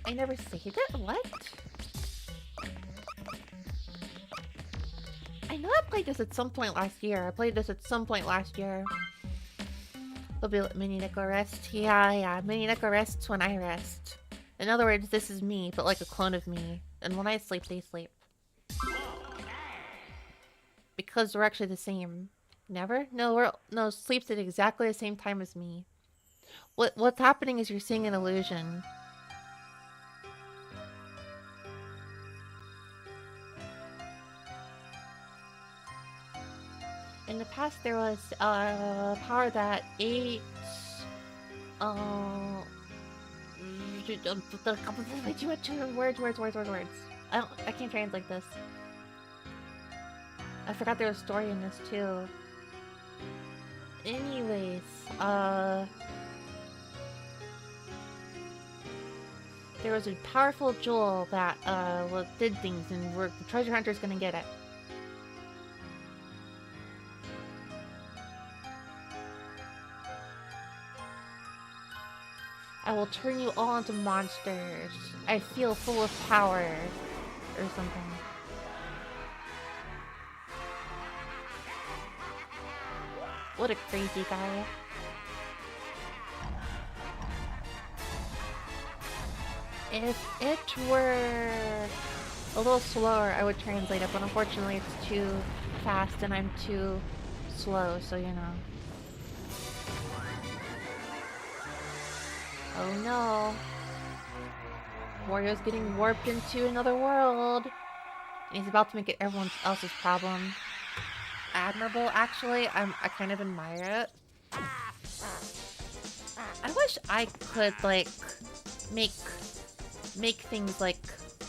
I never saved it? What? I know I played this at some point last year. It'll be like Mini Neko Rest. Yeah. Mini Neko rests when I rest. In other words, this is me, but like a clone of me. And when I sleep, they sleep. Because we're actually the same. Never? No, sleeps at exactly the same time as me. What's happening is you're seeing an illusion. In the past, there was a power that ate... too much words. I can't translate this. I forgot there was a story in this too. Anyways, there was a powerful jewel that did things, and the treasure hunter's gonna get it. I will turn you all into monsters. I feel full of power. Or something. What a crazy guy. If it were a little slower, I would translate it, but unfortunately it's too fast and I'm too slow, so you know. Oh no. Wario's getting warped into another world. And he's about to make it everyone else's problem. Admirable, actually. I kind of admire it. I wish I could, like, make things like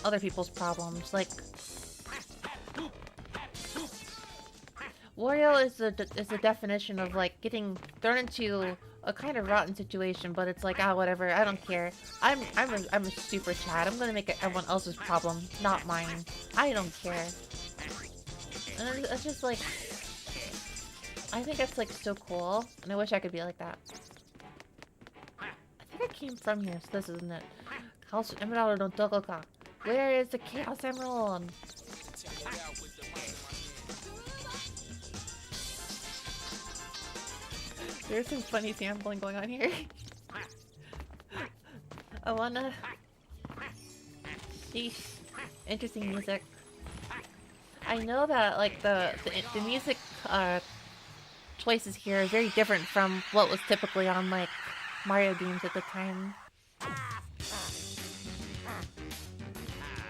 other people's problems. Like, Wario is the definition of, like, getting thrown into a kind of rotten situation, but it's like, ah, whatever, I don't care. I'm a super Chad. I'm gonna make it everyone else's problem, not mine. I don't care. And it's just like, I think that's like so cool, and I wish I could be like that. I think I came from here, so this isn't it. Chaos Emerald no Dogoka. Where is the Chaos Emerald? There's some funny sampling going on here. I wanna... Sheesh. Interesting music. I know that, like, the music, choices here are very different from what was typically on, like, Mario games at the time.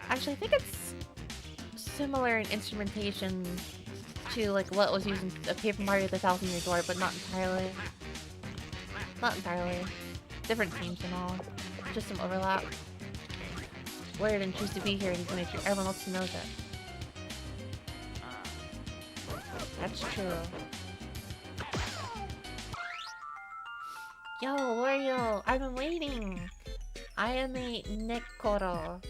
Actually, I think it's similar in instrumentation to like what was used in Paper Mario the Thousand Year Door, but not entirely. Not entirely. Different themes and all. Just some overlap. Wario didn't choose to be here and he's gonna make sure everyone else knows it. That's true. Yo, Wario! I've been waiting! I am a Nekoro.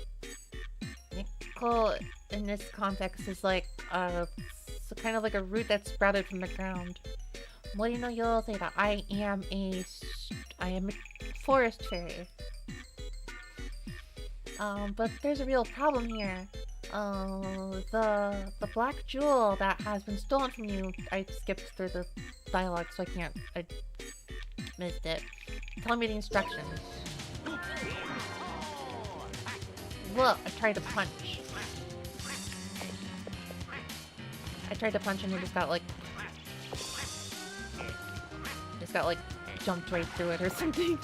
Neko in this context is like so kind of like a root that's sprouted from the ground. Mori no Yosei da. I am a forest fairy. But there's a real problem here. The black jewel that has been stolen from you. I skipped through the dialogue, so I missed it. Tell me the instructions. Look, I tried to punch. And he just got like jumped right through it or something.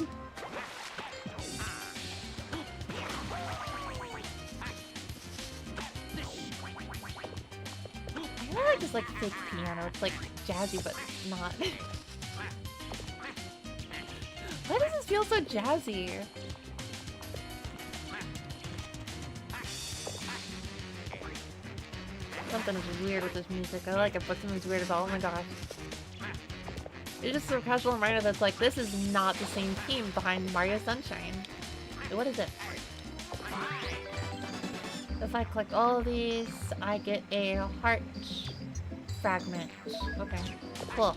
I really like this like fake piano. It's like jazzy but not. Why does this feel so jazzy? Something is weird with this music. I like it, but something's weird about it. Oh my gosh. It's just a casual reminder that's like, this is not the same team behind Mario Sunshine. Wait, what is it? If I collect all of these, I get a heart fragment. Okay, cool.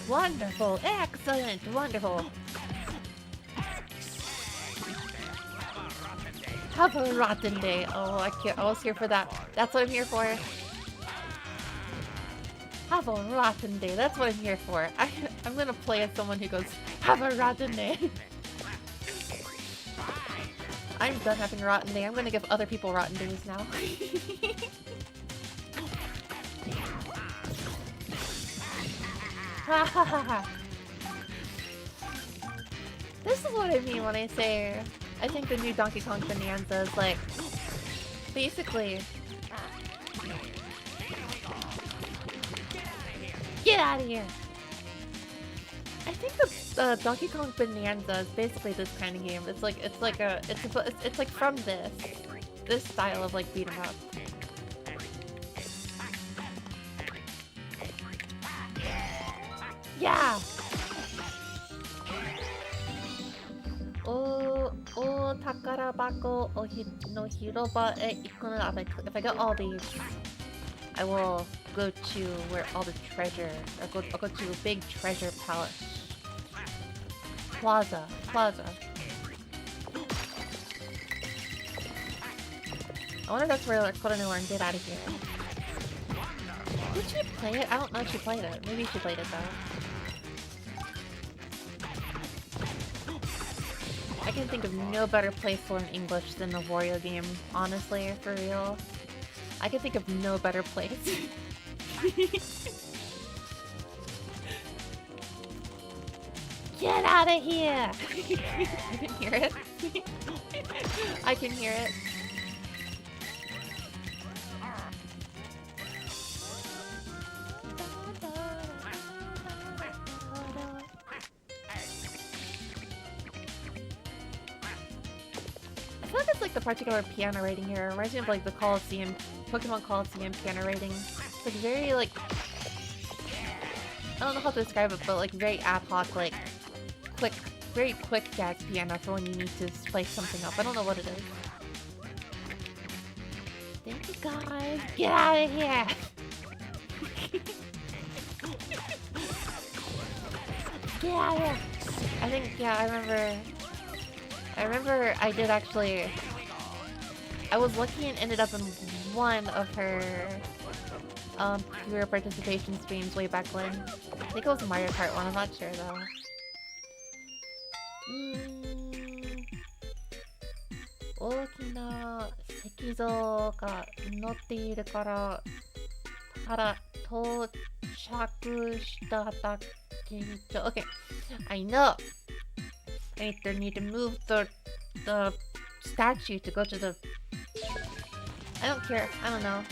Wonderful, excellent, wonderful. Have a rotten day. Oh, I was here for that. That's what I'm here for. Have a rotten day. That's what I'm here for. I'm gonna play as someone who goes, have a rotten day. I'm done having a rotten day. I'm gonna give other people rotten days now. Ha ha ha ha. This is what I mean when I say I think the new Donkey Kong Bonanza is like basically get out of here. I think the Donkey Kong Bonanza is basically this kind of game. It's like from this style of like beat 'em up. Yeah. O takarabako no hiroba e iku no. If I get all these, I will go to where all the treasure. I'll go to a big treasure palace. Plaza. I wonder if that's where Korono and get out of here. Did she play it? I don't know if she played it. Maybe she played it though. I can think of no better place for an English than the Wario game, honestly, for real. I can think of no better place. Get out of here! I can hear it. I can hear it. I feel like it's like the particular piano rating here. It reminds me of like the Coliseum, Pokemon Coliseum piano rating. It's like very like, I don't know how to describe it, but like very ad hoc, like quick, very quick jazz piano for when you need to spice something up. I don't know what it is. Thank you guys. Get out of here. Get out of here. I think, yeah, I remember I did actually, I was lucky and ended up in one of her career participation streams way back when. I think it was Mario Kart 1, I'm not sure though. 大きな石像が乗っているから到着しただけじゃ Okay, I know. I need to move the statue to go to the... I don't care. I don't know.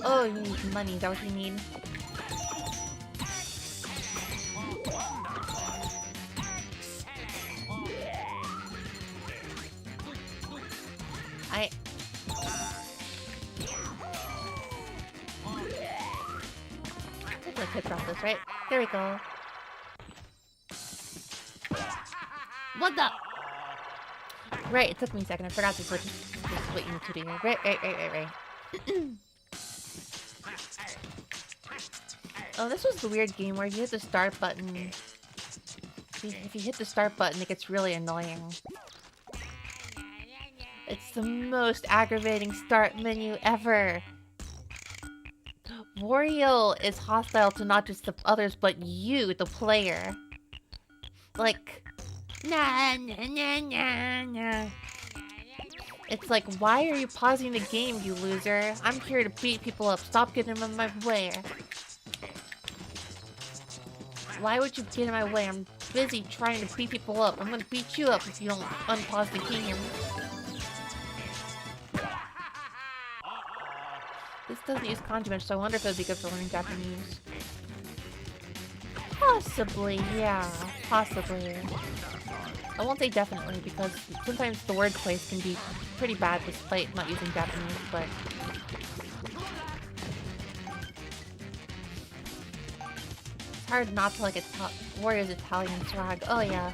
Oh, you need money. Is that what you need? I think I could drop this, right? There we go. What the? Right, it took me a second. I forgot this is what you need to do here. Right. Oh, this was the weird game where if you hit the start button... If you hit the start button, it gets really annoying. It's the most aggravating start menu ever. Wario is hostile to not just the others, but you, the player. Like... Nah. It's like, why are you pausing the game, you loser? I'm here to beat people up. Stop getting in my way. Why would you get in my way? I'm busy trying to beat people up. I'm gonna beat you up if you don't unpause the game. This doesn't use kanji much, so I wonder if it would be good for learning Japanese. Possibly, yeah. Possibly. I won't say definitely, because sometimes the word place can be pretty bad despite not using Japanese, but... It's hard not to like Warrior's Italian swag. Oh yeah.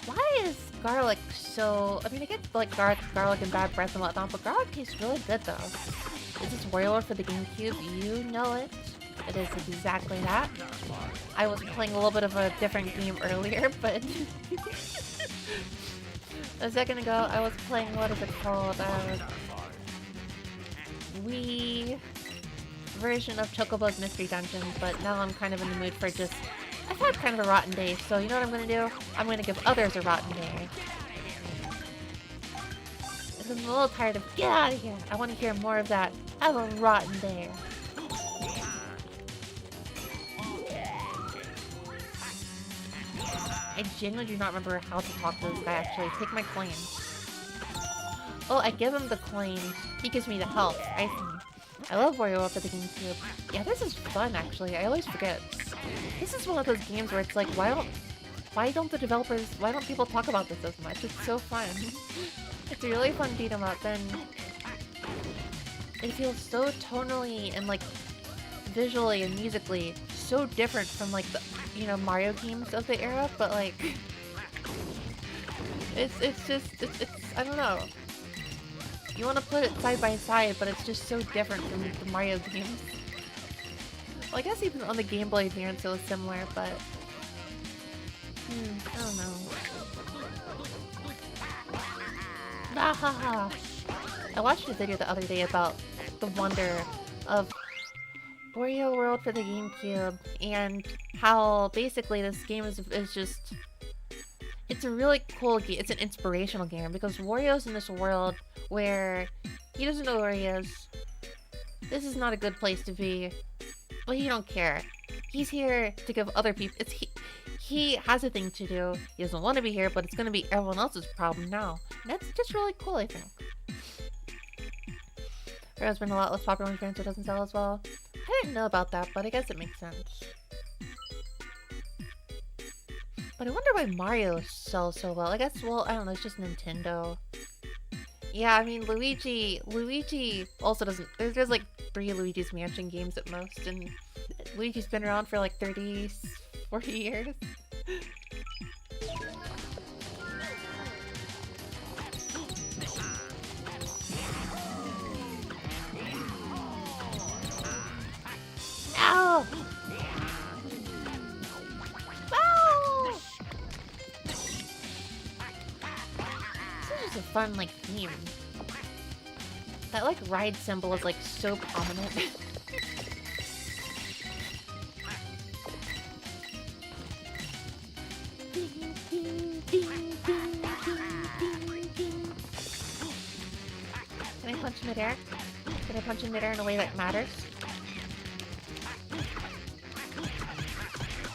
Why is garlic so... I mean, I get like garlic and bad breath and whatnot, but garlic tastes really good though. Is this WarioWare for the GameCube? You know it. It is exactly that. I was playing a little bit of a different game earlier, but... a second ago, I was playing, what is it called? Wii version of Chocobo's Mystery Dungeon, but now I'm kind of in the mood for just... I've had kind of a rotten day, so you know what I'm gonna do? I'm gonna give others a rotten day. I'm a little tired of, get out of here! I want to hear more of that. Have a rotten day. I genuinely do not remember how to talk to this guy, actually. Take my coins. Oh, I give him the coins. He gives me the health. I see. I love Wario for the GameCube. Yeah, this is fun, actually. I always forget. This is one of those games where it's like, why don't the developers, why don't people talk about this as much? It's so fun. It's a really fun beat 'em up, and it feels so tonally and like visually and musically so different from like the, you know, Mario games of the era, but like it's I don't know. You want to put it side by side, but it's just so different from the Mario games. Well, I guess even on the Game Boy Advance it was similar, but I don't know. I watched a video the other day about the wonder of Wario World for the GameCube and how basically this game is just... it's a really cool game. It's an inspirational game because Wario's in this world where he doesn't know where he is. This is not a good place to be, but he don't care. He's here to give other people. He has a thing to do. He doesn't want to be here, but it's gonna be everyone else's problem now. And that's just really cool, I think. Mrow's been a lot less popular when Fanta doesn't sell as well. I didn't know about that, but I guess it makes sense. But I wonder why Mario sells so well. I guess, well, I don't know, it's just Nintendo. Yeah, I mean, Luigi also doesn't... There's like 3 Luigi's Mansion games at most, and Luigi's been around for like 30, 40 years. No! No! This is just a fun, like, theme. That, like, ride symbol is, like, so prominent. Can I punch midair? Can I punch in midair in a way that matters?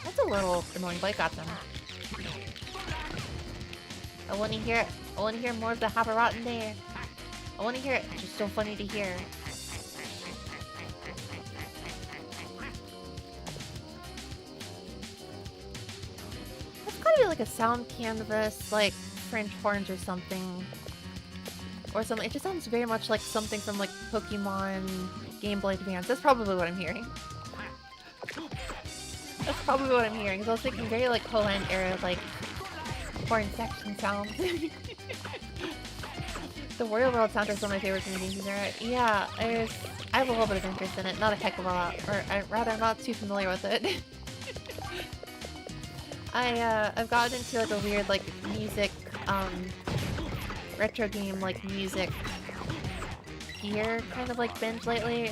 That's a little annoying, but I got them. I want to hear it. I want to hear more of the have a rotten day. I want to hear it. It's just so funny to hear. That's gotta be like a sound canvas, like French horns or something. Or something. It just sounds very much like something from like Pokemon Game Boy Advance. That's probably what I'm hearing. That's probably what I'm hearing. Because I was thinking very like Poland era, like horn section sounds. The Wario World soundtrack is one of my favorites from the Games era. Yeah, I have a little bit of interest in it. Not a heck of a lot. Or rather, I'm not too familiar with it. I've gotten into like a weird like music, retro game like music gear kind of like binge lately.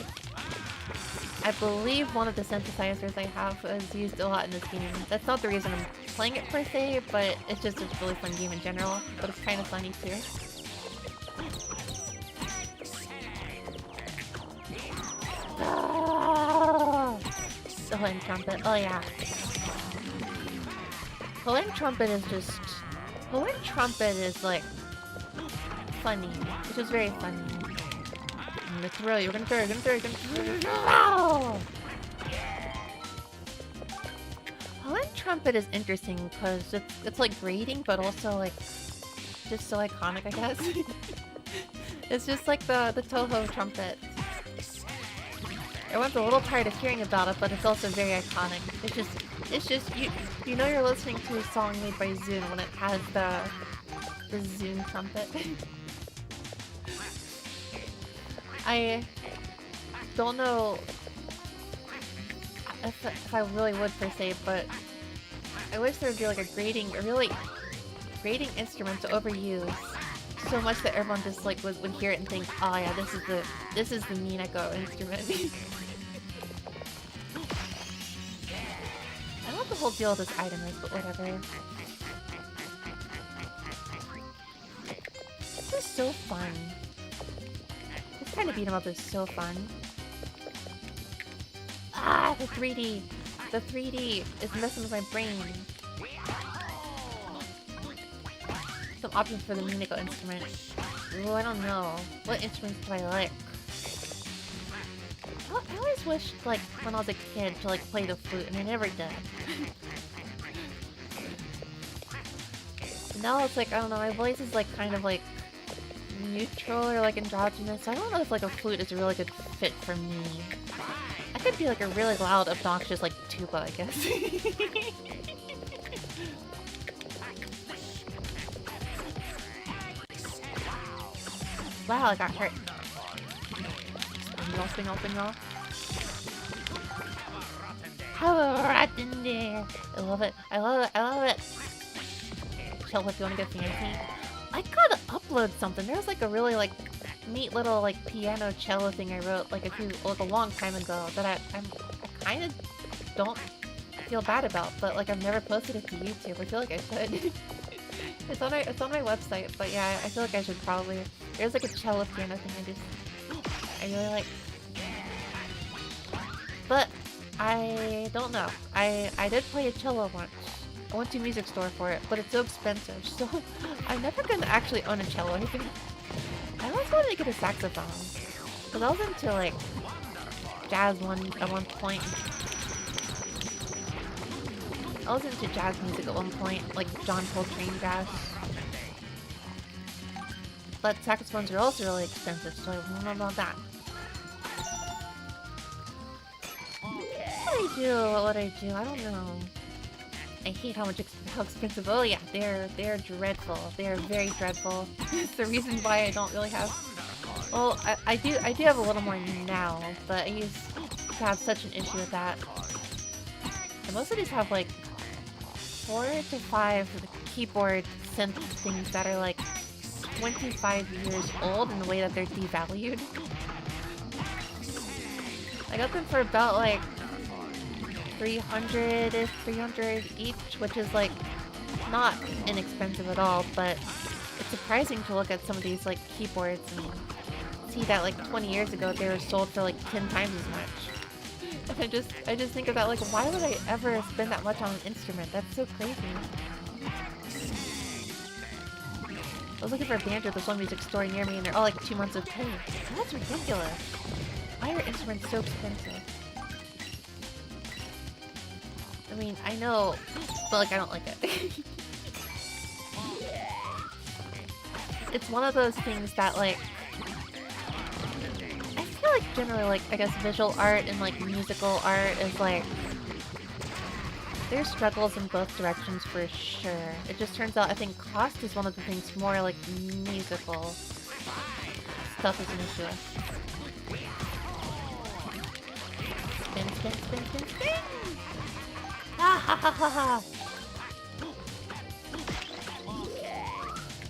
I believe one of the synthesizers I have is used a lot in this game. That's not the reason I'm playing it per se, but it's just a really fun game in general. But it's kind of funny too. The Hawaiian trumpet. Oh yeah. Hawaiian trumpet is just... Hawaiian trumpet is like... funny. It's just very funny. Let's throw you. We're gonna throw. You're gonna throw. You're gonna throw. Hawaiian trumpet is interesting because it's like grating, but also like just so iconic, I guess. It's just like the Toho trumpet. Everyone's a little tired of hearing about it, but it's also very iconic. It's just you know you're listening to a song made by Zune when it has the Zune trumpet. I don't know if I really would per se, but I wish there would be like a really grating instrument to overuse so much that everyone just like would hear it and think, oh yeah, this is the Minako instrument. I don't know what the whole deal with this item is, but whatever. This is so fun. This kind of beat 'em up is so fun. Ah, the 3D! The 3D is messing with my brain. Some options for the Minako instrument. Ooh, I don't know. What instruments do I like? I always wished, like, when I was a kid to, like, play the flute, and I never did. Now it's like, I don't know, my voice is, like, kind of, like, neutral or, like, androgynous, so I don't know if, like, a flute is a really good fit for me. I could be, like, a really loud, obnoxious, like, tuba, I guess. Wow, I got hurt. Spin y'all. Have a rotten day. I love it. Chill if you want to get fancy. I gotta upload something. There was like a really like neat little like piano cello thing I wrote like a long time ago that I kind of don't feel bad about, but like I've never posted it to YouTube. I feel like I should. It's on my website, but yeah, I feel like I should probably. There's like a cello piano thing I really like. But I don't know. I did play a cello once. I went to a music store for it, but it's so expensive, so I'm never gonna actually own a cello. I think I always wanted to get a saxophone, because I was into like jazz at one point. I was into jazz music at one point, like John Coltrane jazz. But saxophones are also really expensive, so I don't know about that. What would I do? I don't know. I hate how expensive. Oh yeah, they're dreadful. They are very dreadful. It's the reason why I don't really have. Well, I do have a little more now, but I used to have such an issue with that. And most of these have like 4 to 5 keyboard synth things that are like 25 years old in the way that they're devalued. I got them for about like 300 each, which is like not inexpensive at all, but it's surprising to look at some of these like keyboards and see that like 20 years ago they were sold for like 10 times as much. And I just think about like, why would I ever spend that much on an instrument? That's so crazy. I was looking for a banjo at this one music store near me and they're all like 2 months of pay. That's ridiculous. Why are instruments so expensive? I mean, I know, but like I don't like it. It's one of those things that like, I feel like generally like, I guess visual art and like musical art is like, there's struggles in both directions for sure. It just turns out I think cost is one of the things more like musical stuff is an issue with. Spin, spin, spin, spin, spin! Ah ha ha ha ha!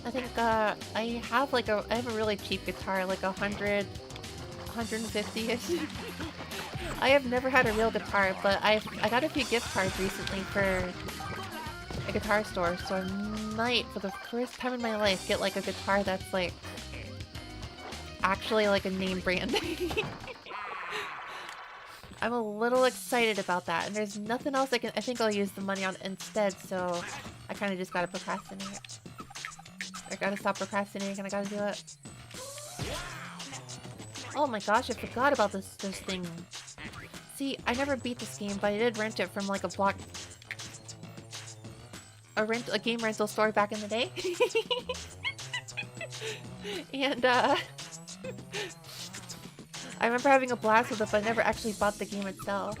I think I have like I have a really cheap guitar, like 150-ish. I have never had a real guitar, but I got a few gift cards recently for a guitar store, so I might, for the first time in my life, get like a guitar that's like actually like a name brand. I'm a little excited about that, and there's nothing else I think I'll use the money on instead, so I kind of just gotta procrastinate. I gotta stop procrastinating and I gotta do it. Oh my gosh, I forgot about this thing. See, I never beat this game, but I did rent it from like a game rental store back in the day. And I remember having a blast with it, but I never actually bought the game itself.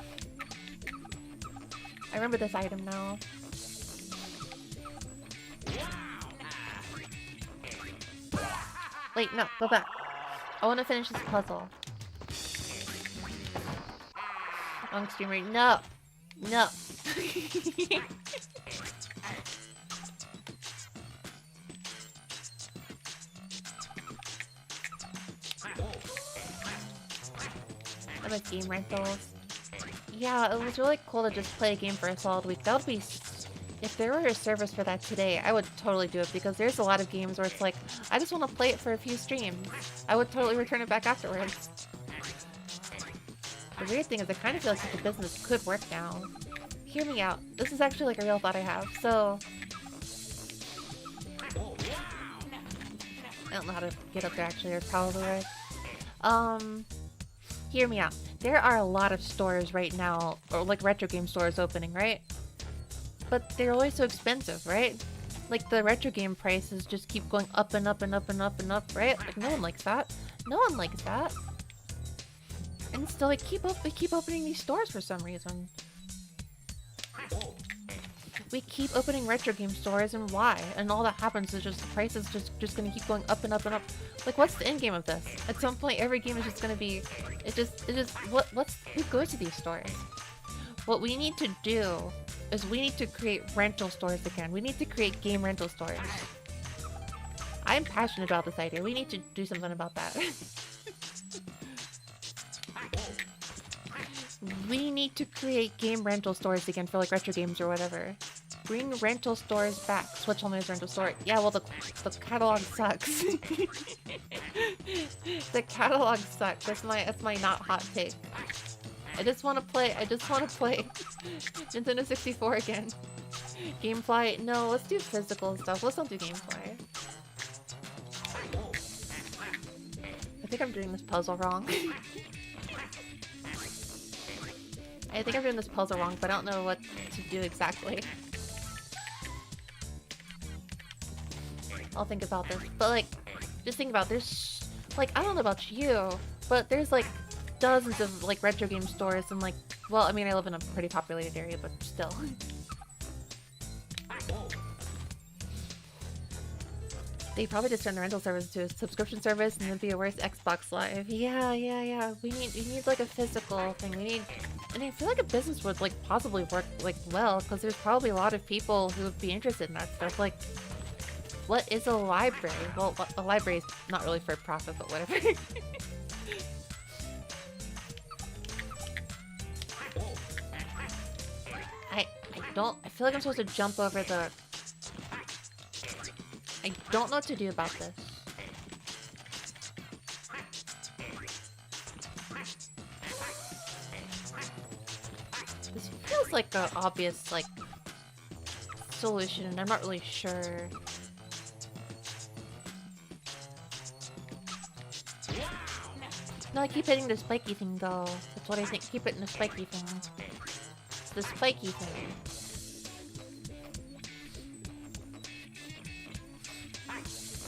I remember this item now. Wait, no, go back. I want to finish this puzzle. On stream right? No! No! I like game rentals. Yeah, it was really cool to just play a game for a solid week. That would be... If there were a service for that today, I would totally do it, because there's a lot of games where it's like, I just want to play it for a few streams. I would totally return it back afterwards. The weird thing is I kind of feel like the business could work now. Hear me out. This is actually like a real thought I have. So... I don't know how to get up there actually, or probably right. Hear me out. There are a lot of stores right now, or like retro game stores opening, right? But they're always so expensive, right? Like the retro game prices just keep going up and up and up and up and up, right? Like no one likes that. No one likes that. And still they keep opening these stores for some reason. We keep opening retro game stores, and why? And all that happens is just the price is just gonna keep going up and up and up. Like, what's the end game of this? At some point, every game is just gonna be, who goes to these stores? What we need to do is we need to create rental stores again. We need to create game rental stores. I'm passionate about this idea. We need to do something about that. We need to create game rental stores again for like retro games or whatever. Bring rental stores back. Switch home as rental store. Yeah, well the catalog sucks. The catalog sucks. That's my not hot take. I just wanna play Nintendo 64 again. Gamefly? No, let's do physical stuff. Let's not do Gamefly. I think I'm doing this puzzle wrong. I think I'm doing this puzzle wrong, but I don't know what to do exactly. I'll think about this. But like, just think about there's like, I don't know about you, but there's like dozens of like retro game stores and like, well, I mean I live in a pretty populated area, but still. They probably just turn the rental service to a subscription service and then be a worse Xbox Live. Yeah. We need like a physical thing. We need, and I feel like a business would like possibly work like well, because there's probably a lot of people who would be interested in that stuff. Like, what is a library? Well, a library is not really for profit, but whatever. I feel like I'm supposed to jump over the... I don't know what to do about this. This feels like an obvious, like, solution, and I'm not really sure. No, I keep hitting the spiky thing, though. That's what I think. Keep hitting the spiky thing. It's the spiky thing.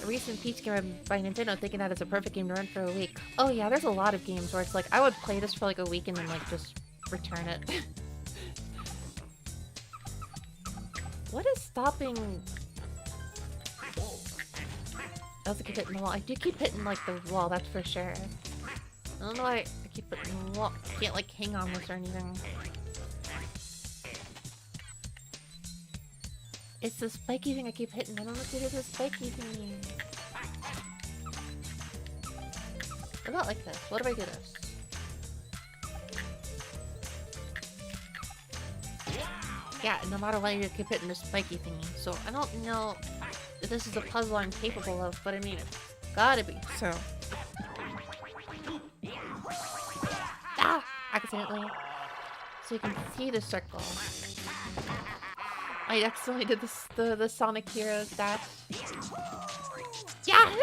A recent Peach game by Nintendo thinking that it's a perfect game to run for a week. Oh yeah, there's a lot of games where it's like, I would play this for like a week and then like just return it. What is stopping... I also keep hitting the wall. I do keep hitting like the wall, that's for sure. I don't know why I keep hitting the wall. I can't like hang on this or anything. It's the spiky thing I keep hitting. I don't know if it is a spiky thing. What about like this? What if I do this? Yeah, no matter what, you keep hitting the spiky thingy. So I don't know if this is a puzzle I'm capable of, but I mean, it's gotta be. So. Ah! Accidentally. So you can see the circle. I accidentally did the Sonic Heroes dash. Yahoo!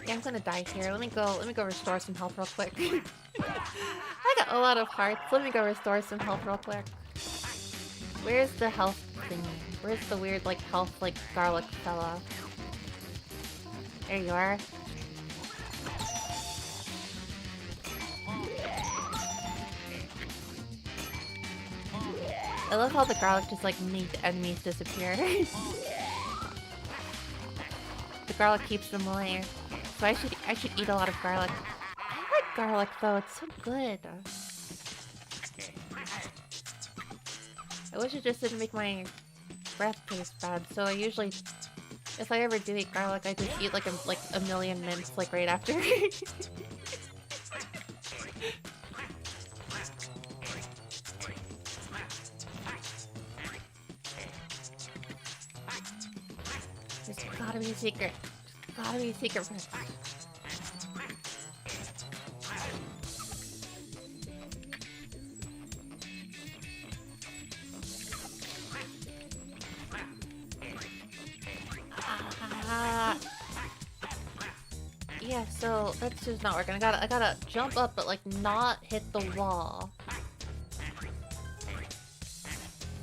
Yeah, I'm gonna die here. Let me go restore some health real quick. I got a lot of hearts. Let me go restore some health real quick. Where's the health thingy? Where's the weird like health like garlic fella? There you are. I love how the garlic just like made the enemies disappear. The garlic keeps them away. So I should eat a lot of garlic. I like garlic though, it's so good. I wish it just didn't make my breath taste bad. So I usually, if I ever do eat garlic, I just eat like a million mints like right after. There's gotta be a secret. There's gotta be a secret first. Yeah, so that's just not working. I gotta jump up but like not hit the wall. I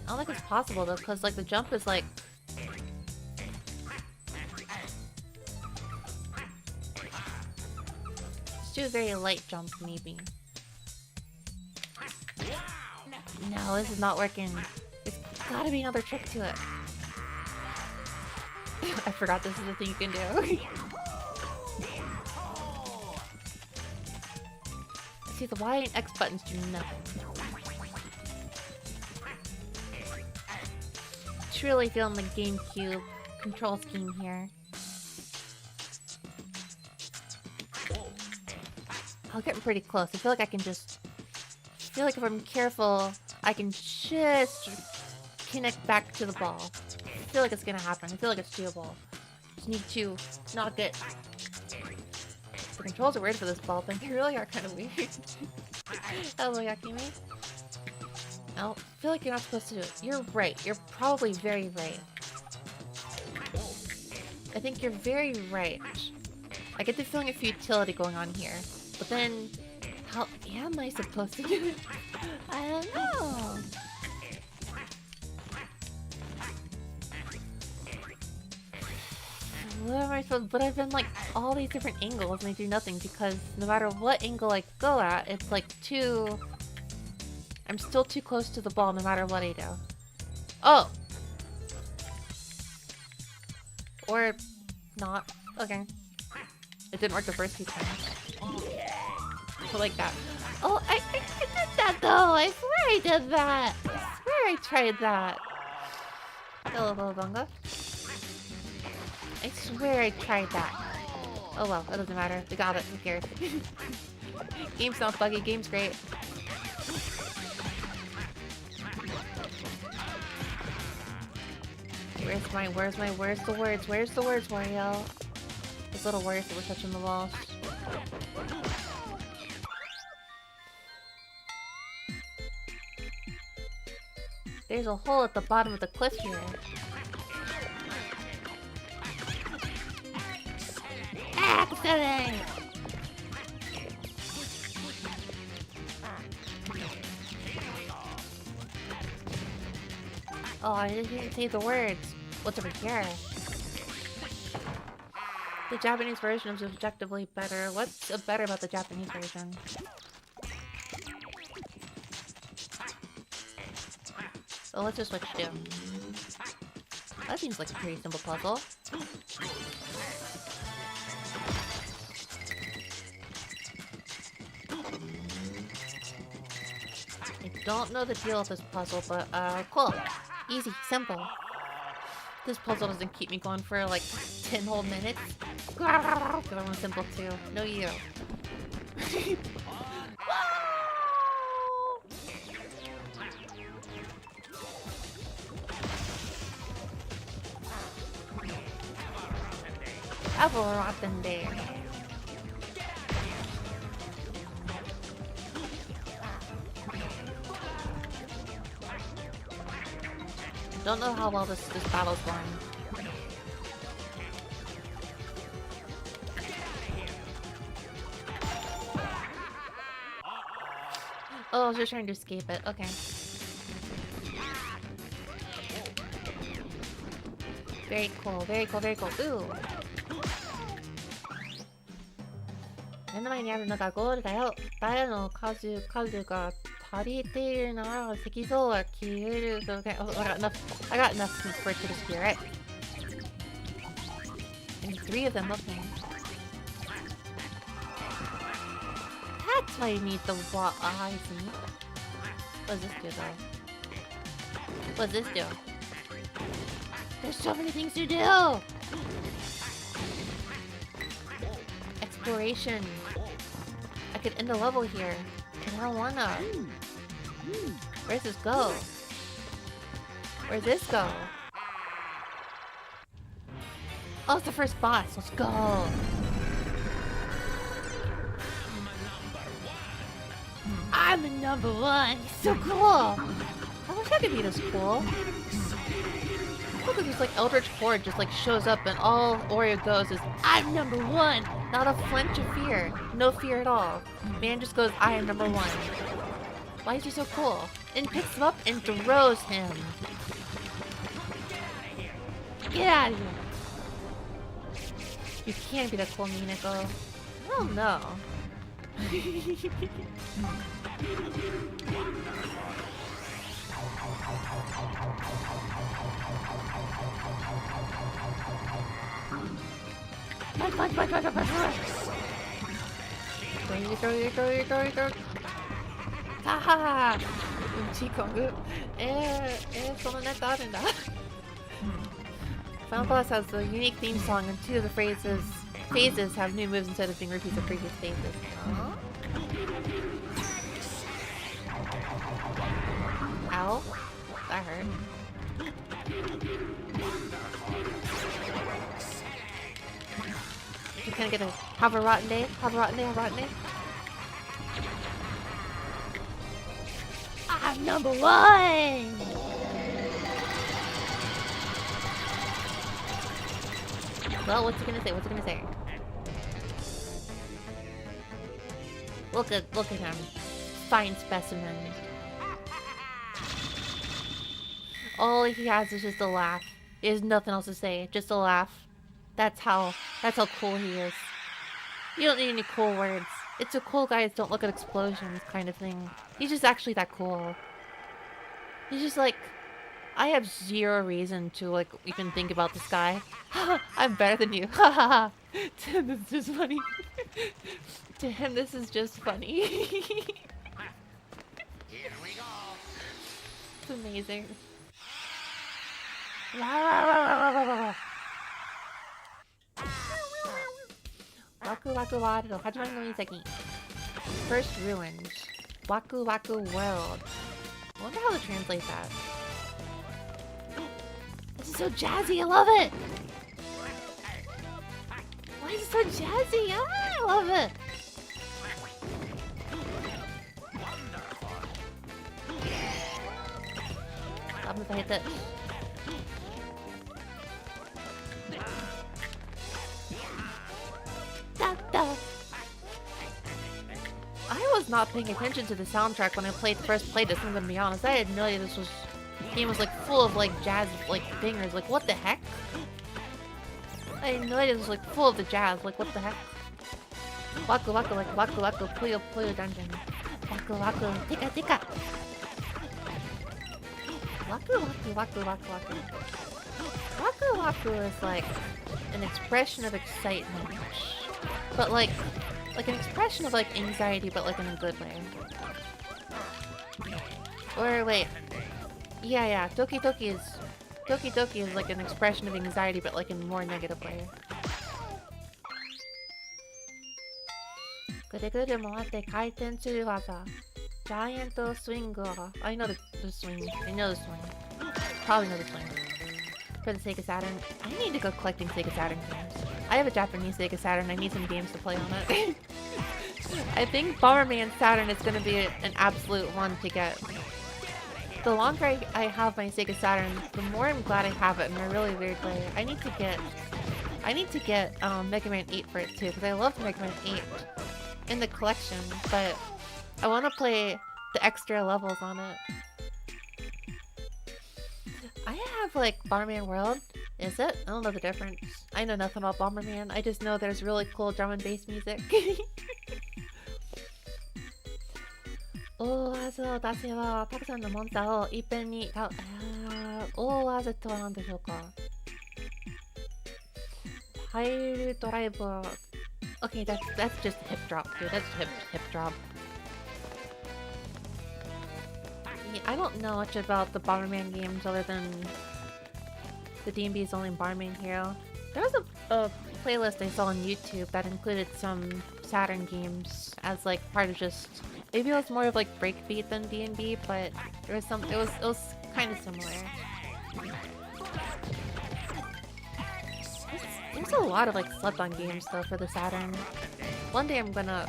don't think it's possible though, because like the jump is like let's do a very light jump maybe. No, this is not working. There's gotta be another trick to it. I forgot this is the thing you can do. See, the Y and X buttons do nothing. Truly feeling the GameCube control scheme here. I'll get pretty close. I feel like I can just... I feel like if I'm careful, I can just connect back to the ball. I feel like it's gonna happen. I feel like it's doable. Just need to not get... The controls are weird for this ball thing. They really are kind of weird. Hello, Yakimi. No, I feel like you're not supposed to do it. You're right. You're probably very right. I think you're very right. I get the feeling of futility going on here. But then, how am I supposed to do it? I don't know. What am I supposed to... But I've been like all these different angles and they do nothing because no matter what angle I go at, it's like too... I'm still too close to the ball no matter what I do. Oh! Or not. Okay. It didn't work the first few times. But like that. Oh, I did that though! I swear I did that! I swear I tried that! Hello, little bunga. I swear I tried that. Oh well, it doesn't matter. We got it. Who cares? Game's not buggy. Game's great. Where's the words? Where's the words, Wario? Those little words that were touching the walls. There's a hole at the bottom of the cliff here. Excellent! Oh, I didn't say the words. What's over here? The Japanese version is objectively better. What's better about the Japanese version? So let's just switch to. That seems like a pretty simple puzzle. I don't know the deal with this puzzle, but cool. Easy, simple. This puzzle doesn't keep me going for like 10 whole minutes. Because I want simple too. No you. Apple rotten there. Don't know how well this battle's going. Oh, I was just trying to escape it. Okay. Very cool, very cool, very cool. Ooh. 目の前にあるのがゴールだよ。誰の数が足りているなら石像は消える。Okay, oh, I got enough for it to disappear, right? And 3 of them looking. That's why you need the eyes. What does this do though? What does this do? There's so many things to do! Exploration. I could end the level here. And I don't wanna. Where does this go? Where's this go? Oh, it's the first boss. Let's go. I'm the #1. He's so cool. I wish I could be this cool. Look at this like Eldritch Horde just like shows up and all Oreo goes is I'm #1. Not a flinch of fear. No fear at all. Man just goes I am #1. Why is he so cool? And picks him up and throws him. Get out of here. You can't be that cool, Minako. Oh no. Haha! Chikongu. そのネタあるんだ。Final Boss has a unique theme song and 2 of the phases have new moves instead of being repeats of previous phases. Huh? Ow. That hurt. Just gonna get a have a rotten day. Have a rotten day. Have a rotten day. I'm number 1! Well, what's he gonna say? What's he gonna say? Look at him. Fine specimen. All he has is just a laugh. He has nothing else to say. Just a laugh. That's how cool he is. You don't need any cool words. It's a cool guys don't look at explosions kind of thing. He's just actually that cool. He's just like, I have zero reason to like even think about this guy. I'm better than you. To him, this is just funny. To him, this is just funny. It's amazing. Waku Waku Wado, Hajimari no Iseki. First ruins. Waku Waku World. I wonder how to translate that. This is so jazzy, I love it! Why is it so jazzy? Ah, I love it! I'm gonna hit it. I was not paying attention to the soundtrack when I first played this, I'm gonna be honest. I had no idea this game was like full of like jazz like bangers. Like what the heck? I had no idea this was like full of the jazz. Like what the heck? Waku Waku, like Waku Waku, Puyo Puyo Dungeon. Waku Waku, Tika Tika. Waku Waku Waku Waku Waku. Waku Waku is like an expression of excitement, but like an expression of like anxiety, but like in a good way. Or wait, yeah, Doki Doki is like an expression of anxiety, but like in a more negative way. Guru moate kaiten suru waza. Giant swing. I know the swing. Probably know the swing. For the Sega Saturn. I need to go collecting Sega Saturn games. I have a Japanese Sega Saturn. I need some games to play on it. I think Bomberman Saturn is going to be an absolute one to get. The longer I have my Sega Saturn, the more I'm glad I have it in a really weird way. I need to get Mega Man 8 for it too, because I love Mega Man 8 in the collection, but I want to play the extra levels on it. I have like Bomberman World. Is it? I don't know the difference. I know nothing about Bomberman. I just know there's really cool drum and bass music. OOAZ を出せばたくさんのモンスターをいっぺんにOOAZ とは何でしょうか？パイルドライバー。Okay, that's just hip drop, dude. That's hip drop. Yeah, I don't know much about the Bomberman games other than the DMB's only Bomberman hero. There was a playlist I saw on YouTube that included some Saturn games as like part of just, maybe it was more of like breakbeat than DMB, but there was some, it was kind of similar. There's a lot of like slept-on games though for the Saturn. One day I'm gonna,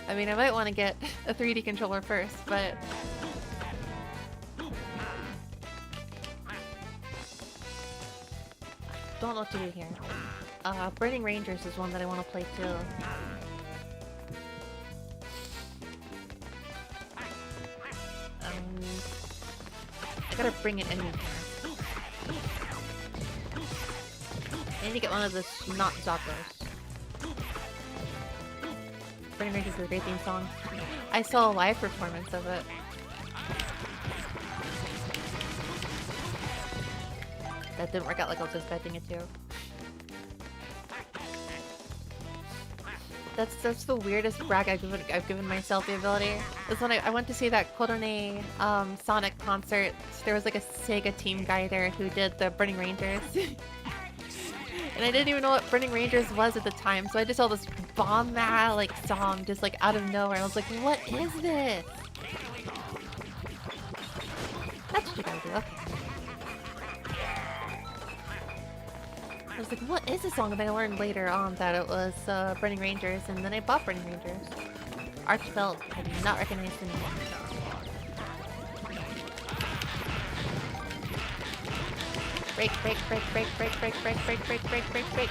I mean I might want to get a 3D controller first, but don't know what to do here. Burning Rangers is one that I want to play too. I gotta bring it in here. I need to get one of the not Zakos. Burning Rangers is a great theme song. I saw a live performance of it. That didn't work out like I was expecting it to. That's the weirdest brag I've given myself the ability. Is when I went to see that Korone Sonic concert. There was like a Sega team guy there who did the Burning Rangers. And I didn't even know what Burning Rangers was at the time, so I just saw this bomb-mad like song just like out of nowhere. I was like, what is this? Okay. I was like, what is this song? And then I learned later on that it was Burning Rangers, and then I bought Burning Rangers. Archbelt, I do not recognize the name. Break, break, break, break, break, break, break, break, break, break, break, break.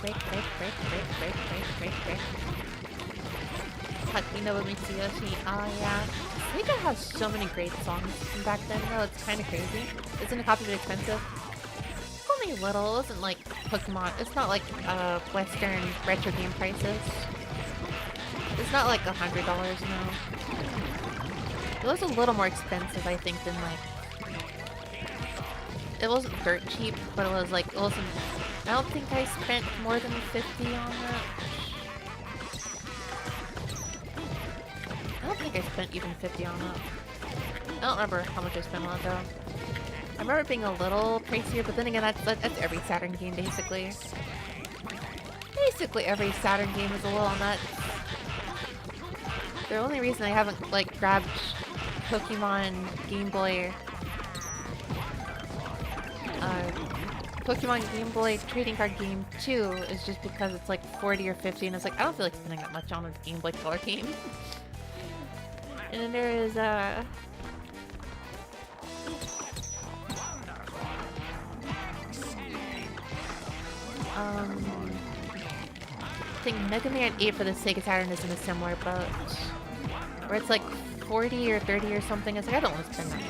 Break, break, break, break, break, break, break, break. Hakino Mitsuyoshi. Oh yeah. Sega has so many great songs from back then though, it's kinda crazy. Isn't a copy expensive? Only a little, it wasn't like Pokemon. It's not like Western retro game prices. It's not like $100 now. It was a little more expensive, I think, than like... It wasn't dirt cheap, but it was like, it wasn't... I don't think I spent more than 50 on that. I don't think I spent even 50 on that. I don't remember how much I spent on it though. I remember it being a little pricier, but then again, that's every Saturn game basically. Basically every Saturn game is a little nuts. The only reason I haven't like grabbed Pokemon Game Boy trading card game 2 is just because it's like 40 or 50 and it's like I don't feel like spending that much on a Game Boy Color game. And then there is I think Mega Man 8 for the Sega Saturn is in a similar boat. Where it's like 40 or 30 or something. It's like I don't want to spend that much.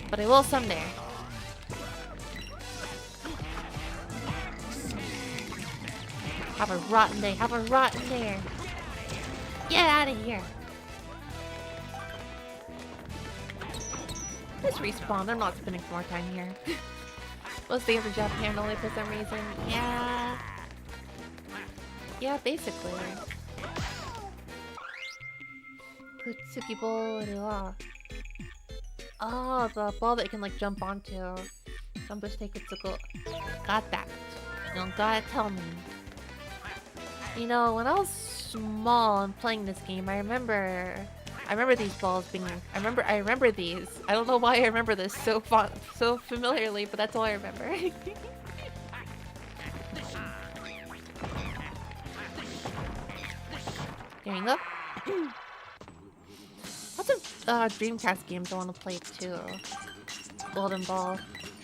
But I will someday. Have a rotten day. Have a rotten day. Get out of here. Let's respawn. I'm not spending more time here. We'll stay for Japan only for some reason. Yeah. Yeah, basically. Kutsuki ball. Oh, the ball that you can like jump onto. Gambushite Kutsuko. Got that. You don't gotta tell me. You know, when I was small and playing this game, I remember these balls being. I remember these. I don't know why I remember this so familiarly, but that's all I remember. There you go. Lots of Dreamcast games I want to play too. Golden Ball,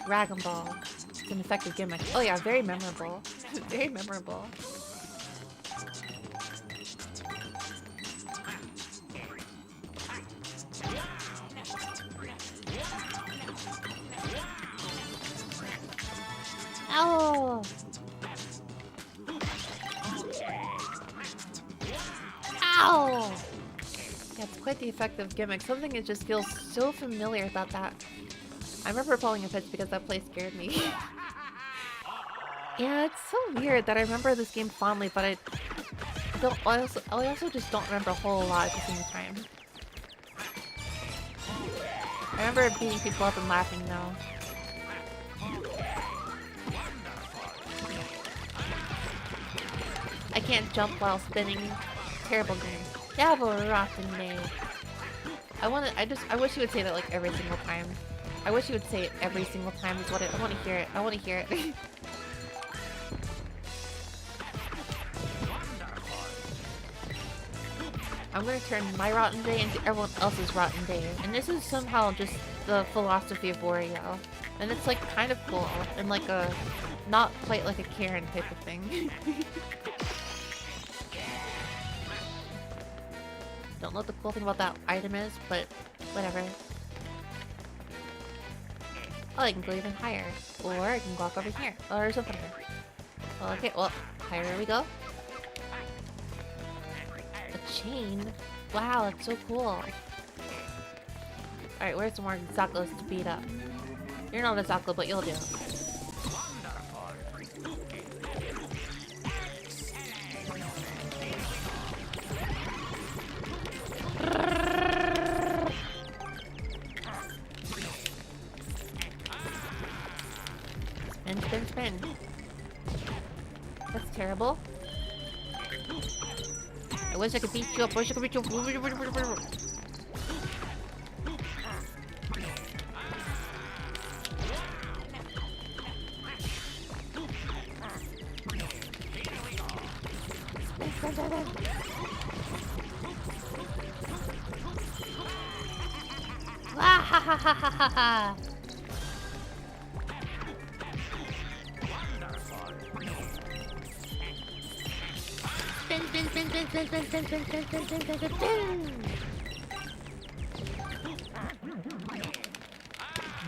Dragon Ball. It's an effective gimmick. Oh yeah, very memorable. Very memorable. Ow! Ow! Yeah, it's quite the effective gimmick. Something that just feels so familiar about that. I remember falling in pits because that place scared me. Yeah, it's so weird that I remember this game fondly, but I also just don't remember a whole lot at the same time. I remember beating people up and laughing though. I can't jump while spinning. Terrible game. Have a rotten day. I wish you would say that like every single time. I wish you would say it every single time is what I want to hear it. I want to hear it. I'm gonna turn my rotten day into everyone else's rotten day. And this is somehow just the philosophy of Wario. And it's like kind of cool. And like a, not quite like a Karen type of thing. Don't know what the cool thing about that item is, but whatever. Oh, I can go even higher. Or I can walk over here. Or something. Well, okay, well, higher we go. A chain? Wow, that's so cool. Alright, where's some more Zakulos to beat up? You're not a Zakulo, but you'll do. Spin. That's terrible. I wish I could beat you up. I wish I could beat you up. Ah ha ha ha ha ha ha! Spin, spin, spin, spin, spin, spin, spin, spin, spin, spin, spin, spin, spin.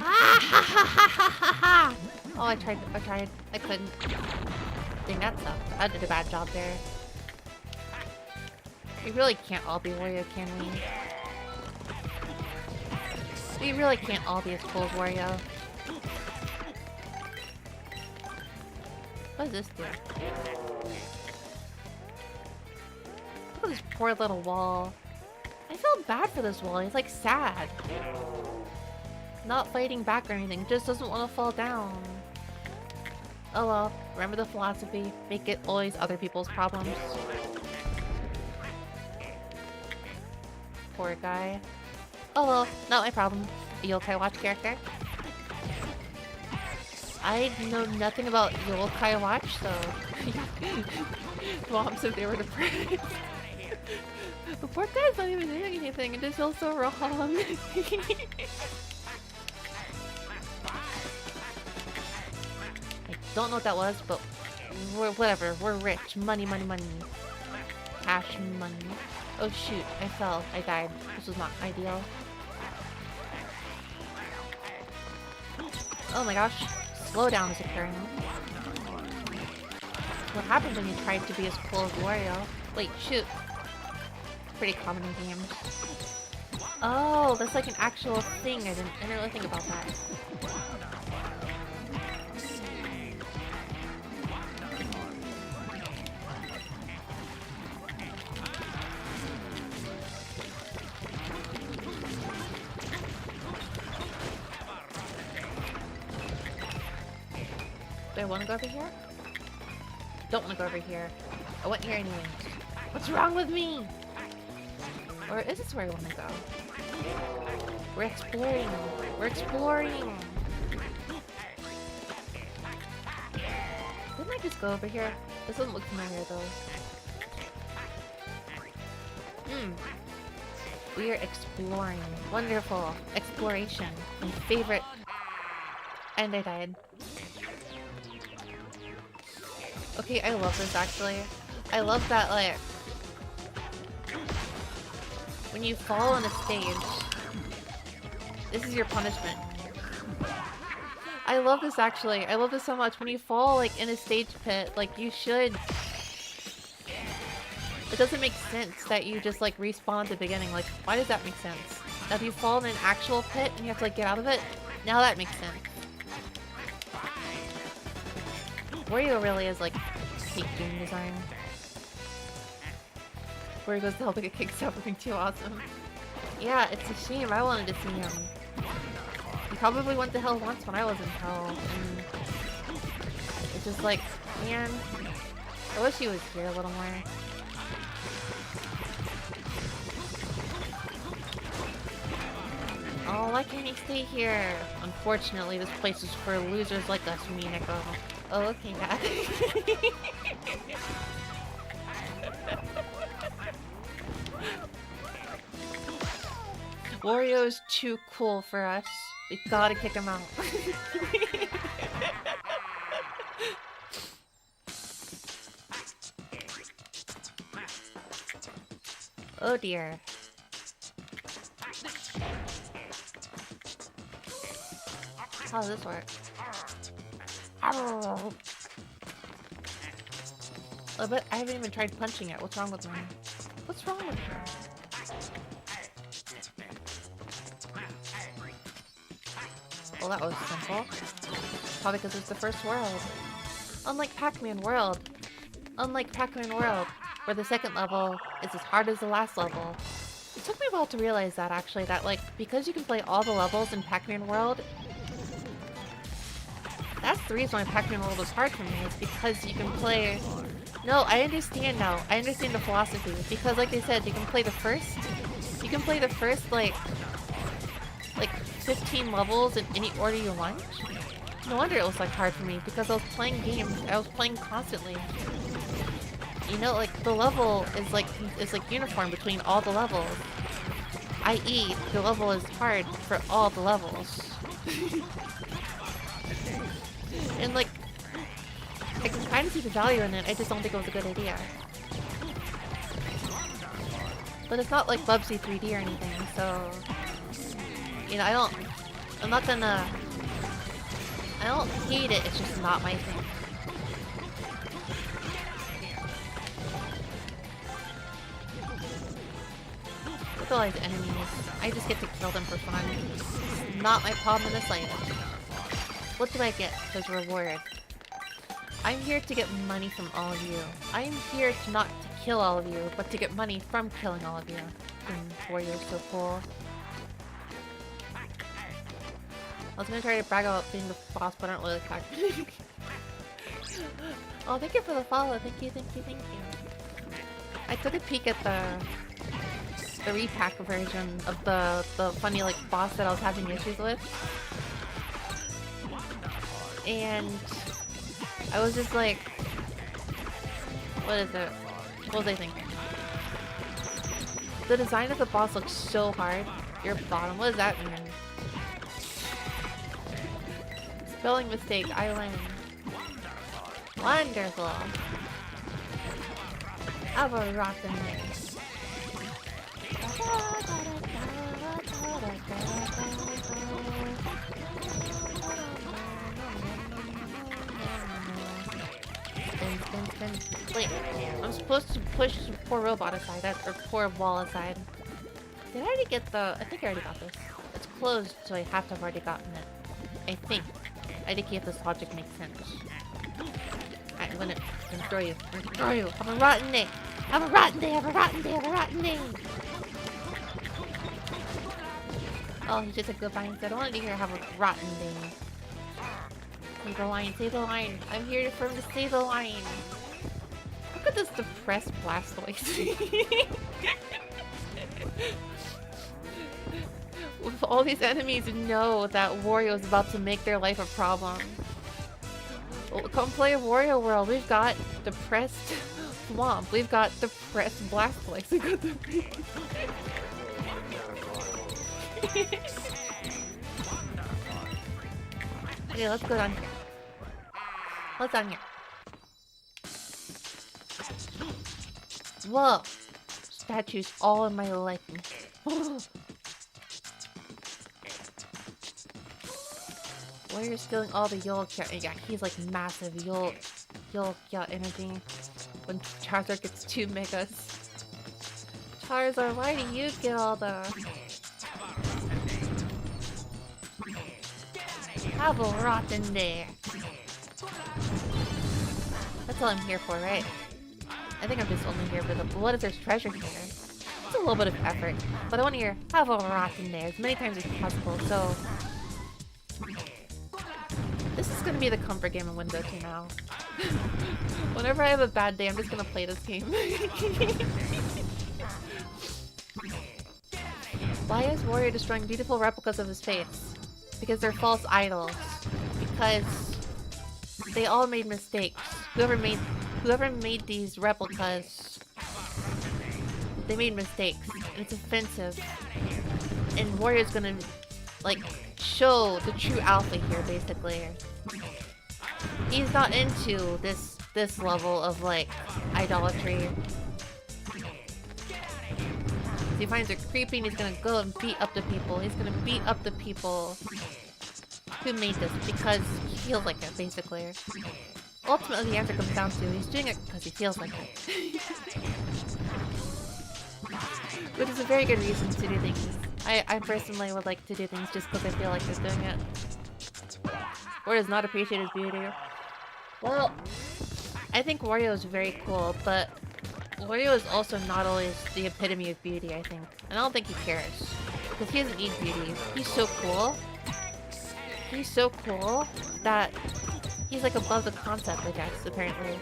Ah ha ha ha ha ha ha! Oh, I tried, I couldn't. Dang, that sucked. I did a bad job there. We really can't all be Wario, can we? We really can't all be as cool as Wario. What does this do? Look at this poor little wall. I feel bad for this wall. He's like sad. Not fighting back or anything. Just doesn't want to fall down. Oh well. Remember the philosophy. Make it always other people's problems. Poor guy. Oh well, not my problem. Yokai Watch character. I know nothing about Yokai Watch, so moms if they were depressed. The poor guy's not even doing anything. It just feels so wrong. I don't know what that was, but whatever. We're rich. Money, money, money. Cash money. Oh shoot, I fell. I died. This was not ideal. Oh my gosh. Slowdown is occurring. What happens when you try to be as cool as Wario? Wait, shoot. Pretty common in games. Oh, that's like an actual thing. I didn't really think about that. Do I want to go over here? Don't want to go over here. I went here anyways. What's wrong with me? Or is this where I want to go? We're exploring. We're exploring. Didn't I just go over here? This doesn't look familiar though. We are exploring. Wonderful. Exploration. My favorite. And I died. Okay, I love this actually. I love that, like, when you fall on a stage, this is your punishment. I love this actually. I love this so much. When you fall, like, in a stage pit, like, you should... It doesn't make sense that you just, like, respawn at the beginning. Like, why does that make sense? Now, if you fall in an actual pit and you have to, like, get out of it, now that makes sense. Wario really is like peak game design. Wario goes to hell to get kicked out for being too awesome. Yeah, it's a shame. I wanted to see him. He probably went to hell once when I was in hell. And it's just like, man, I wish he was here a little more. Oh, why can't he stay here? Unfortunately, this place is for losers like us, Minako. Oh, okay, yeah. Wario is too cool for us. We gotta kick him out. Oh dear. How does this work? Oh, but I haven't even tried punching it. What's wrong with me? What's wrong with me? Well, that was simple. Probably because it's the first world. Unlike Pac-Man World. Unlike Pac-Man World, where the second level is as hard as the last level. It took me a while to realize that, actually, that, like, because you can play all the levels in Pac-Man World, that's the reason why Pac-Man World was hard for me, is because you can play No, I understand now. I understand the philosophy. Because like they said, you can play the first like 15 levels in any order you want. No wonder it was like hard for me because I was playing games. I was playing constantly. You know, like the level is like uniform between all the levels. I.e., the level is hard for all the levels. And like I can kind of see the value in it, I just don't think it was a good idea. But it's not like Bubsy 3D or anything, so... You know, I don't hate it, it's just not my thing. Look at all these enemies. I just get to kill them for fun. It's not my problem in the slightest. What do I get as reward? I'm here to get money from all of you. I'm here to not to kill all of you, but to get money from killing all of you. Warrior's so cool. I was gonna try to brag about being the boss, but I don't really care. Oh, thank you for the follow. Thank you, thank you, thank you. I took a peek at the repack version of the funny like boss that I was having issues with. And I was just like, what is it? What was I thinking? The design of the boss looks so hard. Your bottom, what does that mean? Spelling mistake, I learned. Wonderful. Have a rotten day. Wait, I'm supposed to push the poor robot aside, or poor wall aside. Did I already get the... I think I already got this. It's closed, so I have to have already gotten it. I think. I think if this logic makes sense. I'm gonna destroy you. I'm gonna destroy you. Have a rotten day. Have a rotten day. Have a rotten day. Have a rotten day. Oh, he just said goodbye instead. I wanted to hear have a rotten day. Say the line. Say the line. I'm here for him to say the line. Look at this depressed Blastoise. With all these enemies know that Wario is about to make their life a problem. Well, come play Wario World. We've got depressed Swamp. We've got depressed Blastoise. We've got the... Okay, let's go down here. What's down here? Whoa! Statues all in my likeness. Warrior's stealing all the Yolkia. Yeah, he's like massive Yolkia energy. When Charizard gets 2 megas. Charizard, why do you get all the... Have a rotten day. That's all I'm here for, right? I think I'm just only here for the... What if there's treasure here? It's a little bit of effort. But I want to hear, have a rotten day as many times as possible, so... This is gonna be the comfort game in Windows 2 now. Whenever I have a bad day, I'm just gonna play this game. Why is Warrior destroying beautiful replicas of his face? Because they're false idols. Because they all made mistakes. Whoever made these replicas, they made mistakes. And it's offensive. And Warrior's gonna like show the true alpha here, basically. He's not into this level of like idolatry. If he finds it creepy and he's gonna go and beat up the people. He's gonna beat up the people who made this because he feels like it, basically. Ultimately, the answer comes down to he's doing it because he feels like it. Which is a very good reason to do things. I personally would like to do things just because I feel like they're doing it. Or does not appreciate his beauty. Well, I think Wario is very cool, but Wario is also not always the epitome of beauty, I think. And I don't think he cares. Because he doesn't need beauty. He's so cool. He's so cool that he's like above the concept, I guess, apparently.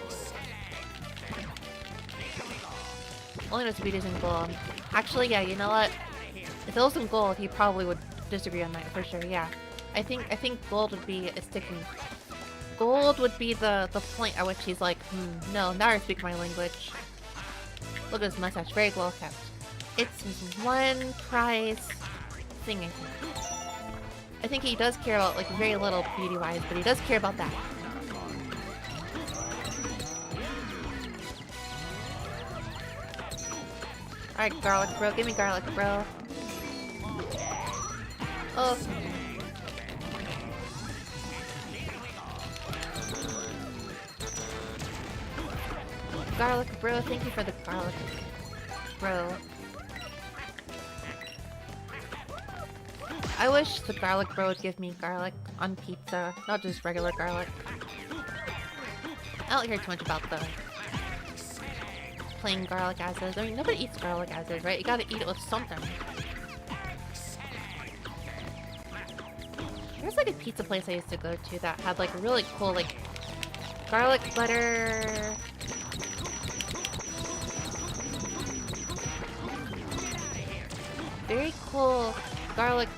Only knows Vita's in gold. Actually, yeah, you know what? If it was in gold, he probably would disagree on that for sure, yeah. I think gold would be a sticking. Gold would be the point at which he's like, no, now I speak my language. Look at his mustache, very well kept. It's his one prize thing, I think. I think he does care about, like, very little beauty-wise, but he does care about that. Alright, garlic bro, give me garlic bro. Oh. Garlic bro, thank you for the garlic bro. I wish the garlic bro would give me garlic on pizza, not just regular garlic. I don't hear too much about the plain garlic as is. I mean, nobody eats garlic as is, right? You gotta eat it with something. There's like a pizza place I used to go to that had like a really cool like garlic butter. Very cool garlic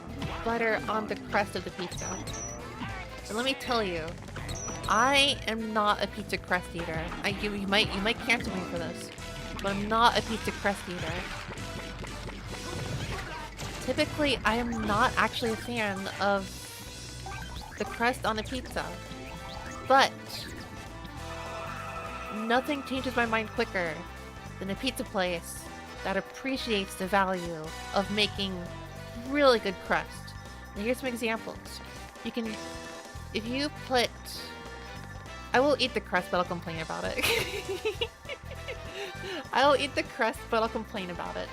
butter on the crust of the pizza. And let me tell you, I am not a pizza crust eater. You might cancel me for this, but I'm not a pizza crust eater. Typically, I am not actually a fan of the crust on a pizza, but nothing changes my mind quicker than a pizza place that appreciates the value of making really good crust. Now here's some examples. You can, if you put, I will eat the crust but I'll complain about it. I will eat the crust but I'll complain about it.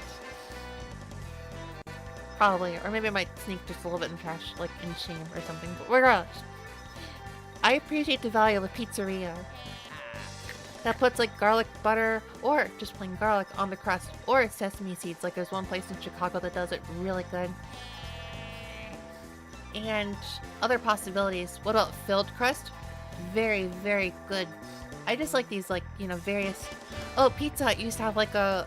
Probably, or maybe I might sneak just a little bit in trash, like in shame or something, but regardless. I appreciate the value of a pizzeria that puts like garlic butter or just plain garlic on the crust, or sesame seeds. Like there's one place in Chicago that does it really good. And other possibilities. What about filled crust? Very, very good. I just like these, like, you know, various. Oh, Pizza Hut used to have like a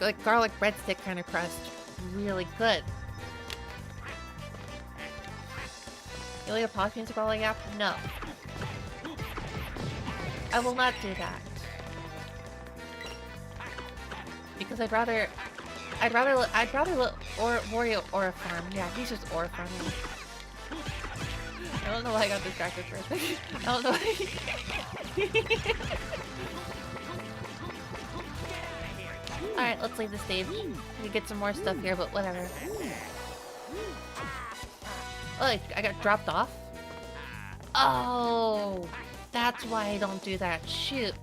like garlic breadstick kind of crust. Really good. You leave a pause music while I yap? No. I will not do that. Because I'd rather let Wario Aura farm. Yeah, he's just Aura farming. I don't know why I got distracted for a second. I don't know why. Alright, let's leave the stage. We get some more stuff here, but whatever. Oh, I got dropped off? Oh, that's why I don't do that. Shoot.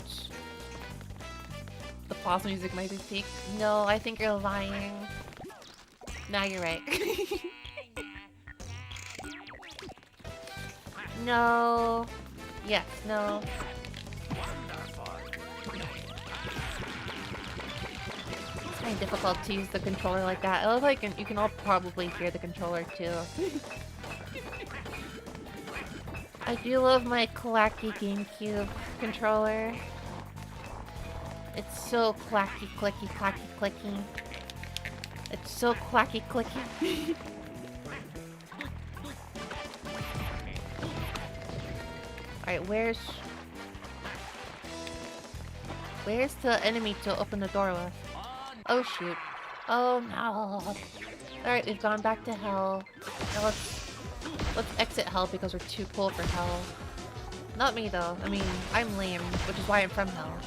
The pause music might be fake. No, I think you're lying. Nah, you're right. No. Yes, no. It's kind of difficult to use the controller like that. I love like you can all probably hear the controller too. I do love my clacky GameCube controller. It's so clacky, clicky, clacky, clicky. It's so clacky, clicky. Alright, where's the enemy to open the door with? Oh shoot. Oh no. Alright, we've gone back to hell. Now let's exit hell because we're too cool for hell. Not me though. I mean, I'm lame, which is why I'm from hell.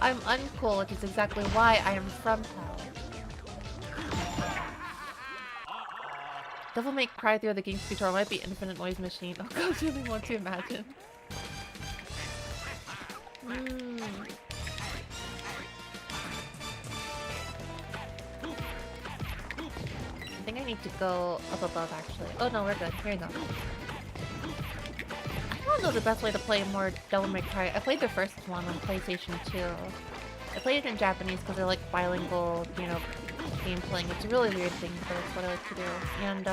I'm uncool, which is exactly why I am from hell. Devil May Cry through the game's controller might be Infinite Noise Machine. Oh god, I really want to imagine. I think I need to go up above actually. Oh no, we're good. Here you go. I don't know the best way to play more Devil May Cry. I played the first one on PlayStation 2. I played it in Japanese because I like bilingual, you know, game playing. It's a really weird thing, but it's what I like to do. And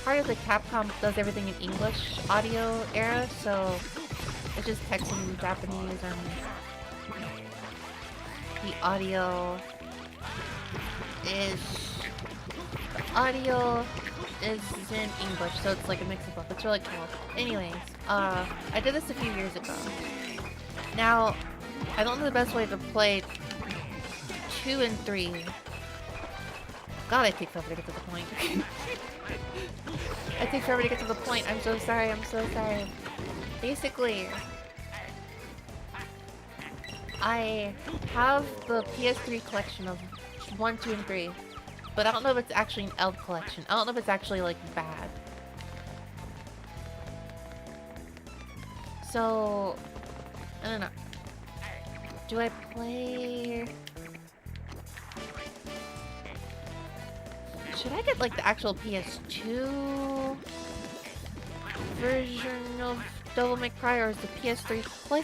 part of the Capcom does everything in English audio era, so it's just text in Japanese and the audio is in English, so it's like a mix of both. It's really cool. Anyways, I did this a few years ago. Now, I don't know the best way to play 2 and 3. God, I take forever to get to the point. I take forever to get to the point. I'm so sorry, I'm so sorry. Basically, I have the PS3 collection of 1, 2, and 3. But I don't know if it's actually an L collection. I don't know if it's actually, like, bad. So, I don't know. Do I play... Should I get, like, the actual PS2 version of Devil May Cry, or is the PS3... Well, I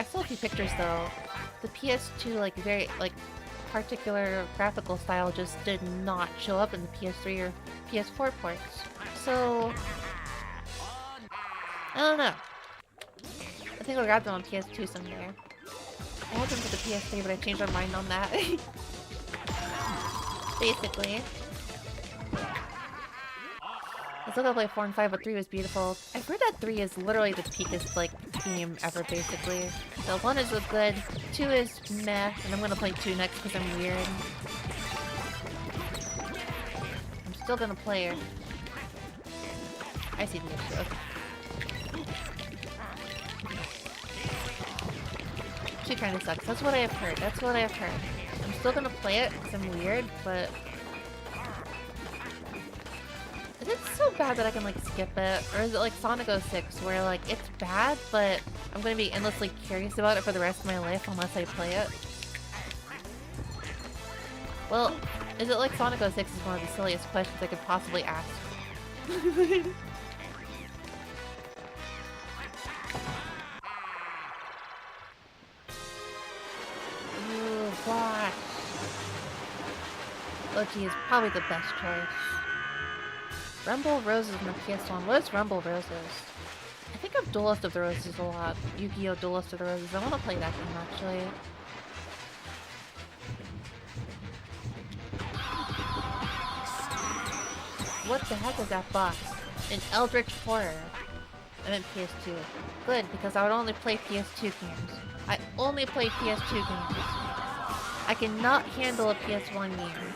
saw a few pictures, though. The PS2, like, very, like, particular graphical style just did not show up in the PS3 or PS4 ports. So, I don't know. I think I'll grab them on PS2 someday. I had them for the PS3, but I changed my mind on that. Basically. I still gotta play 4 and 5, but 3 was beautiful. I've heard that 3 is literally the peakest, like, theme ever, basically. So 1 is good, 2 is meh, and I'm gonna play 2 next because I'm weird. I'm still gonna play her. I see the issue. Okay. 2 kinda sucks. That's what I have heard. That's what I have heard. I'm still gonna play it because I'm weird, but... Is it so bad that I can, like, skip it? Or is it like Sonic 06, where, like, it's bad, but I'm gonna be endlessly curious about it for the rest of my life unless I play it? Well, is it like Sonic 06 is one of the silliest questions I could possibly ask? Ooh, gosh. OG is probably the best choice. Rumble Roses in the PS1. What is Rumble Roses? I think of Duelist of the Roses a lot. Yu-Gi-Oh! Duelist of the Roses. I want to play that game, actually. What the heck is that boss? An Eldritch Horror. I meant PS2. Good, because I would only play PS2 games. I only play PS2 games. I cannot handle a PS1 game.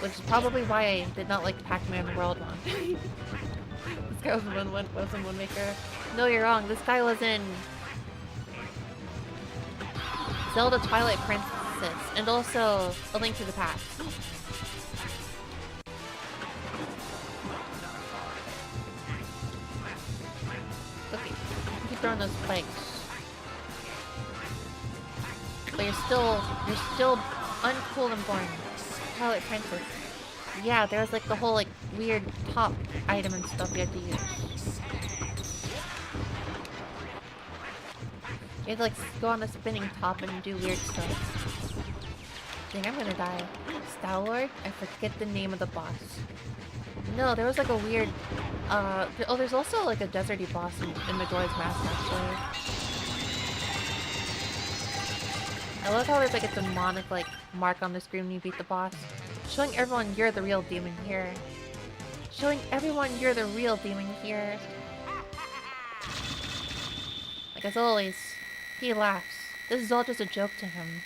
Which is probably why I did not like Pac-Man World 1. This guy was in One Maker. No, you're wrong. This guy was in Zelda Twilight Princess, and also A Link to the Past. Okay, keep throwing those spikes. But you're still uncool and boring. Twilight Princess. Yeah, there's like the whole like weird top item and stuff you have to use. You have to like go on the spinning top and do weird stuff. Dang, I'm gonna die. Stalwart? I forget the name of the boss. No, there was like a weird oh, there's also like a deserty boss in Majora's Mask actually. I love how there's like a demonic like mark on the screen when you beat the boss. Showing everyone you're the real demon here. Showing everyone you're the real demon here. Like as always, he laughs. This is all just a joke to him.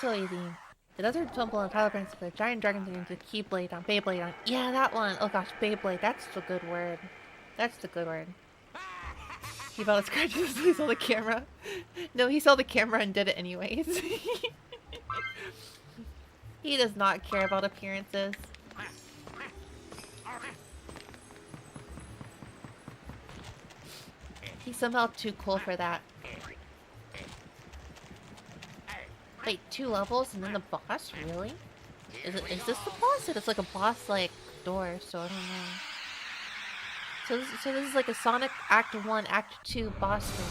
So easy. The Desert Temple and Twilight Princess with a giant dragon turns into Keyblade on Beyblade on. Yeah, that one! Oh gosh, Beyblade, that's the good word. That's the good word. He felt a scratch as he saw the camera. No, he saw the camera and did it anyways. He does not care about appearances. He's somehow too cool for that. Wait, 2 levels and then the boss? Really? Is this the boss? It's like a boss like door, so I don't know. So this is like a Sonic Act 1, Act 2 boss thing.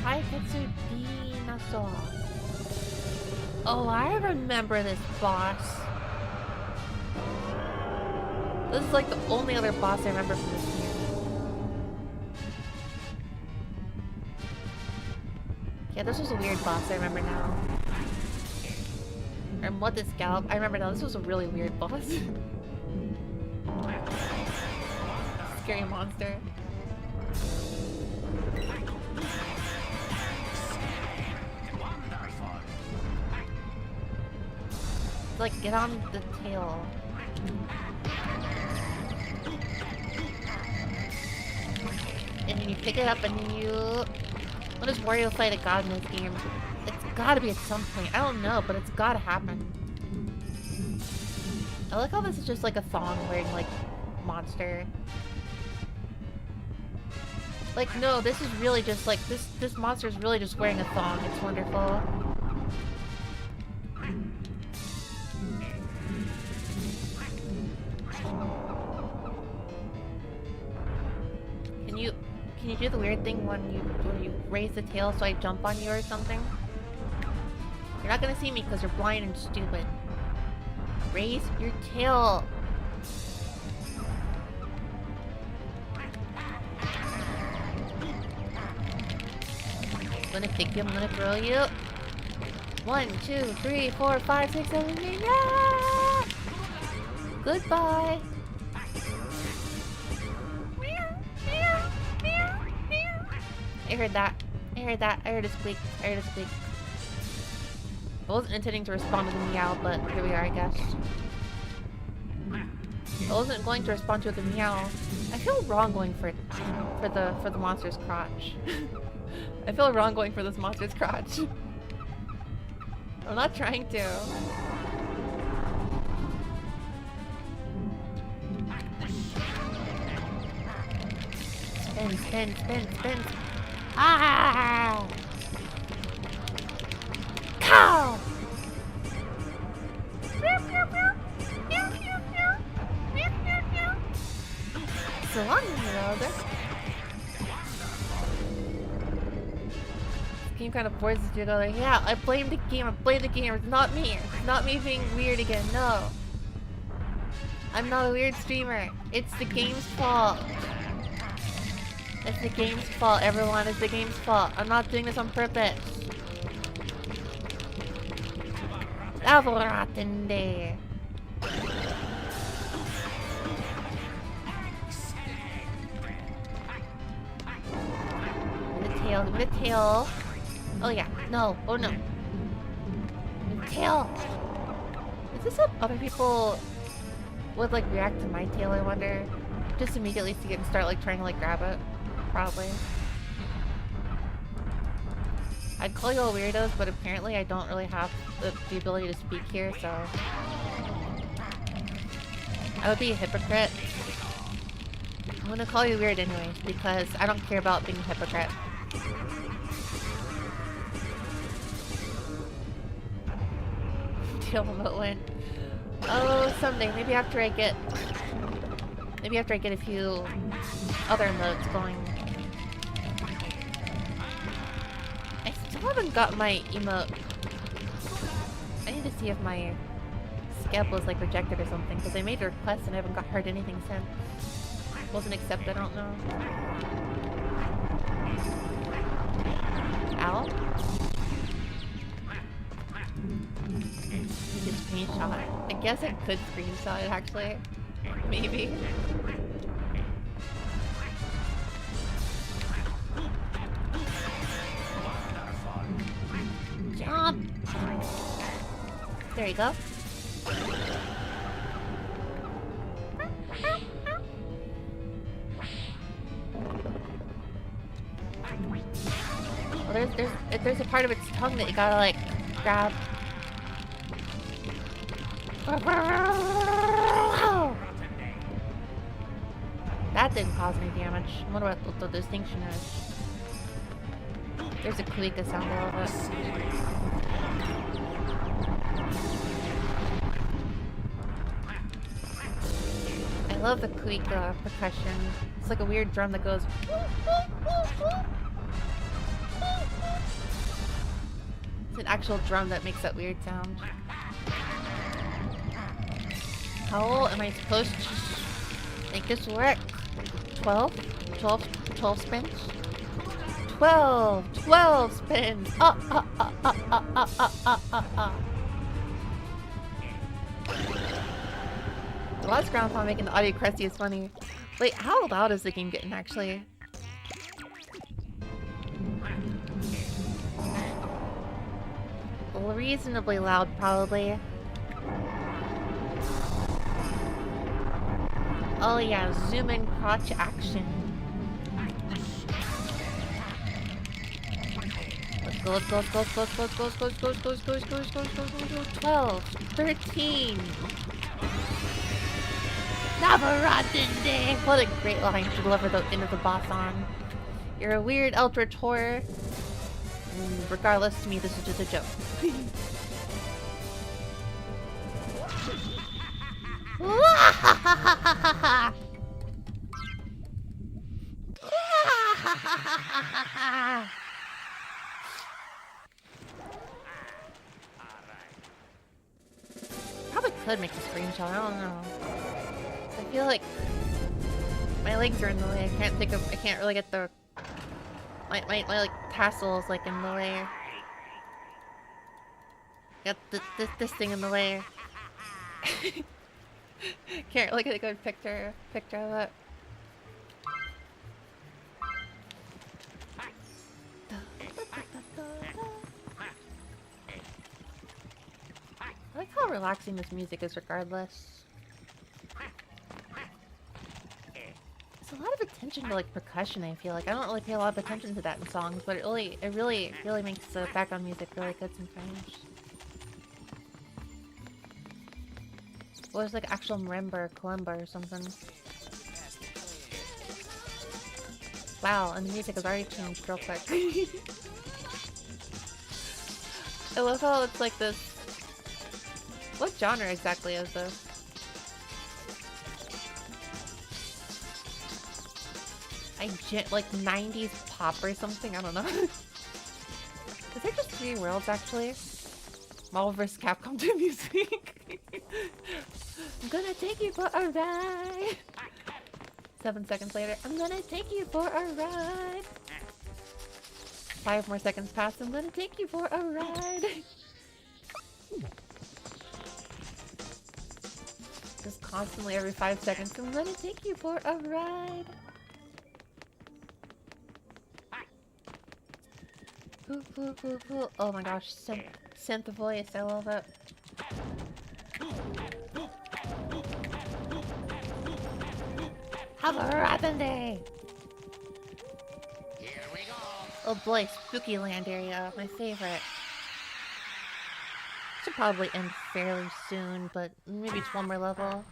Taiketsu Dinosaur. Oh, I remember this boss. This is like the only other boss I remember from this game. Yeah, this was a weird boss, I remember now. And what this Gallop, I remember now, this was a really weird boss. Scary monster. Like, get on the tail. And then you pick it up and you... When does Wario fight a god in this game? It's gotta be at some point. I don't know, but it's gotta happen. I like how this is just like a thong wearing like monster. Like, no, this is really just like this monster is really just wearing a thong. It's wonderful. Can you do the weird thing when you raise the tail so I jump on you or something? You're not gonna see me because you're blind and stupid. Raise your tail. I'm gonna pick you, I'm gonna throw you. 1, 2, 3, 4, 5, 6, 7, 8, yeah! Goodbye. I heard that. I heard that. I heard a squeak. I heard a squeak. I wasn't intending to respond to the meow, but here we are, I guess. I wasn't going to respond to the meow. I feel wrong going for the monster's crotch. I feel wrong going for this monster's crotch. I'm not trying to. Spin, spin, spin, spin. Ah! Cow! So long, Mrow. This game kind of forces you to go like, yeah, I blame the game. I blame the game. It's not me. It's not me being weird again. No. I'm not a weird streamer. It's the game's fault. It's the game's fault, everyone. It's the game's fault. I'm not doing this on purpose. Have a rotten day. With a tail, with a tail. Oh yeah, no, oh no. With a tail. Is this how other people would like react to my tail, I wonder? Just immediately see it and start like trying to like grab it. Probably. I'd call you all weirdos, but apparently I don't really have the ability to speak here, so... I would be a hypocrite. I'm gonna call you weird anyways, because I don't care about being a hypocrite. Tail remote win. Oh, someday. Maybe after I get a few other emotes going. I still haven't got my emote. I need to see if my scab was like rejected or something, because I made a request and I haven't heard anything since. Wasn't accepted, I don't know. Ow. You can screenshot. I guess I could screenshot it actually. Maybe. Jump! There you go. Well, there's a part of its tongue that you gotta like grab. That didn't cause any damage. I wonder what the distinction is. There's a Kuika sound all of it. I love the Kuika percussion. It's like a weird drum that goes. It's an actual drum that makes that weird sound. How am I supposed to make this work? 12 spins? 12 spins! The last ground pound making the audio crusty is funny. Wait, how loud is the game getting actually? Reasonably loud, probably. Oh yeah, zoom in crotch action. Let's go. 12, 13. Navarande! What a great line to deliver the end of the boss on. You're a weird eldritch horror. Regardless, to me, this is just a joke. Probably could make a screenshot, I don't know. I feel like my legs are in the way. I can't really get the my like tassels like in the way. Got this thing in the way. Can't really get a good picture of it. I like how relaxing this music is regardless. There's a lot of attention to like percussion, I feel like. I don't really pay a lot of attention to that in songs, but it really makes the background music really good sometimes. Well, there's like actual marimba or kalimba or something. Wow, and the music has already changed real quick. I love how it's like this. What genre exactly is this? Like 90s pop or something? I don't know. Is there just 3 worlds actually? Marvel vs. Capcom 2 music. I'm gonna take you for a ride. 7 seconds later, I'm gonna take you for a ride. 5 more seconds pass, I'm gonna take you for a ride. Just constantly every 5 seconds, I'm gonna take you for a ride. Oh my gosh, synth voice, I love it. Have a rapping day! Here we go! Oh boy, Spooky Land area, my favorite. Should probably end fairly soon, but maybe it's one more level.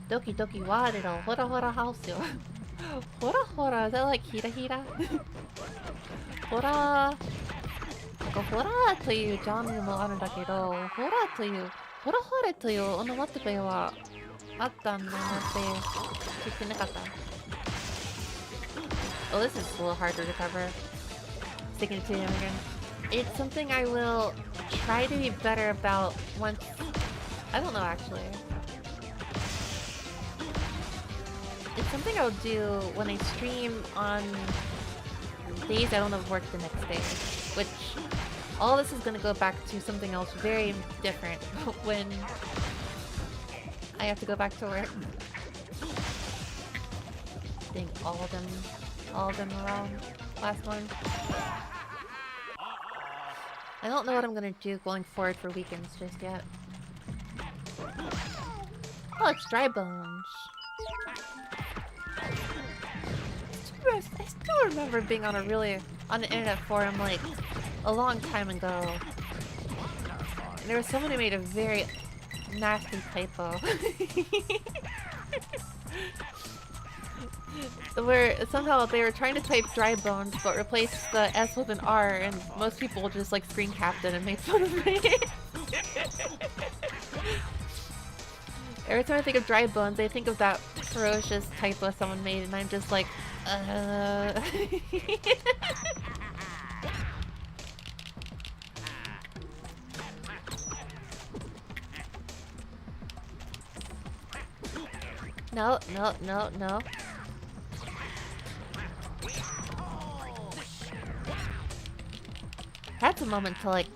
Doki Doki Wariro, Hora Hora House. Hora Hora, is that like Hira Hira? Hora... ホラーというジャンルもあるんだけど、ホラーという、ホラホレというオノマトペはあったんだなって聞いてなかった。Oh, this is a little harder to cover. Sticking it to him again. It's something I will try to be better about once... I don't know actually. It's something I'll do when I stream on days I don't have work the next day. Which, all this is gonna go back to something else very different when I have to go back to work. I think all of them are wrong. Last one. I don't know what I'm gonna do going forward for weekends just yet. Oh, it's Dry Bones. I still remember being on an internet forum like a long time ago. And there was someone who made a very nasty typo. Where somehow they were trying to type Dry Bones but replaced the S with an R, and most people just like screen capped it and made fun of me. Every time I think of Dry Bones, I think of that ferocious typo someone made, and I'm just like, No, no, no, no. That's a moment to like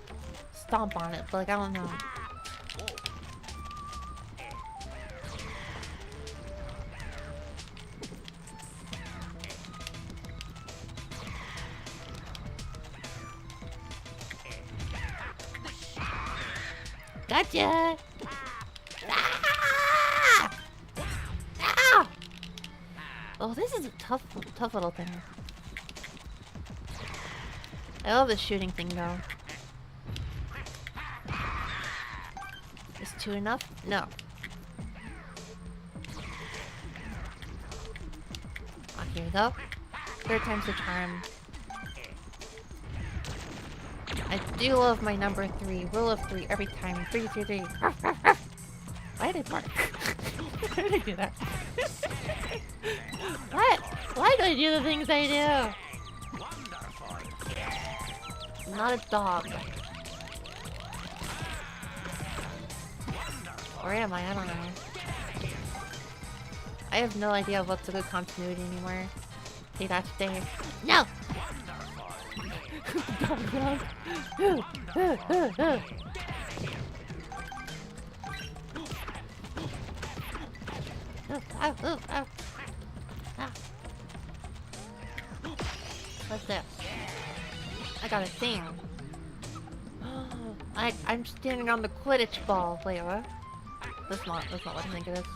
stomp on it, but like I don't know. Gotcha! Ah! Ah! Oh, this is a tough little thing. I love this shooting thing though. Is 2 enough? No. Oh, here we go. 3rd time's the charm. I do love my number 3. Rule of 3 every time. 3, 3, 3. Why did I bark? Why did I do that? What? Why do I do the things I do? I'm not a dog. Or am I? I don't know. I have no idea what's a good continuity anymore. Day that day. No! What's this? I got a thing. I'm standing on the Quidditch ball. Wait, what? That's not what I think it is.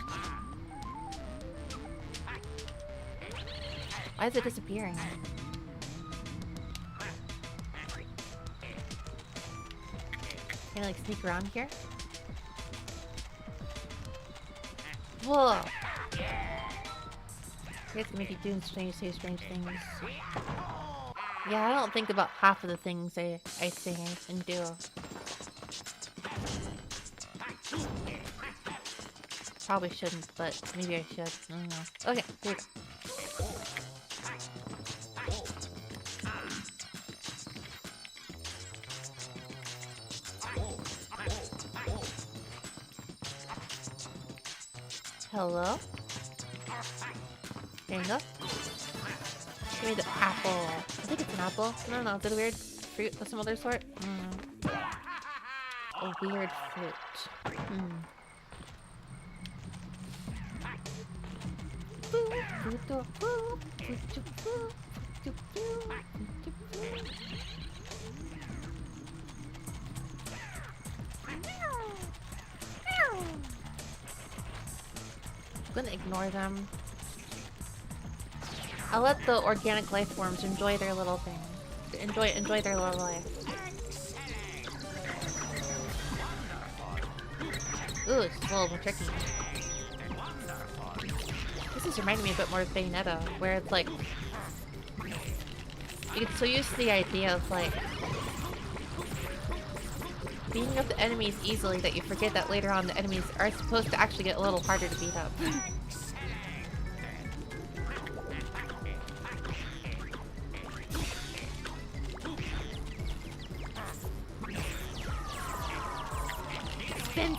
Why is it disappearing? Can I like sneak around here? Whoa! It's gonna keep doing strange things. Yeah, I don't think about half of the things I say and do. Probably shouldn't, but maybe I should. I don't know. Okay, here we go. Hello? There you go. Give me the apple. I think it's an apple. No, is it a weird fruit of some other sort? A weird fruit. I'm gonna ignore them. I'll let the organic life forms enjoy their little thing. Enjoy their little life. Ooh, it's a little tricky. This is reminding me a bit more of Bayonetta, where it's like you get so used to the idea of like beating up the enemies easily that you forget that later on the enemies are supposed to actually get a little harder to beat up. Spin!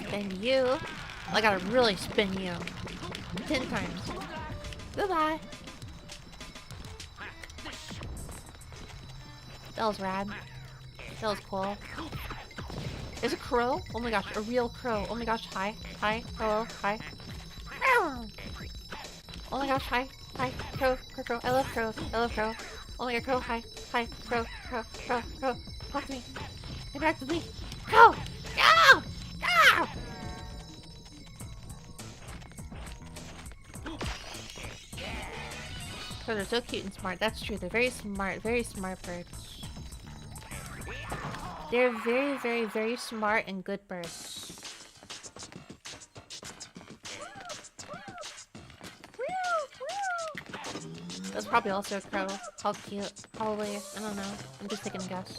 Spin you. I gotta really spin you. 10 times. Goodbye. That was rad. That was cool. There's a crow? Oh my gosh, a real crow. Oh my gosh, hi. Hello, hi. Oh my gosh, hi. Crow. I love crows. Oh my god, crow, hi. Crow. Talk to me. Interact with me. Crow! Go! Crows are so cute and smart. That's true. They're very smart birds. They're very, very smart and good birds. That's probably also a crow. How cute. Probably. I don't know. I'm just taking a guess.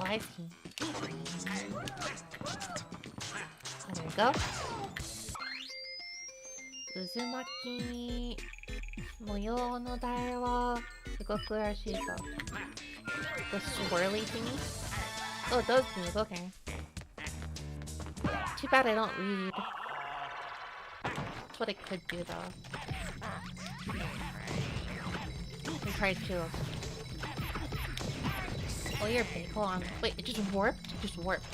I see. Oh, there we go. Uzumaki 模様の台はすごくらしいぞ。The swirly thingy? Oh, those move, okay. Too bad I don't read. That's what I could do though. I tried to. Oh, you're big. Hold on. Wait, it just warped? It just warped.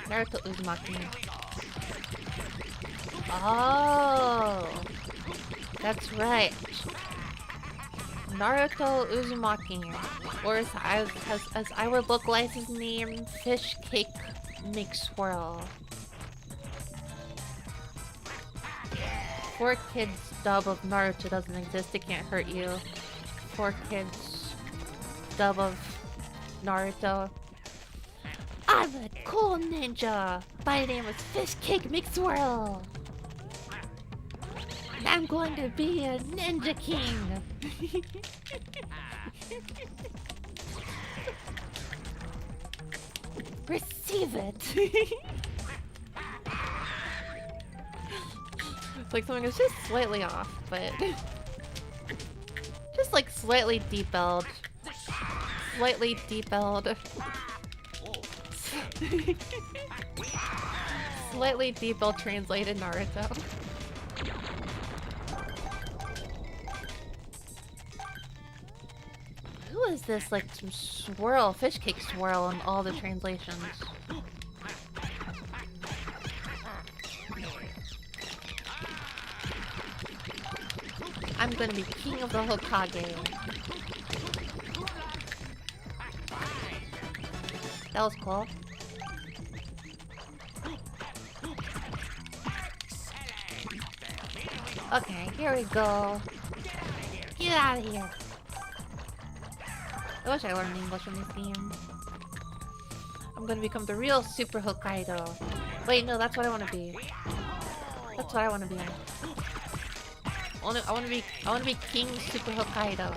Naruto Uzumaki. Oh, that's right. Naruto Uzumaki, or as I would localize his name, Fish Cake McSwirl. 4Kids dub of Naruto doesn't exist, it can't hurt you. 4Kids dub of Naruto. I'm a cool ninja! My name is Fish Cake McSwirl! And I'm going to be a Ninja King! Receive it! It's like something is just slightly off, but... just like slightly debelled. Slightly debelled. Slightly debelled translated Naruto. Who is this, like, some swirl, fish cake swirl in all the translations? I'm gonna be king of the Hokage. That was cool. Okay, here we go. Get out of here. I wish I learned English from this game. I'm gonna become the real Super Hokkaido. Wait, no, that's what I want to be. That's what I want to be. I want to be King Super Hokkaido.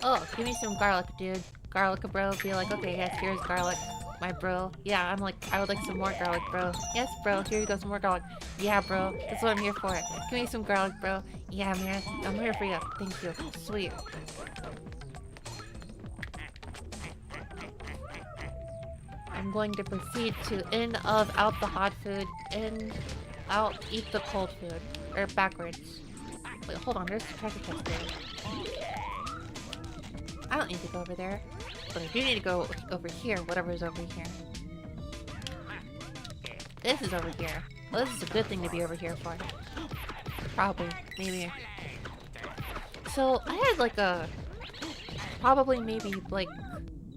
Oh, give me some garlic, dude. Garlic, bro. Be like, okay, yes, here's garlic, my bro. Yeah, I would like some more garlic, bro. Yes, bro. Here you go, some more garlic. Yeah, bro. That's what I'm here for. Give me some garlic, bro. Yeah, man. I'm here for you. Thank you. Sweet. I'm going to proceed to in, of, out the hot food, in, out, eat the cold food. Or backwards. Wait, hold on. There's a treasure chest there. I don't need to go over there. But I do need to go over here, whatever is over here. This is over here. Well, this is a good thing to be over here for. Probably. Maybe. So, I had like a... Probably maybe, like...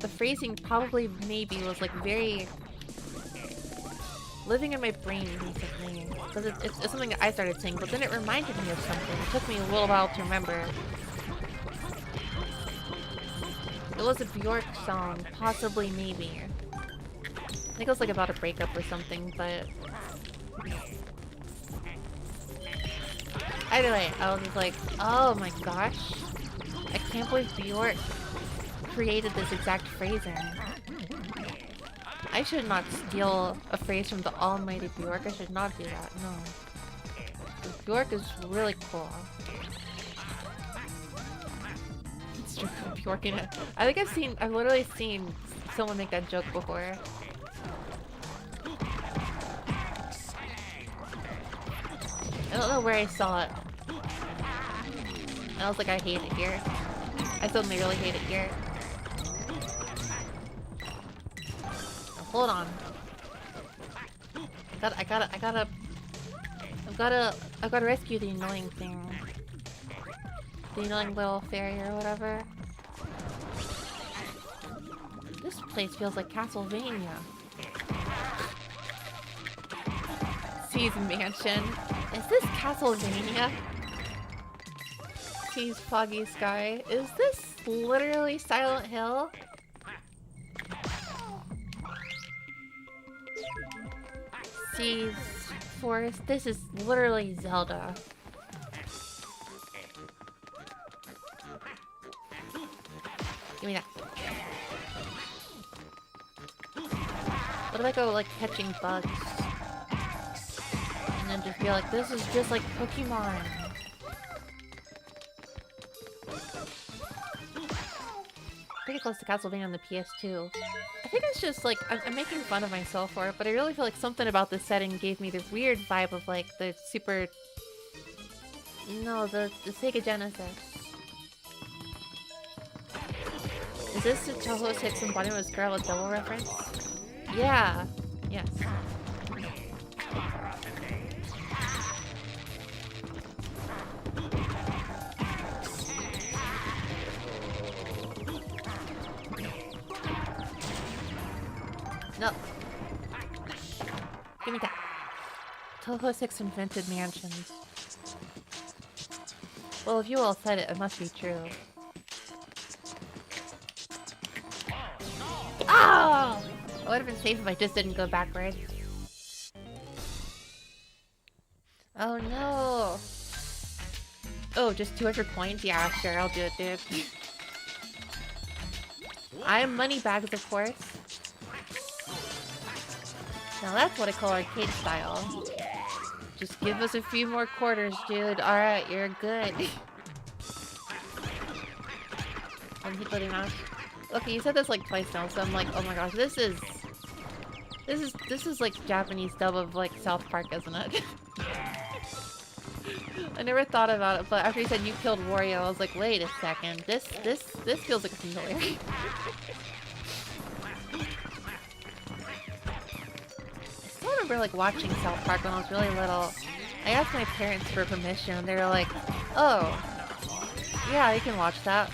The phrasing probably maybe was like very... living in my brain recently. Because it's something that I started saying, but then it reminded me of something. It took me a little while to remember. It was a Bjork song, possibly, maybe. I think it was like about a breakup or something, but... Either way, I was just like, oh my gosh. I can't believe Bjork created this exact phrasing. I should not steal a phrase from the almighty Bjork. I should not do that, no. Bjork is really cool. Bjork in it. I think I've literally seen someone make that joke before. I don't know where I saw it. And I was like, I hate it here. I suddenly really hate it here. Now, hold on. I've gotta rescue the annoying thing. The annoying little fairy or whatever. This place feels like Castlevania. Sea's mansion. Is this Castlevania? Sea's foggy sky. Is this literally Silent Hill? Sea's forest. This is literally Zelda. Give me that. What if I go like catching bugs? And then just be like, this is just like Pokemon. Pretty close to Castlevania on the PS2. I think it's just like, I'm making fun of myself for it, but I really feel like something about this setting gave me this weird vibe of like the Super... No, the Sega Genesis. Is this the Toho 6 embodiment of Scarlet Devil reference? Yeah. Yes. No. Give me that. Toho 6 invented mansions. Well, if you all said it, it must be true. Oh! It would have been safe if I just didn't go backwards. Oh no! Oh, just 200 points? Yeah, sure, I'll do it, dude. I am money bags, of course. Now that's what I call arcade style. Just give us a few more quarters, dude. Alright, you're good. Okay, you said this like twice now, so I'm like, oh my gosh, this is like Japanese dub of like South Park, isn't it? I never thought about it, but after you said you killed Wario, I was like, wait a second, this feels like familiar. I still remember like watching South Park when I was really little. I asked my parents for permission, and they were like, oh, yeah, you can watch that.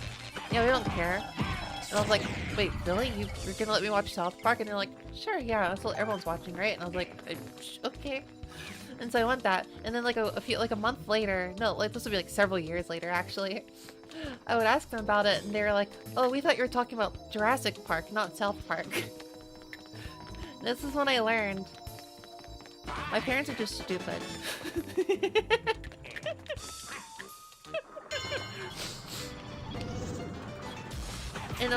Yeah, we don't care. And I was like, wait, really? You're gonna let me watch South Park? And they're like, sure, yeah, that's what everyone's watching, right? And I was like, okay. And so I went that, and then like a month later, no, like this would be like several years later actually, I would ask them about it, and they were like, oh, we thought you were talking about Jurassic Park, not South Park. This is when I learned. My parents are just stupid. And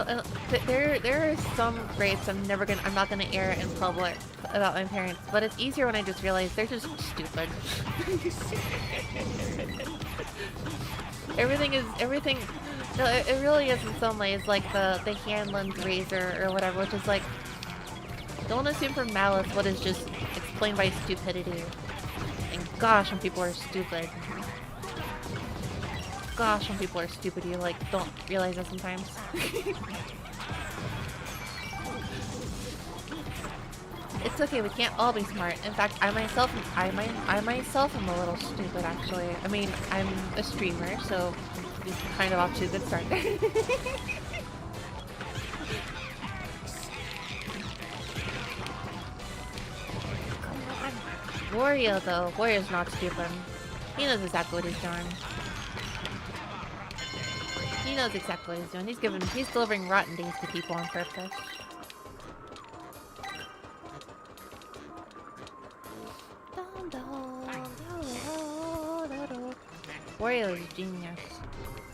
there are some grapes I'm not gonna air in public about my parents, but it's easier when I just realize they're just stupid. everything. No, it really is in some ways like the Hanlon's razor or whatever, which is like, don't assume from malice what is just explained by stupidity. And gosh, when people are stupid. Gosh, when people are stupid, you like don't realize that sometimes. It's okay, we can't all be smart. In fact, I myself am a little stupid actually. I mean, I'm a streamer, so it's kind of off to a good start. Wario though, Wario's not stupid. He knows exactly what he's doing. He knows exactly what he's doing. He's delivering rotten days to people on purpose. Wario is genius.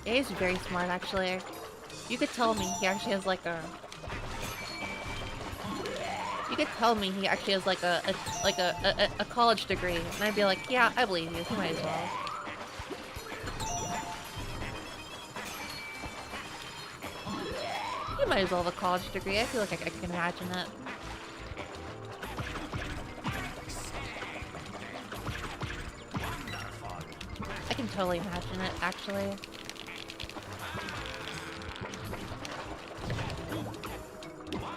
Yeah, he's very smart actually. You could tell me he actually has like a... You could tell me he actually has like a college degree, and I'd be like, yeah, I believe you. He might as well. He might as well have a college degree. I feel like I can imagine it. I can totally imagine it, actually.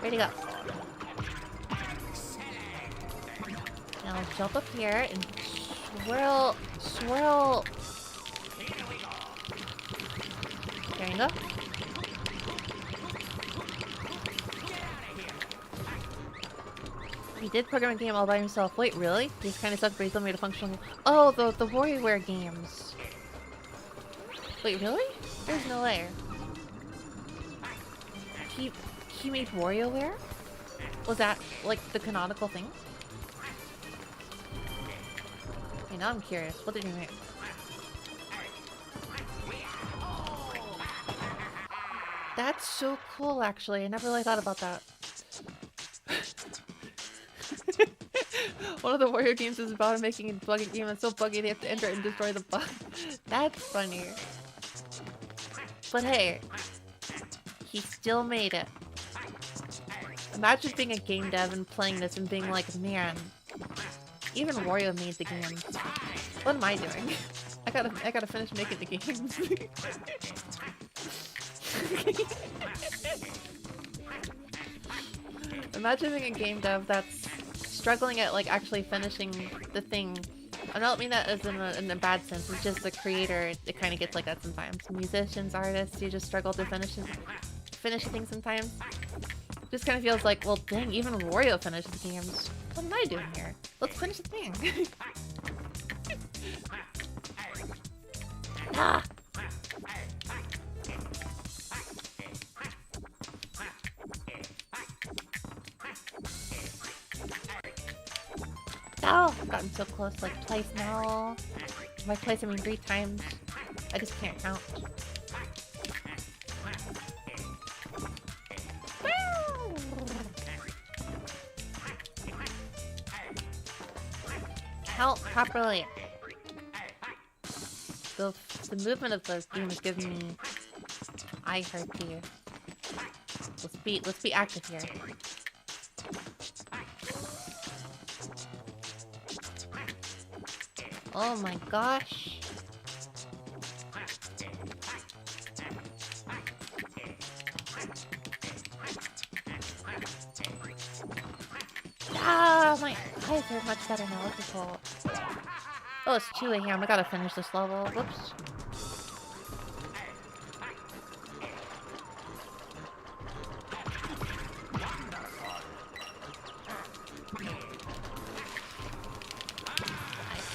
Ready to go. Now jump up here and swirl. There you go. He did program a game all by himself. Wait, really? These kind of suck, but he still made a functional... Oh, the WarioWare games. Wait, really? There's no way. He made WarioWare? Was that, like, the canonical thing? Okay, now I'm curious. What did you make? That's so cool, actually. I never really thought about that. One of the Wario games is about making a buggy game. It's so buggy they have to enter and destroy the bug. That's funny. But hey, he still made it. Imagine being a game dev and playing this and being like, man, even Wario made the game. What am I doing? I gotta finish making the games. Imagine being a game dev that's struggling at like actually finishing the thing. I don't mean that as in a bad sense. It's just the creator. It kind of gets like that sometimes. Musicians, artists, you just struggle to finish things sometimes. Just kind of feels like, well, dang, even Wario finishes games. What am I doing here? Let's finish the thing. Ah! Oh, I've gotten so close like twice now. By twice I mean 3 times. I just can't count. Count properly. The movement of the game is giving me eye hurt here. Let's be active here. Oh my gosh. Ah, my eyes are much better now. Look at that. Oh, it's 2 a.m. I gotta finish this level. Whoops.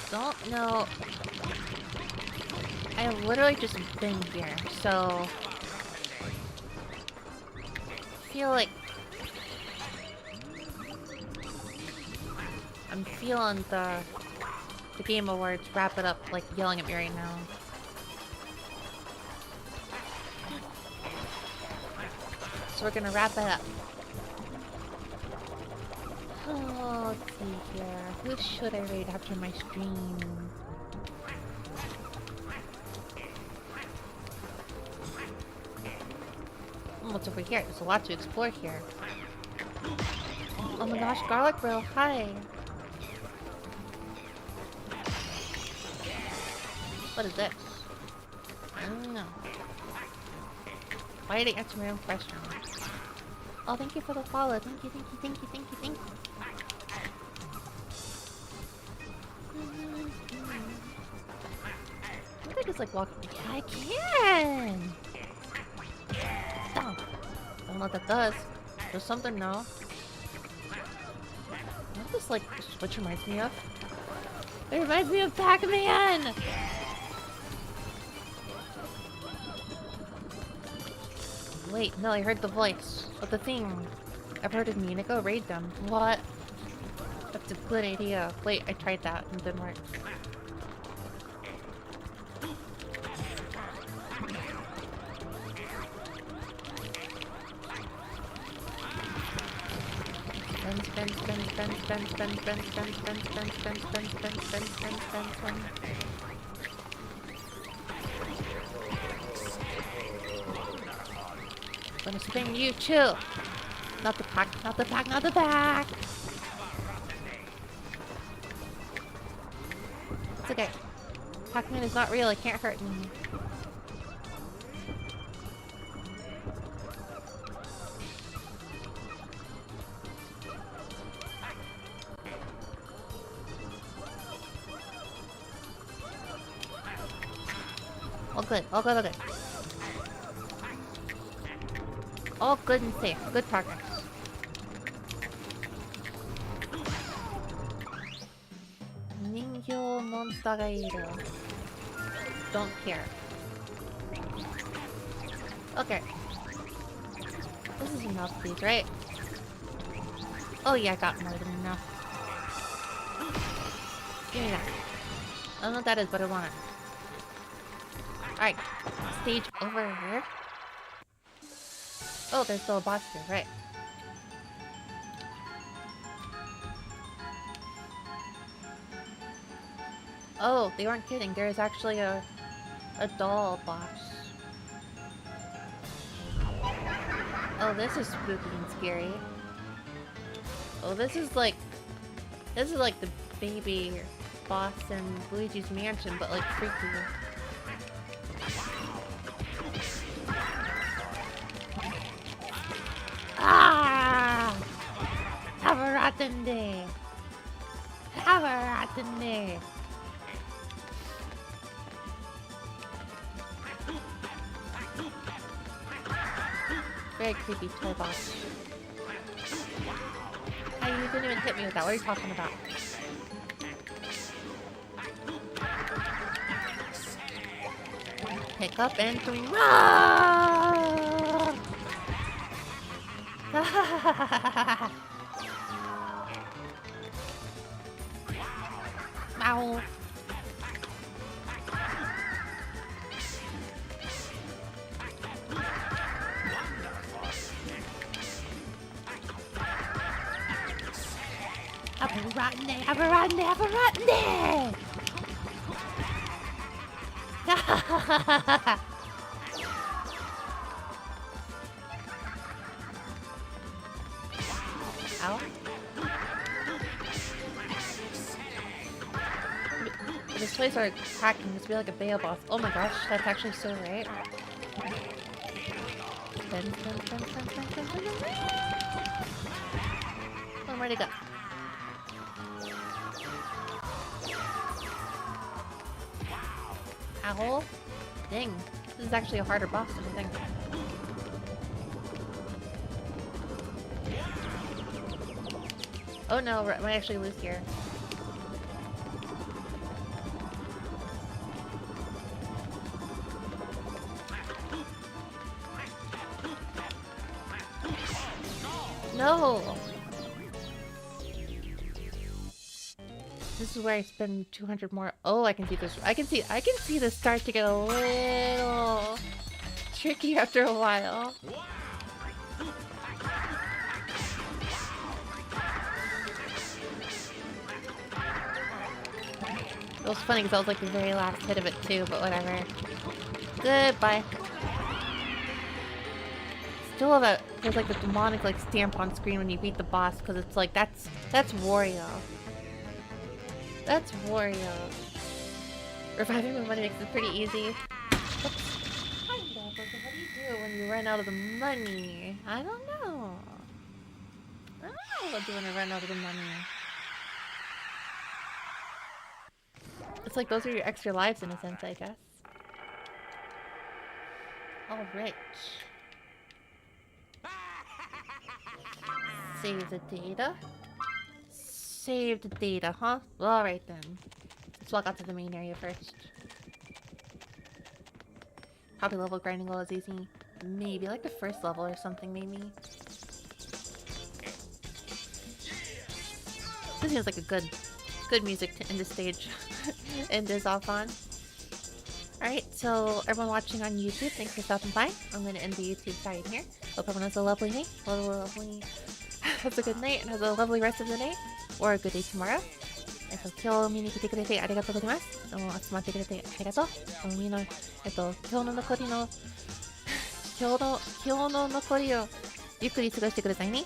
I don't know. I have literally just been here, so I feel like I'm feeling the Game Awards wrap it up like yelling at me right now. So we're gonna wrap it up. Oh, let's see here. Who should I raid after my stream? What's over here? There's a lot to explore here. Oh my gosh, Garlic Bro, hi! What is this? I don't know. Why did I answer my own question? Oh, thank you for the follow. Thank you, thank you, thank you, thank you, thank you. I think it's like walking. Yeah, I can! Oh, don't know what that does. There's something now. What this like switch reminds me of? It reminds me of Pac-Man! Wait, no, I heard the voice of the thing. I've heard it mean to go raid them. What? That's a good idea. Wait, I tried that and it didn't work. I'm gonna spin you too. Not the pack, not the pack, not the pack. It's okay. Pac-Man is not real, it can't hurt me. All good, all good, all good. All good and safe. Good progress. Ningyo monster ga iru. Don't care. Okay. This is enough, please, right? Oh yeah, I got more than enough. Give me that. don't know what that is, but I want it. Alright, stage over here. Oh, there's still a boss here, right. Oh, they weren't kidding. There's actually a doll boss. Oh, this is spooky and scary. Oh, this is like the baby boss in Luigi's Mansion, but like freaky. Ah! Have a rotten day. Have a rotten day. Very creepy toy boss. Hey, you didn't even hit me with that. What are you talking about? Pick up and throw. Ow. Have a rotten day, have a rotten day, have a rotten day! Ow. This place are cracking. This would be like a Bayo boss. Oh my gosh, that's actually so right. Oh, where'd it go? Owl? Dang. This is actually a harder boss than I think. Oh no, I might actually lose here. No! This is where I spend 200 more. Oh, I can see this. I can see this start to get a little tricky after a while. It was funny because that was like the very last hit of it too, but whatever. Goodbye. Still love it. There's like the demonic like stamp on screen when you beat the boss because it's like that's Wario. That's Wario. Reviving with money makes it pretty easy. Oops. How do you do when you run out of the money? I don't know. I don't know what to do when I run out of the money. It's like those are your extra lives in a sense, I guess. Alright. Save the data. Save the data, huh? Alright then. Let's walk out to the main area first. Probably level grinding while it's easy. Maybe like the first level or something, maybe. This seems like a good music to end the stage. End this off on. Alright, so everyone watching on YouTube, thanks for stopping by. I'm gonna end the YouTube side here. Hope everyone has a lovely day. Has a good night and has a lovely rest of the day. Or a good day tomorrow. 今日見に来てくれてありがとうございます。どうも集まってくれてありがとう。みんな、今日の残りをゆっくり過ごしてくださいね。